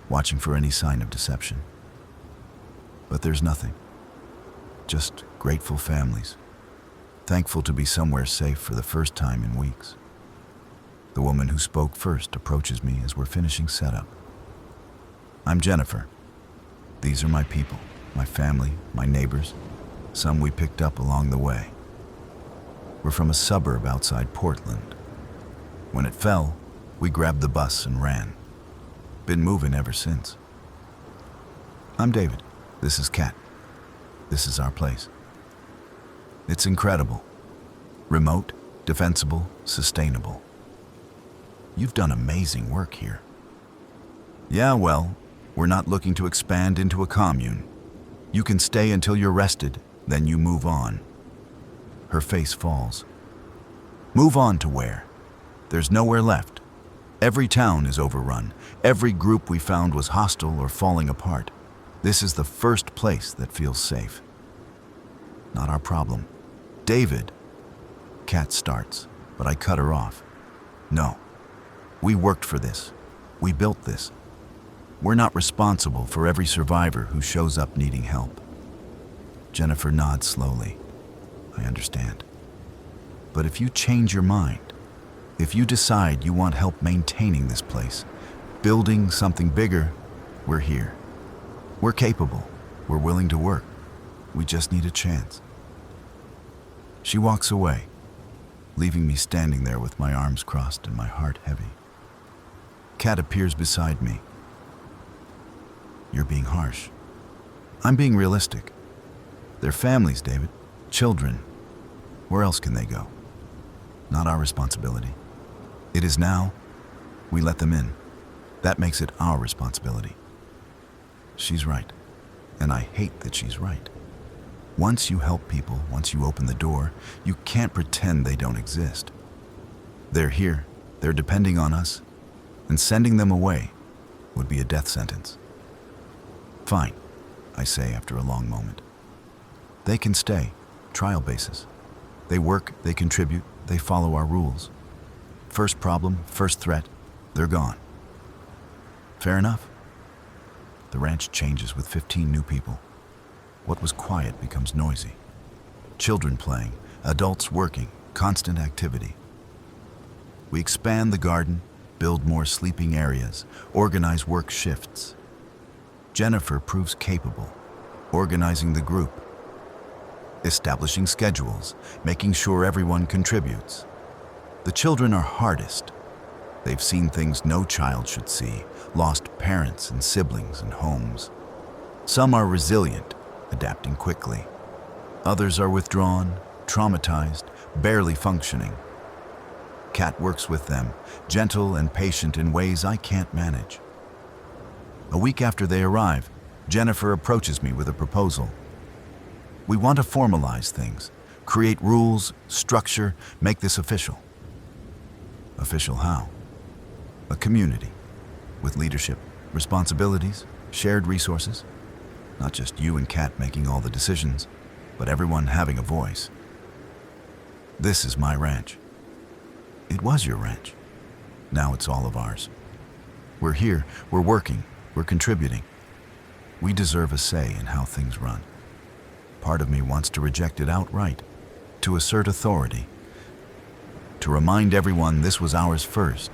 watching for any sign of deception. But there's nothing. Just grateful families, thankful to be somewhere safe for the first time in weeks. The woman who spoke first approaches me as we're finishing setup. "I'm Jennifer. These are my people, my family, my neighbors, some we picked up along the way. We're from a suburb outside Portland. When it fell, we grabbed the bus and ran. Been moving ever since." I'm David. This is Kat. This is our place. It's incredible. Remote, defensible, sustainable. You've done amazing work here. Yeah, well, we're not looking to expand into a commune. You can stay until you're rested, then you move on. Her face falls. Move on to where? There's nowhere left. Every town is overrun. Every group we found was hostile or falling apart. This is the first place that feels safe. Not our problem. David. Kat starts, but I cut her off. No. We worked for this. We built this. We're not responsible for every survivor who shows up needing help. Jennifer nods slowly. I understand. But if you change your mind, if you decide you want help maintaining this place, building something bigger, we're here. We're capable. We're willing to work. We just need a chance. She walks away, leaving me standing there with my arms crossed and my heart heavy. Kat appears beside me. You're being harsh. I'm being realistic. They're families, David. Children. Where else can they go? Not our responsibility. It is now. We let them in. That makes it our responsibility. She's right. And I hate that she's right. Once you help people, once you open the door, you can't pretend they don't exist. They're here. They're depending on us. And sending them away would be a death sentence. Fine, I say after a long moment. They can stay, trial basis. They work, they contribute, they follow our rules. First problem, first threat, they're gone. Fair enough? The ranch changes with 15 new people. What was quiet becomes noisy. Children playing, adults working, constant activity. We expand the garden, build more sleeping areas, organize work shifts. Jennifer proves capable, organizing the group, establishing schedules, making sure everyone contributes. The children are hardest. They've seen things no child should see, lost parents and siblings and homes. Some are resilient, adapting quickly. Others are withdrawn, traumatized, barely functioning. Kat works with them, gentle and patient in ways I can't manage. A week after they arrive, Jennifer approaches me with a proposal. We want to formalize things, create rules, structure, make this official. Official how? A community, with leadership, responsibilities, shared resources. Not just you and Kat making all the decisions, but everyone having a voice. This is my ranch. It was your ranch. Now it's all of ours. We're here, we're working, we're contributing. We deserve a say in how things run. Part of me wants to reject it outright, to assert authority, to remind everyone this was ours first.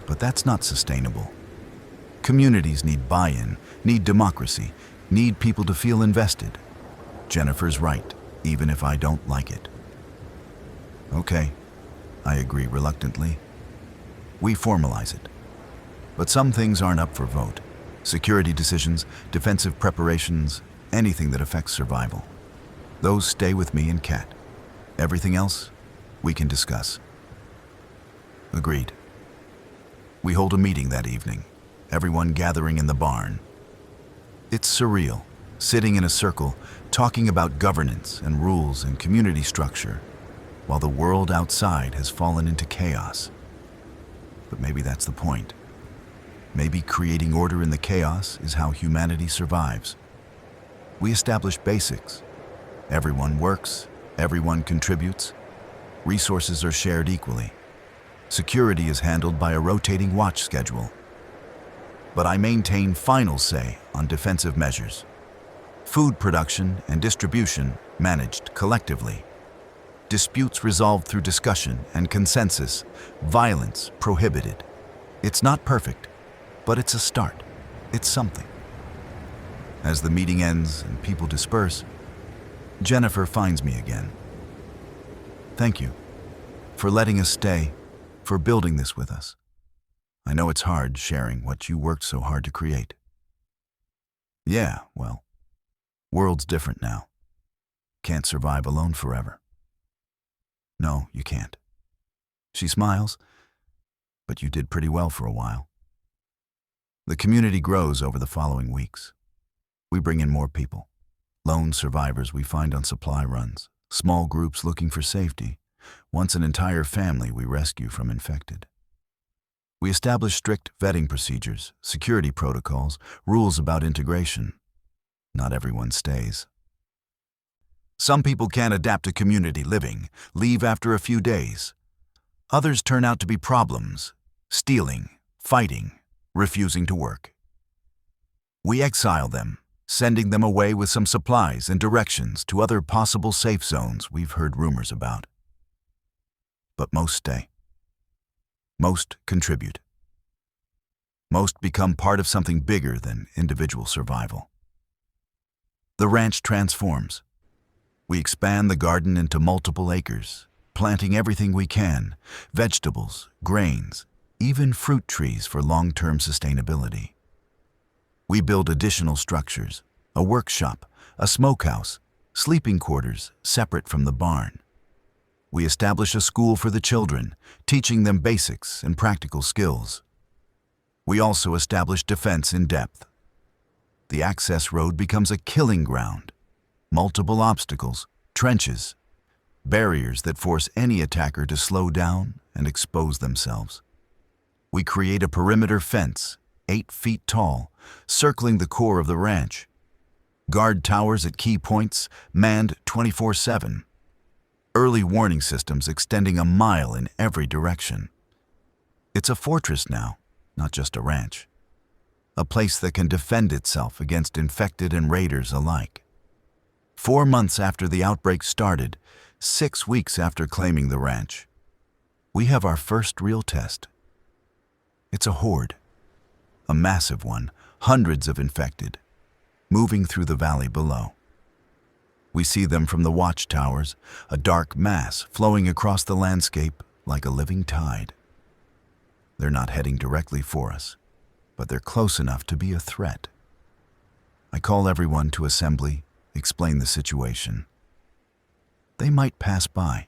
But that's not sustainable. Communities need buy-in, need democracy, need people to feel invested. Jennifer's right, even if I don't like it. Okay, I agree reluctantly. We formalize it. But some things aren't up for vote. Security decisions, defensive preparations, anything that affects survival. Those stay with me and Kat. Everything else, we can discuss. Agreed. We hold a meeting that evening, everyone gathering in the barn. It's surreal, sitting in a circle, talking about governance and rules and community structure, while the world outside has fallen into chaos. But maybe that's the point. Maybe creating order in the chaos is how humanity survives. We establish basics. Everyone works, everyone contributes. Resources are shared equally. Security is handled by a rotating watch schedule. But I maintain final say on defensive measures. Food production and distribution managed collectively. Disputes resolved through discussion and consensus. Violence prohibited. It's not perfect, but it's a start. It's something. As the meeting ends and people disperse, Jennifer finds me again. Thank you for letting us stay, for building this with us. I know it's hard sharing what you worked so hard to create. Yeah, well, world's different now. Can't survive alone forever. No, you can't. She smiles, but you did pretty well for a while. The community grows over the following weeks. We bring in more people. Lone survivors we find on supply runs, small groups looking for safety, once an entire family we rescue from infected. We establish strict vetting procedures, security protocols, rules about integration. Not everyone stays. Some people can't adapt to community living, leave after a few days. Others turn out to be problems, stealing, fighting, refusing to work. We exile them, sending them away with some supplies and directions to other possible safe zones we've heard rumors about. But most stay. Most contribute. Most become part of something bigger than individual survival. The ranch transforms. We expand the garden into multiple acres, planting everything we can, vegetables, grains, even fruit trees for long-term sustainability. We build additional structures, a workshop, a smokehouse, sleeping quarters separate from the barn. We establish a school for the children, teaching them basics and practical skills. We also establish defense in depth. The access road becomes a killing ground. Multiple obstacles, trenches, barriers that force any attacker to slow down and expose themselves. We create a perimeter fence, 8 feet tall, circling the core of the ranch. Guard towers at key points, manned 24/7. Early warning systems extending a mile in every direction. It's a fortress now, not just a ranch. A place that can defend itself against infected and raiders alike. 4 months after the outbreak started, 6 weeks after claiming the ranch, we have our first real test. It's a horde, a massive one, hundreds of infected, moving through the valley below. We see them from the watchtowers, a dark mass flowing across the landscape like a living tide. They're not heading directly for us, but they're close enough to be a threat. I call everyone to assembly, explain the situation. They might pass by,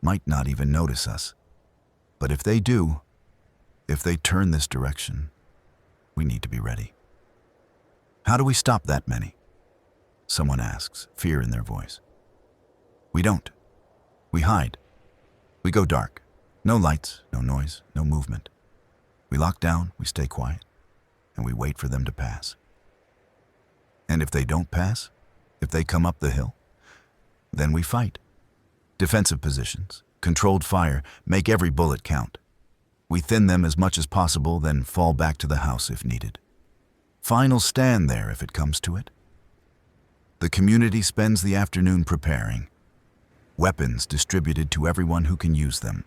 might not even notice us. But if they do, if they turn this direction, we need to be ready. How do we stop that many? Someone asks, fear in their voice. We don't. We hide. We go dark. No lights, no noise, no movement. We lock down, we stay quiet, and we wait for them to pass. And if they don't pass, if they come up the hill, then we fight. Defensive positions, controlled fire, make every bullet count. We thin them as much as possible, then fall back to the house if needed. Final stand there if it comes to it. The community spends the afternoon preparing. Weapons distributed to everyone who can use them.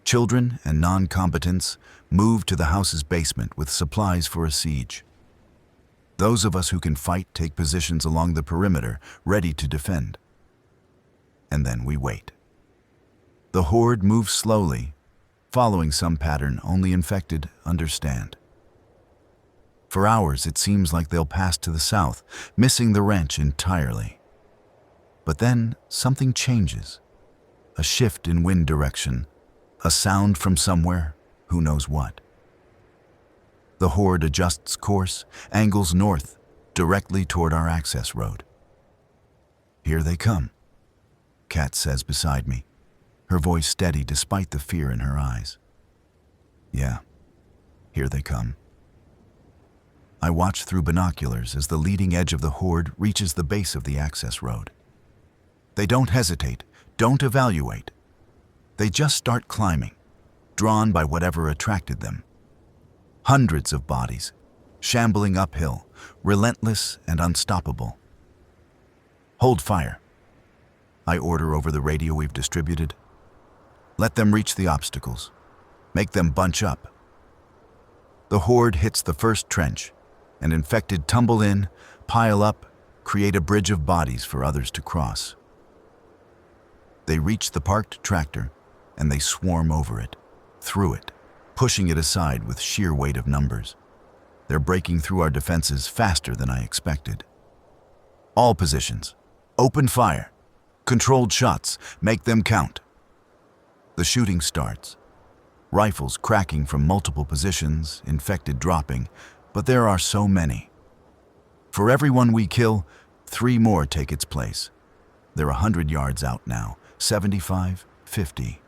Children and non-combatants move to the house's basement with supplies for a siege. Those of us who can fight take positions along the perimeter, ready to defend. And then we wait. The horde moves slowly, following some pattern only infected understand. For hours it seems like they'll pass to the south, missing the ranch entirely. But then something changes. A shift in wind direction, a sound from somewhere, who knows what. The horde adjusts course, angles north, directly toward our access road. Here they come, Kat says beside me, her voice steady despite the fear in her eyes. Yeah, here they come. I watch through binoculars as the leading edge of the horde reaches the base of the access road. They don't hesitate, don't evaluate. They just start climbing, drawn by whatever attracted them. Hundreds of bodies, shambling uphill, relentless and unstoppable. Hold fire. I order over the radio we've distributed. Let them reach the obstacles. Make them bunch up. The horde hits the first trench, and infected tumble in, pile up, create a bridge of bodies for others to cross. They reach the parked tractor, and they swarm over it, through it, pushing it aside with sheer weight of numbers. They're breaking through our defenses faster than I expected. All positions. Open fire. Controlled shots. Make them count. The shooting starts. Rifles cracking from multiple positions, infected dropping, but there are so many. For every one we kill, 3 more take its place. They're 100 yards out now, 75, 50.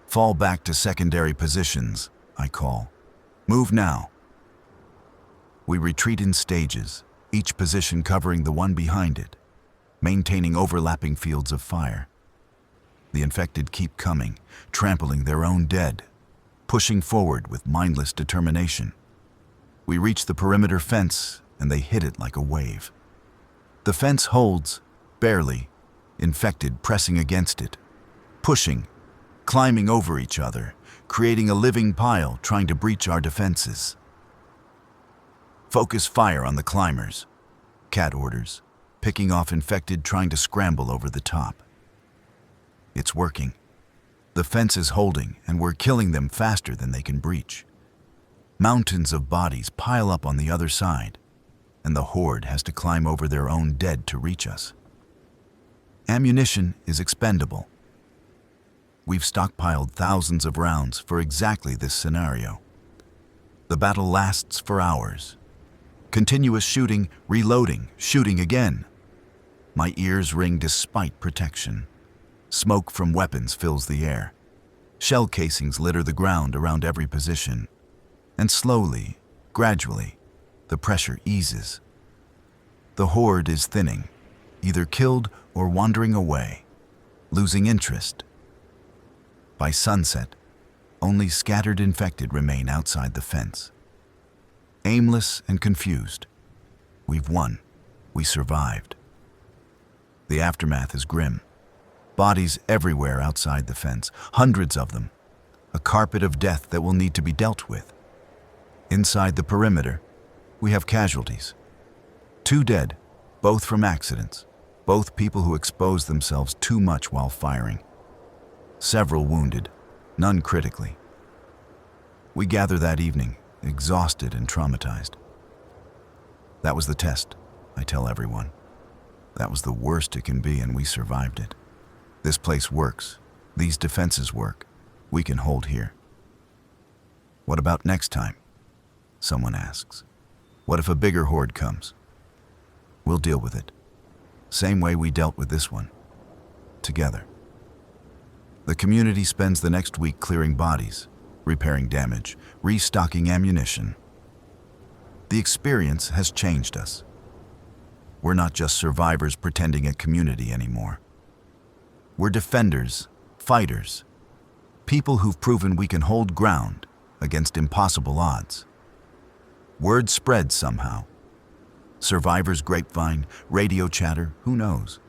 Fall back to secondary positions, I call. Move now. We retreat in stages, each position covering the one behind it, maintaining overlapping fields of fire. The infected keep coming, trampling their own dead, pushing forward with mindless determination. We reach the perimeter fence, and they hit it like a wave. The fence holds, barely, infected pressing against it, pushing, climbing over each other, creating a living pile trying to breach our defenses. Focus fire on the climbers, Cat orders, picking off infected trying to scramble over the top. It's working. The fence is holding, and we're killing them faster than they can breach. Mountains of bodies pile up on the other side, and the horde has to climb over their own dead to reach us. Ammunition is expendable. We've stockpiled thousands of rounds for exactly this scenario. The battle lasts for hours. Continuous shooting, reloading, shooting again. My ears ring despite protection. Smoke from weapons fills the air. Shell casings litter the ground around every position. And slowly, gradually, the pressure eases. The horde is thinning, either killed or wandering away, losing interest. By sunset, only scattered infected remain outside the fence. Aimless and confused. We've won. We survived. The aftermath is grim. Bodies everywhere outside the fence, hundreds of them. A carpet of death that will need to be dealt with. Inside the perimeter, we have casualties. 2 dead, both from accidents, both people who exposed themselves too much while firing. Several wounded, none critically. We gather that evening, exhausted and traumatized. That was the test, I tell everyone. That was the worst it can be, and we survived it. This place works. These defenses work. We can hold here. What about next time? Someone asks. What if a bigger horde comes? We'll deal with it. Same way we dealt with this one. Together. The community spends the next week clearing bodies, repairing damage, restocking ammunition. The experience has changed us. We're not just survivors pretending at community anymore. We're defenders, fighters, people who've proven we can hold ground against impossible odds. Word spreads somehow. Survivors' grapevine, radio chatter, who knows?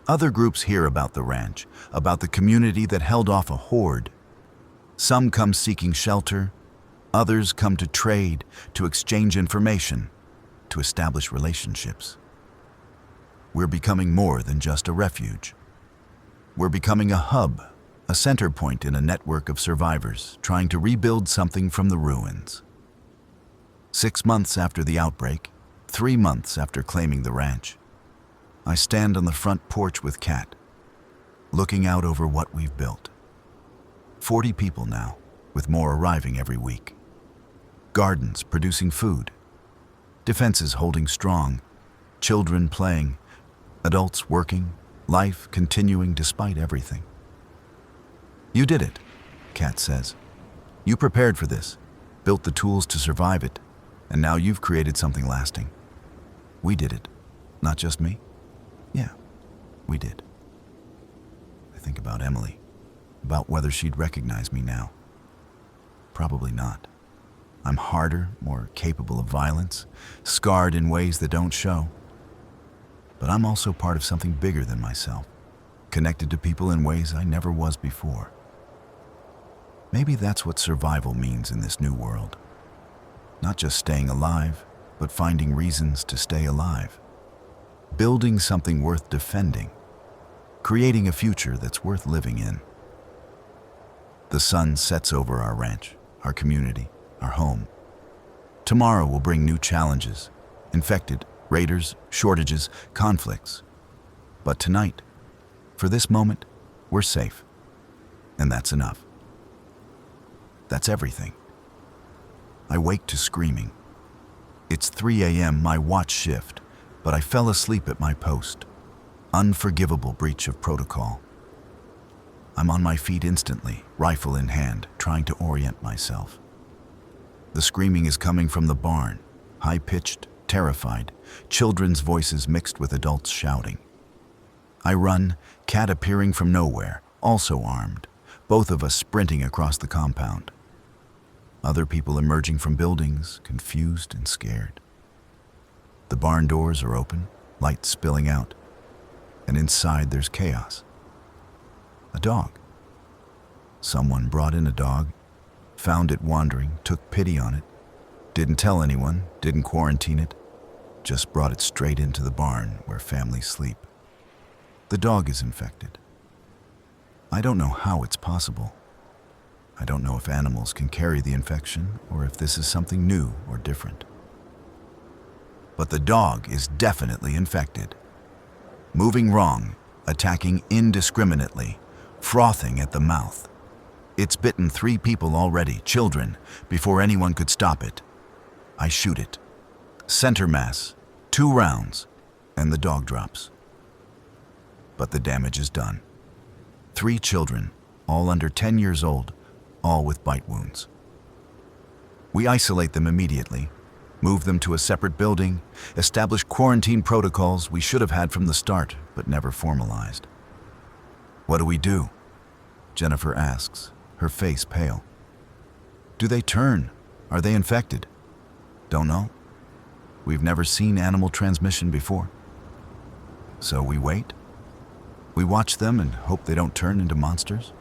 Other groups hear about the ranch, about the community that held off a horde. Some come seeking shelter, others come to trade, to exchange information, to establish relationships. We're becoming more than just a refuge. We're becoming a hub, a center point in a network of survivors trying to rebuild something from the ruins. 6 months after the outbreak, 3 months after claiming the ranch, I stand on the front porch with Kat, looking out over what we've built. 40 people now, with more arriving every week. Gardens producing food. Defenses holding strong. Children playing. Adults working. Life continuing despite everything. You did it, Kat says. You prepared for this, built the tools to survive it, and now you've created something lasting. We did it, not just me. Yeah, we did. I think about Emily, about whether she'd recognize me now. Probably not. I'm harder, more capable of violence, scarred in ways that don't show. But I'm also part of something bigger than myself, connected to people in ways I never was before. Maybe that's what survival means in this new world. Not just staying alive, but finding reasons to stay alive. Building something worth defending. Creating a future that's worth living in. The sun sets over our ranch, our community, our home. Tomorrow will bring new challenges, infected, raiders, shortages, conflicts. But tonight, for this moment, we're safe. And that's enough. That's everything. I wake to screaming. It's 3 a.m., my watch shift, but I fell asleep at my post. Unforgivable breach of protocol. I'm on my feet instantly, rifle in hand, trying to orient myself. The screaming is coming from the barn, high-pitched, terrified, children's voices mixed with adults shouting. I run, Cat appearing from nowhere, also armed, both of us sprinting across the compound. Other people emerging from buildings, confused and scared. The barn doors are open, light spilling out, and inside there's chaos. A dog. Someone brought in a dog, found it wandering, took pity on it, didn't tell anyone, didn't quarantine it, just brought it straight into the barn where families sleep. The dog is infected. I don't know how it's possible. I don't know if animals can carry the infection or if this is something new or different. But the dog is definitely infected. Moving wrong, attacking indiscriminately, frothing at the mouth. It's bitten 3 people already, children, before anyone could stop it. I shoot it. Center mass, 2 rounds, and the dog drops. But the damage is done. 3 children, all under 10 years old, all with bite wounds. We isolate them immediately, move them to a separate building, establish quarantine protocols we should have had from the start, but never formalized. What do we do? Jennifer asks, her face pale. Do they turn? Are they infected? Don't know. We've never seen animal transmission before. So we wait? We watch them and hope they don't turn into monsters?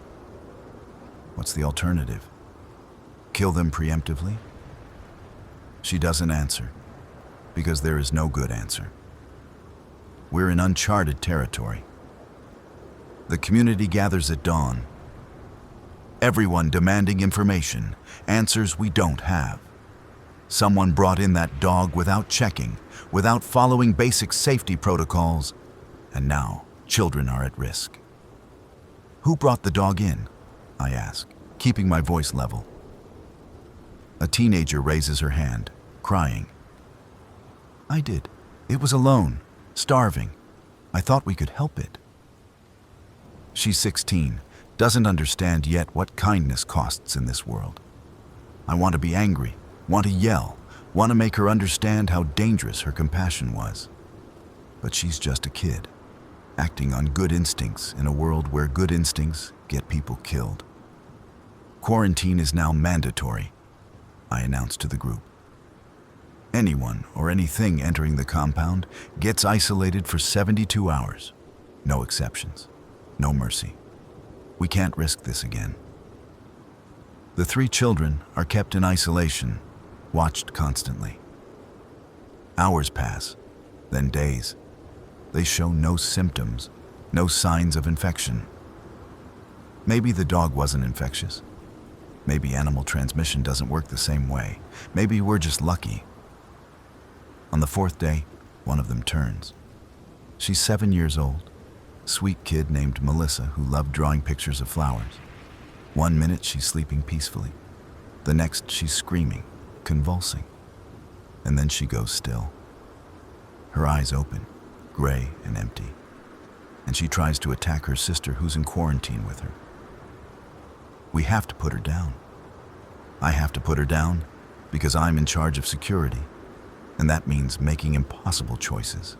What's the alternative? Kill them preemptively? She doesn't answer, because there is no good answer. We're in uncharted territory. The community gathers at dawn. Everyone demanding information, answers we don't have. Someone brought in that dog without checking, without following basic safety protocols, and now children are at risk. Who brought the dog in? I ask, keeping my voice level. A teenager raises her hand, crying. I did. It was alone, starving. I thought we could help it. She's 16, doesn't understand yet what kindness costs in this world. I want to be angry, want to yell, want to make her understand how dangerous her compassion was. But she's just a kid, acting on good instincts in a world where good instincts get people killed. Quarantine is now mandatory, I announced to the group. Anyone or anything entering the compound gets isolated for 72 hours. No exceptions, no mercy. We can't risk this again. The 3 children are kept in isolation, watched constantly. Hours pass, then days. They show no symptoms, no signs of infection. Maybe the dog wasn't infectious. Maybe animal transmission doesn't work the same way. Maybe we're just lucky. On the 4th day, one of them turns. She's 7 years old, sweet kid named Melissa who loved drawing pictures of flowers. One minute she's sleeping peacefully. The next she's screaming, convulsing. And then she goes still. Her eyes open, gray and empty. And she tries to attack her sister who's in quarantine with her. We have to put her down. I have to put her down because I'm in charge of security, and that means making impossible choices.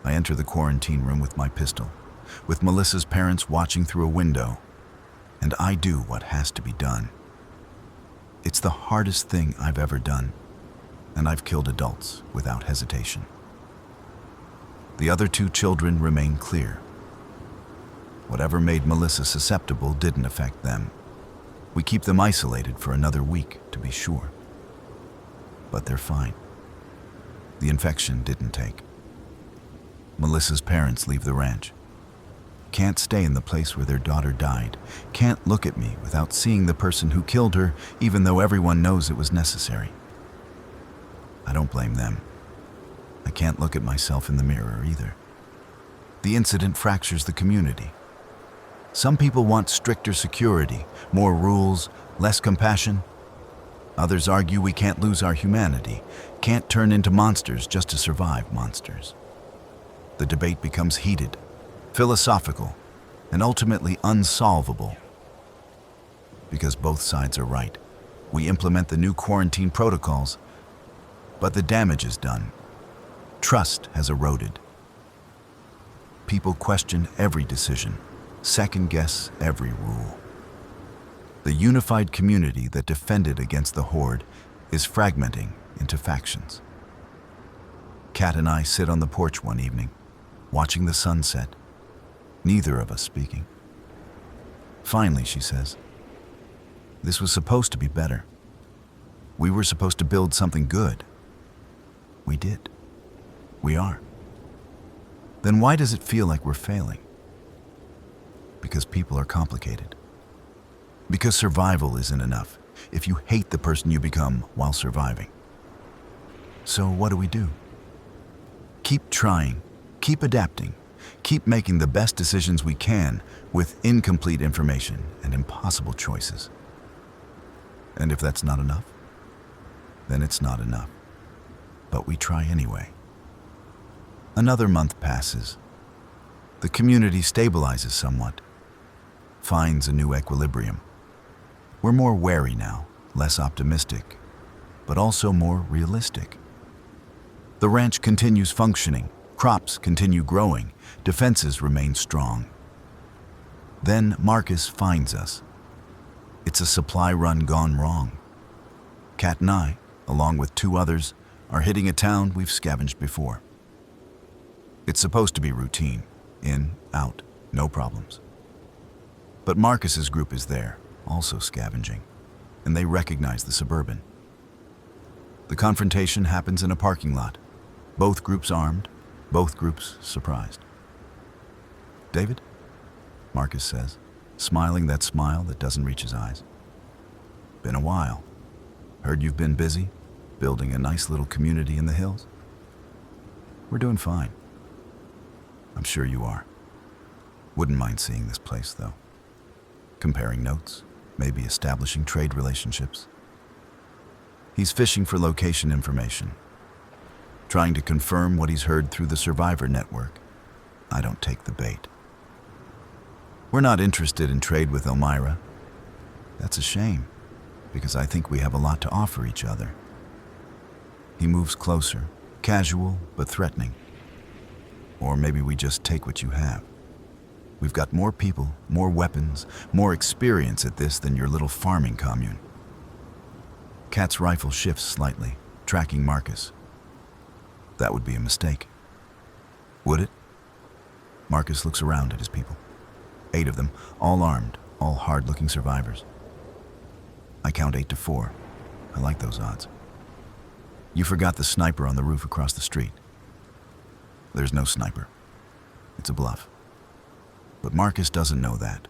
I enter the quarantine room with my pistol, with Melissa's parents watching through a window, and I do what has to be done. It's the hardest thing I've ever done, and I've killed adults without hesitation. The other 2 children remain clear. Whatever made Melissa susceptible didn't affect them. We keep them isolated for another week, to be sure. But they're fine. The infection didn't take. Melissa's parents leave the ranch. Can't stay in the place where their daughter died. Can't look at me without seeing the person who killed her, even though everyone knows it was necessary. I don't blame them. I can't look at myself in the mirror either. The incident fractures the community. Some people want stricter security, more rules, less compassion. Others argue we can't lose our humanity, can't turn into monsters just to survive monsters. The debate becomes heated, philosophical, and ultimately unsolvable. Because both sides are right. We implement the new quarantine protocols, but the damage is done. Trust has eroded. People question every decision, second-guess every rule. The unified community that defended against the horde is fragmenting into factions. Kat and I sit on the porch one evening, watching the sunset, neither of us speaking. Finally, she says, "This was supposed to be better. We were supposed to build something good. We did. We are. Then why does it feel like we're failing?" Because people are complicated. Because survival isn't enough if you hate the person you become while surviving. So what do? Keep trying, keep adapting, keep making the best decisions we can with incomplete information and impossible choices. And if that's not enough, then it's not enough. But we try anyway. Another month passes. The community stabilizes somewhat, finds a new equilibrium. We're more wary now, less optimistic, but also more realistic. The ranch continues functioning, crops continue growing, defenses remain strong. Then Marcus finds us. It's a supply run gone wrong. Kat and I, along with 2 others, are hitting a town we've scavenged before. It's supposed to be routine, in, out, no problems. But Marcus's group is there, also scavenging, and they recognize the Suburban. The confrontation happens in a parking lot. Both groups armed, both groups surprised. "David?" Marcus says, smiling that smile that doesn't reach his eyes. "Been a while. Heard you've been busy, building a nice little community in the hills?" "We're doing fine." "I'm sure you are. Wouldn't mind seeing this place, though. Comparing notes, maybe establishing trade relationships." He's fishing for location information, trying to confirm what he's heard through the survivor network. I don't take the bait. "We're not interested in trade with Elmira. That's a shame, because I think we have a lot to offer each other." He moves closer, casual but threatening. "Or maybe we just take what you have. We've got more people, more weapons, more experience at this than your little farming commune." Kat's rifle shifts slightly, tracking Marcus. "That would be a mistake." "Would it?" Marcus looks around at his people. 8 of them, all armed, all hard-looking survivors. I count 8 to 4. I like those odds. "You forgot the sniper on the roof across the street." "There's no sniper. It's a bluff." But Marcus doesn't know that.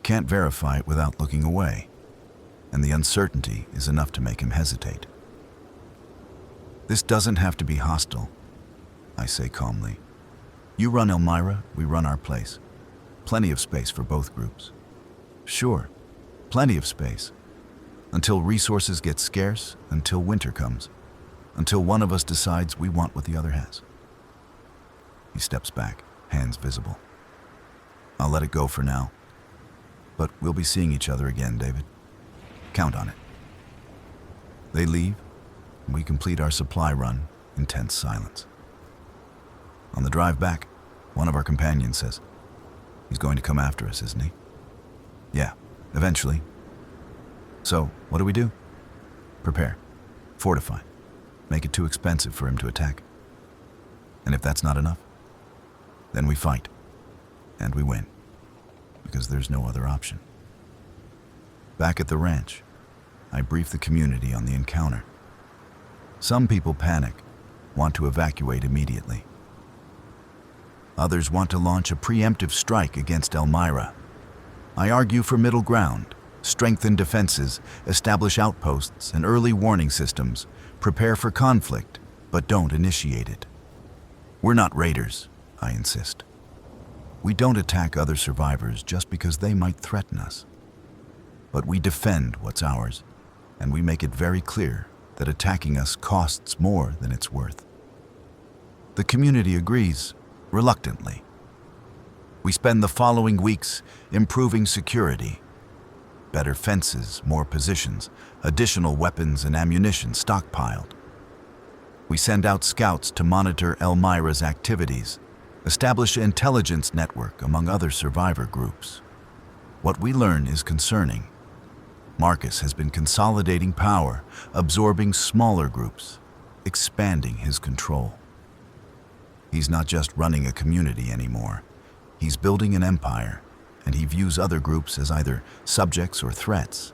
Can't verify it without looking away, and the uncertainty is enough to make him hesitate. "This doesn't have to be hostile," I say calmly. "You run Elmira, we run our place. Plenty of space for both groups." "Sure, plenty of space. Until resources get scarce, until winter comes, until one of us decides we want what the other has." He steps back, hands visible. "I'll let it go for now. But we'll be seeing each other again, David. Count on it." They leave, and we complete our supply run in tense silence. On the drive back, one of our companions says, "He's going to come after us, isn't he?" "Yeah, eventually." "So, what do we do?" "Prepare. Fortify. Make it too expensive for him to attack. And if that's not enough, then we fight. And we win. Because there's no other option." Back at the ranch, I brief the community on the encounter. Some people panic, want to evacuate immediately. Others want to launch a preemptive strike against Elmira. I argue for middle ground, strengthen defenses, establish outposts and early warning systems, prepare for conflict, but don't initiate it. We're not raiders, I insist. We don't attack other survivors just because they might threaten us. But we defend what's ours, and we make it very clear that attacking us costs more than it's worth. The community agrees, reluctantly. We spend the following weeks improving security. Better fences, more positions, additional weapons and ammunition stockpiled. We send out scouts to monitor Elmira's activities, establish an intelligence network among other survivor groups. What we learn is concerning. Marcus has been consolidating power, absorbing smaller groups, expanding his control. He's not just running a community anymore. He's building an empire, and he views other groups as either subjects or threats.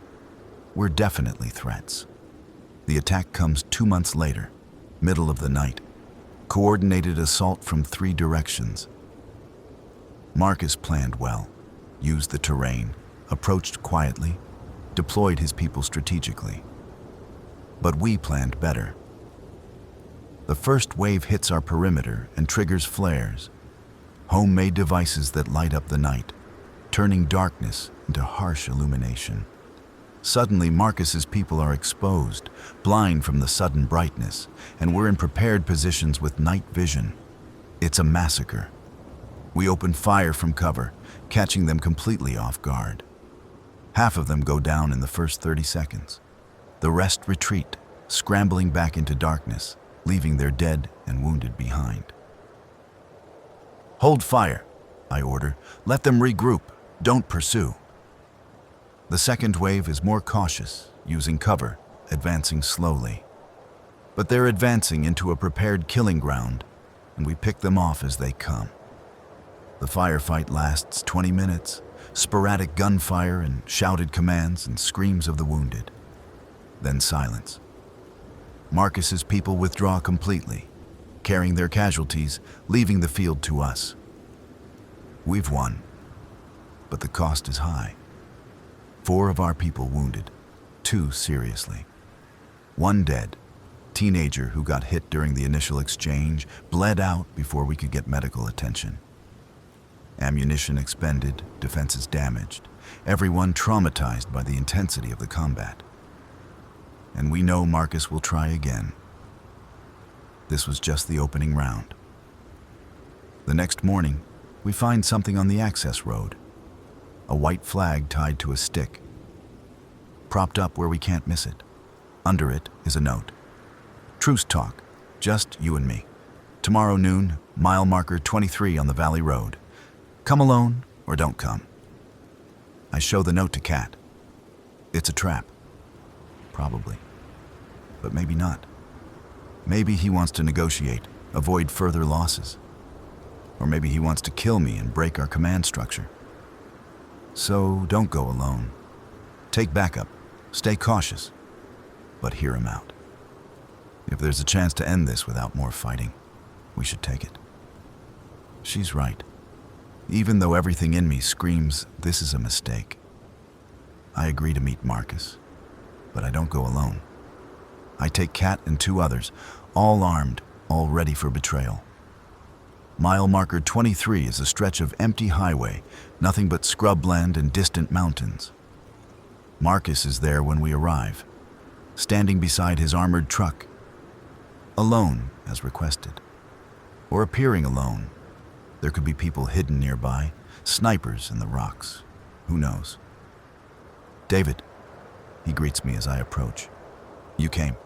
We're definitely threats. The attack comes 2 months later, middle of the night. Coordinated assault from 3 directions. Marcus planned well, used the terrain, approached quietly, deployed his people strategically. But we planned better. The first wave hits our perimeter and triggers flares, homemade devices that light up the night, turning darkness into harsh illumination. Suddenly, Marcus's people are exposed, blind from the sudden brightness, and we're in prepared positions with night vision. It's a massacre. We open fire from cover, catching them completely off guard. Half of them go down in the first 30 seconds. The rest retreat, scrambling back into darkness, leaving their dead and wounded behind. "Hold fire," I order. "Let them regroup. Don't pursue." The second wave is more cautious, using cover, advancing slowly. But they're advancing into a prepared killing ground, and we pick them off as they come. The firefight lasts 20 minutes, sporadic gunfire and shouted commands and screams of the wounded. Then silence. Marcus's people withdraw completely, carrying their casualties, leaving the field to us. We've won, but the cost is high. 4 of our people wounded, 2 seriously. 1 dead, teenager who got hit during the initial exchange, bled out before we could get medical attention. Ammunition expended, defenses damaged, everyone traumatized by the intensity of the combat. And we know Marcus will try again. This was just the opening round. The next morning, we find something on the access road. A white flag tied to a stick, propped up where we can't miss it. Under it is a note. "Truce talk, just you and me. Tomorrow noon, mile marker 23 on the Valley Road. Come alone or don't come." I show the note to Kat. It's a trap. Probably. But maybe not. Maybe he wants to negotiate, avoid further losses. Or maybe he wants to kill me and break our command structure. So don't go alone. Take backup, stay cautious, but hear him out. If there's a chance to end this without more fighting, we should take it. She's right. Even though everything in me screams this is a mistake. I agree to meet Marcus, but I don't go alone. I take Kat and 2 others, all armed, all ready for betrayal. Mile marker 23 is a stretch of empty highway, nothing but scrubland and distant mountains. Marcus is there when we arrive, standing beside his armored truck, alone as requested, or appearing alone. There could be people hidden nearby, snipers in the rocks, who knows. "David," he greets me as I approach. "You came.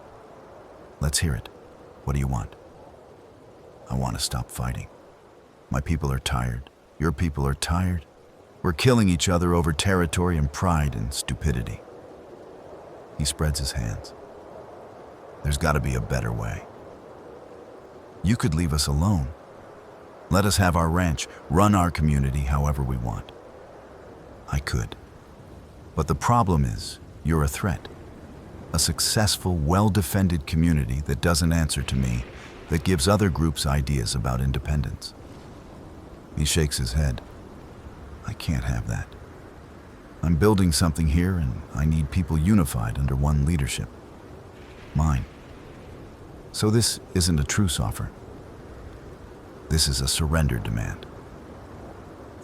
Let's hear it. What do you want?" "I want to stop fighting. My people are tired. Your people are tired. We're killing each other over territory and pride and stupidity." He spreads his hands. "There's got to be a better way. You could leave us alone. Let us have our ranch, run our community however we want." I could. But the problem is, you're a threat. A successful, well-defended community that doesn't answer to me, that gives other groups ideas about independence. He shakes his head. "I can't have that. I'm building something here, and I need people unified under one leadership. Mine. So this isn't a truce offer. This is a surrender demand.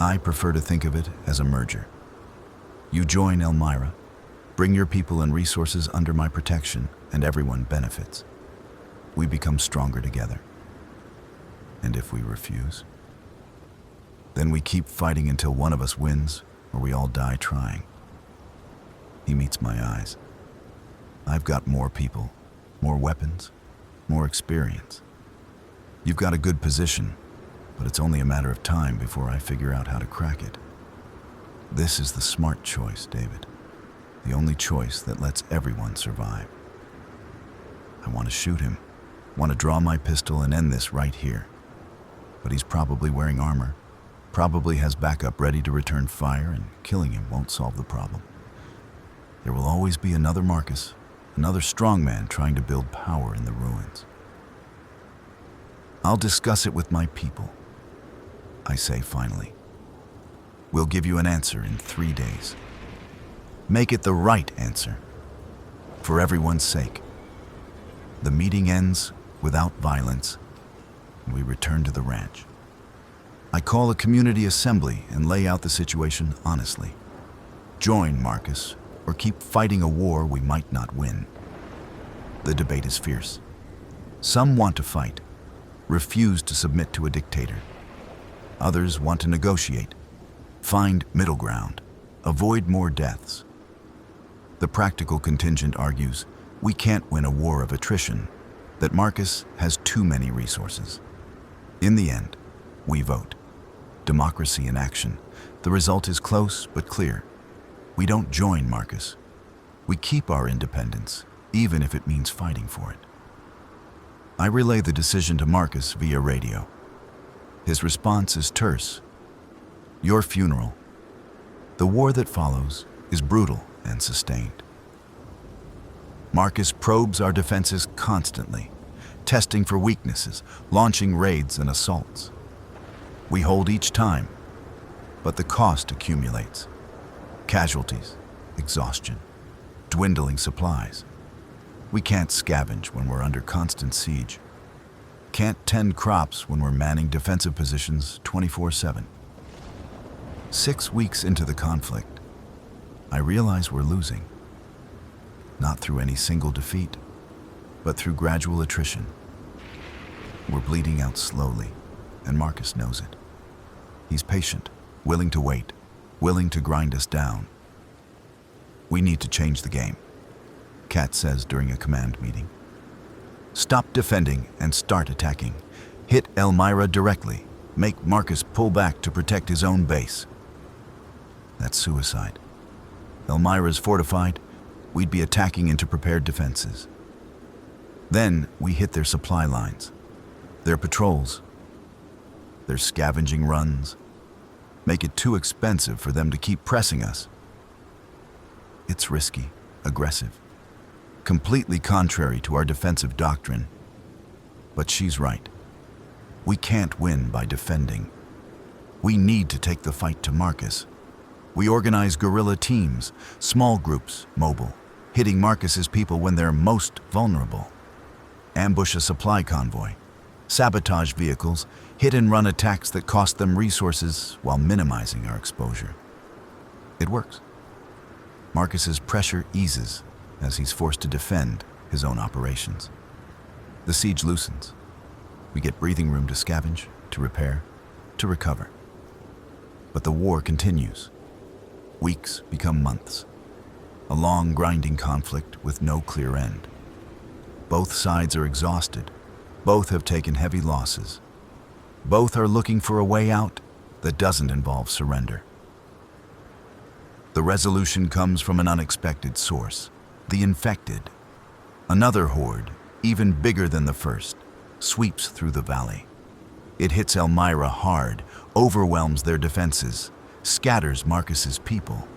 I prefer to think of it as a merger. You join Elmira, bring your people and resources under my protection, and everyone benefits. We become stronger together. And if we refuse, then we keep fighting until one of us wins, or we all die trying. He meets my eyes. I've got more people, more weapons, more experience. You've got a good position, but it's only a matter of time before I figure out how to crack it. This is the smart choice, David. The only choice that lets everyone survive. I want to shoot him, want to draw my pistol and end this right here. But he's probably wearing armor, probably has backup ready to return fire, and killing him won't solve the problem. There will always be another Marcus, another strongman trying to build power in the ruins. I'll discuss it with my people, I say finally. We'll give you an answer in 3 days. Make it the right answer, for everyone's sake. The meeting ends without violence, and we return to the ranch. I call a community assembly and lay out the situation honestly. Join Marcus, or keep fighting a war we might not win. The debate is fierce. Some want to fight, refuse to submit to a dictator. Others want to negotiate, find middle ground, avoid more deaths. The practical contingent argues we can't win a war of attrition, that Marcus has too many resources. In the end, we vote. Democracy in action. The result is close but clear. We don't join Marcus. We keep our independence, even if it means fighting for it. I relay the decision to Marcus via radio. His response is terse. Your funeral. The war that follows is brutal and sustained. Marcus probes our defenses constantly, testing for weaknesses, launching raids and assaults. We hold each time, but the cost accumulates. Casualties, exhaustion, dwindling supplies. We can't scavenge when we're under constant siege. Can't tend crops when we're manning defensive positions 24/7. 6 weeks into the conflict, I realize we're losing. Not through any single defeat, but through gradual attrition. We're bleeding out slowly, and Marcus knows it. He's patient, willing to wait, willing to grind us down. We need to change the game, Kat says during a command meeting. Stop defending and start attacking. Hit Elmira directly. Make Marcus pull back to protect his own base. That's suicide. Elmira's fortified. We'd be attacking into prepared defenses. Then we hit their supply lines, their patrols, their scavenging runs. Make it too expensive for them to keep pressing us. It's risky, aggressive, completely contrary to our defensive doctrine. But she's right. We can't win by defending. We need to take the fight to Marcus. We organize guerrilla teams, small groups, mobile, hitting Marcus's people when they're most vulnerable. Ambush a supply convoy, sabotage vehicles, hit and run attacks that cost them resources while minimizing our exposure. It works. Marcus's pressure eases as he's forced to defend his own operations. The siege loosens. We get breathing room to scavenge, to repair, to recover. But the war continues. Weeks become months. A long, grinding conflict with no clear end. Both sides are exhausted. Both have taken heavy losses. Both are looking for a way out that doesn't involve surrender. The resolution comes from an unexpected source, the infected. Another horde, even bigger than the first, sweeps through the valley. It hits Elmira hard, overwhelms their defenses, scatters Marcus's people.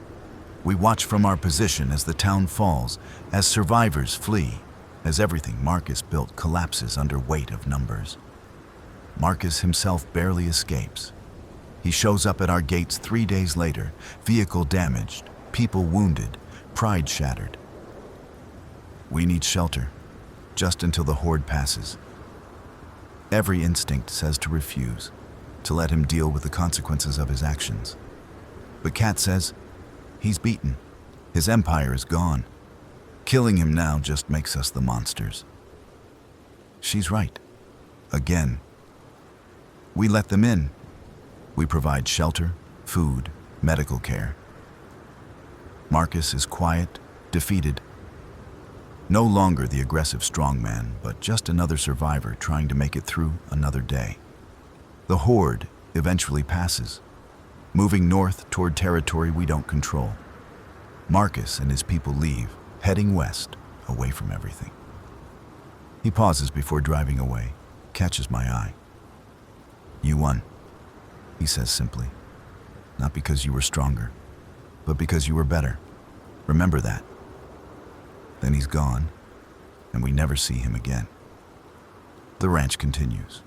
We watch from our position as the town falls, as survivors flee, as everything Marcus built collapses under weight of numbers. Marcus himself barely escapes. He shows up at our gates 3 days later, vehicle damaged, people wounded, pride shattered. We need shelter, just until the horde passes. Every instinct says to refuse, to let him deal with the consequences of his actions. But Kat says, he's beaten. His empire is gone. Killing him now just makes us the monsters. She's right. Again. We let them in. We provide shelter, food, medical care. Marcus is quiet, defeated. No longer the aggressive strongman, but just another survivor trying to make it through another day. The horde eventually passes, moving north toward territory we don't control. Marcus and his people leave, heading west, away from everything. He pauses before driving away, catches my eye. You won, he says simply. Not because you were stronger, but because you were better. Remember that. Then he's gone, and we never see him again. The ranch continues.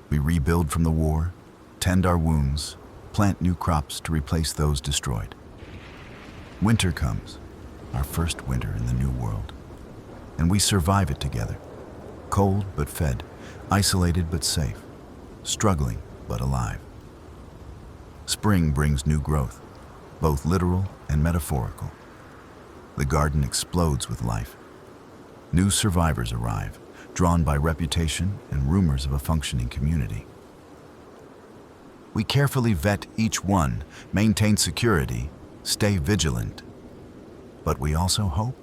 We rebuild from the war, tend our wounds, plant new crops to replace those destroyed. Winter comes, our first winter in the new world, and we survive it together. Cold but fed, isolated but safe, struggling but alive. Spring brings new growth, both literal and metaphorical. The garden explodes with life. New survivors arrive, drawn by reputation and rumors of a functioning community. We carefully vet each one, maintain security, stay vigilant. But we also hope.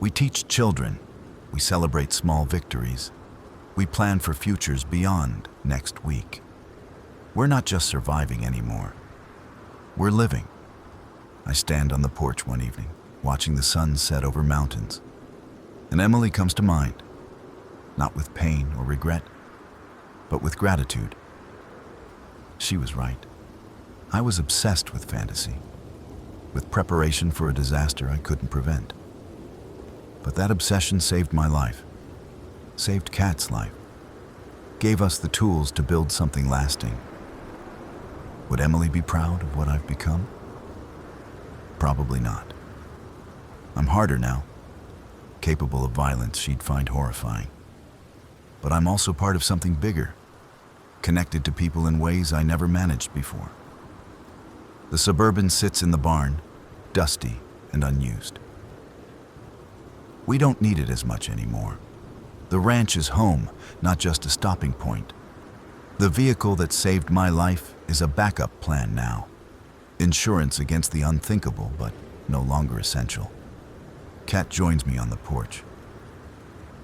We teach children. We celebrate small victories. We plan for futures beyond next week. We're not just surviving anymore. We're living. I stand on the porch one evening, watching the sun set over mountains. And Emily comes to mind, not with pain or regret, but with gratitude. She was right. I was obsessed with fantasy, with preparation for a disaster I couldn't prevent. But that obsession saved my life, saved Kat's life, gave us the tools to build something lasting. Would Emily be proud of what I've become? Probably not. I'm harder now, capable of violence she'd find horrifying. But I'm also part of something bigger, connected to people in ways I never managed before. The Suburban sits in the barn, dusty and unused. We don't need it as much anymore. The ranch is home, not just a stopping point. The vehicle that saved my life is a backup plan now. Insurance against the unthinkable, but no longer essential. Kat joins me on the porch.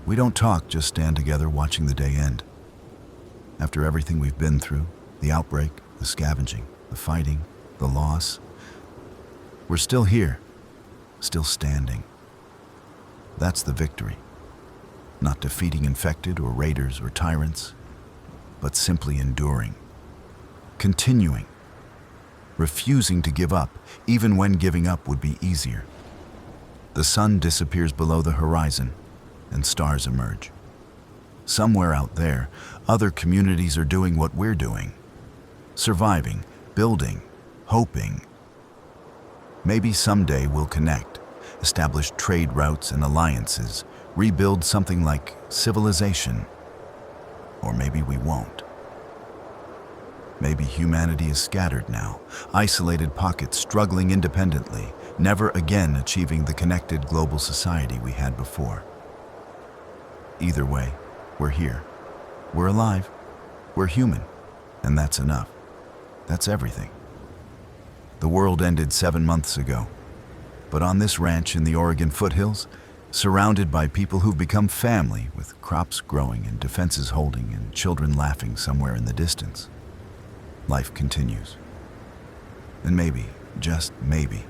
We don't talk, just stand together watching the day end. After everything we've been through, the outbreak, the scavenging, the fighting, the loss, we're still here, still standing. That's the victory. Not defeating infected or raiders or tyrants, but simply enduring, continuing, refusing to give up, even when giving up would be easier. The sun disappears below the horizon, and stars emerge. Somewhere out there, other communities are doing what we're doing. Surviving, building, hoping. Maybe someday we'll connect, establish trade routes and alliances, rebuild something like civilization. Or maybe we won't. Maybe humanity is scattered now, isolated pockets struggling independently, never again achieving the connected global society we had before. Either way, we're here. We're alive. We're human. And that's enough. That's everything. The world ended 7 months ago. But on this ranch in the Oregon foothills, surrounded by people who've become family, with crops growing and defenses holding and children laughing somewhere in the distance, life continues. And maybe, just maybe,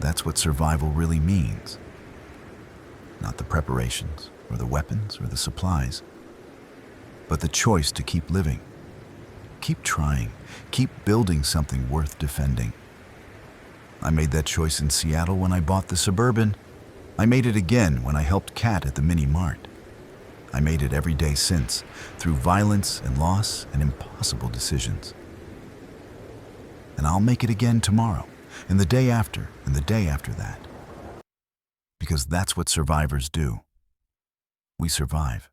that's what survival really means. Not the preparations, or the weapons, or the supplies, but the choice to keep living. Keep trying, keep building something worth defending. I made that choice in Seattle when I bought the Suburban. I made it again when I helped Kat at the mini mart. I made it every day since, through violence and loss and impossible decisions. And I'll make it again tomorrow, and the day after, and the day after that. Because that's what survivors do. We survive.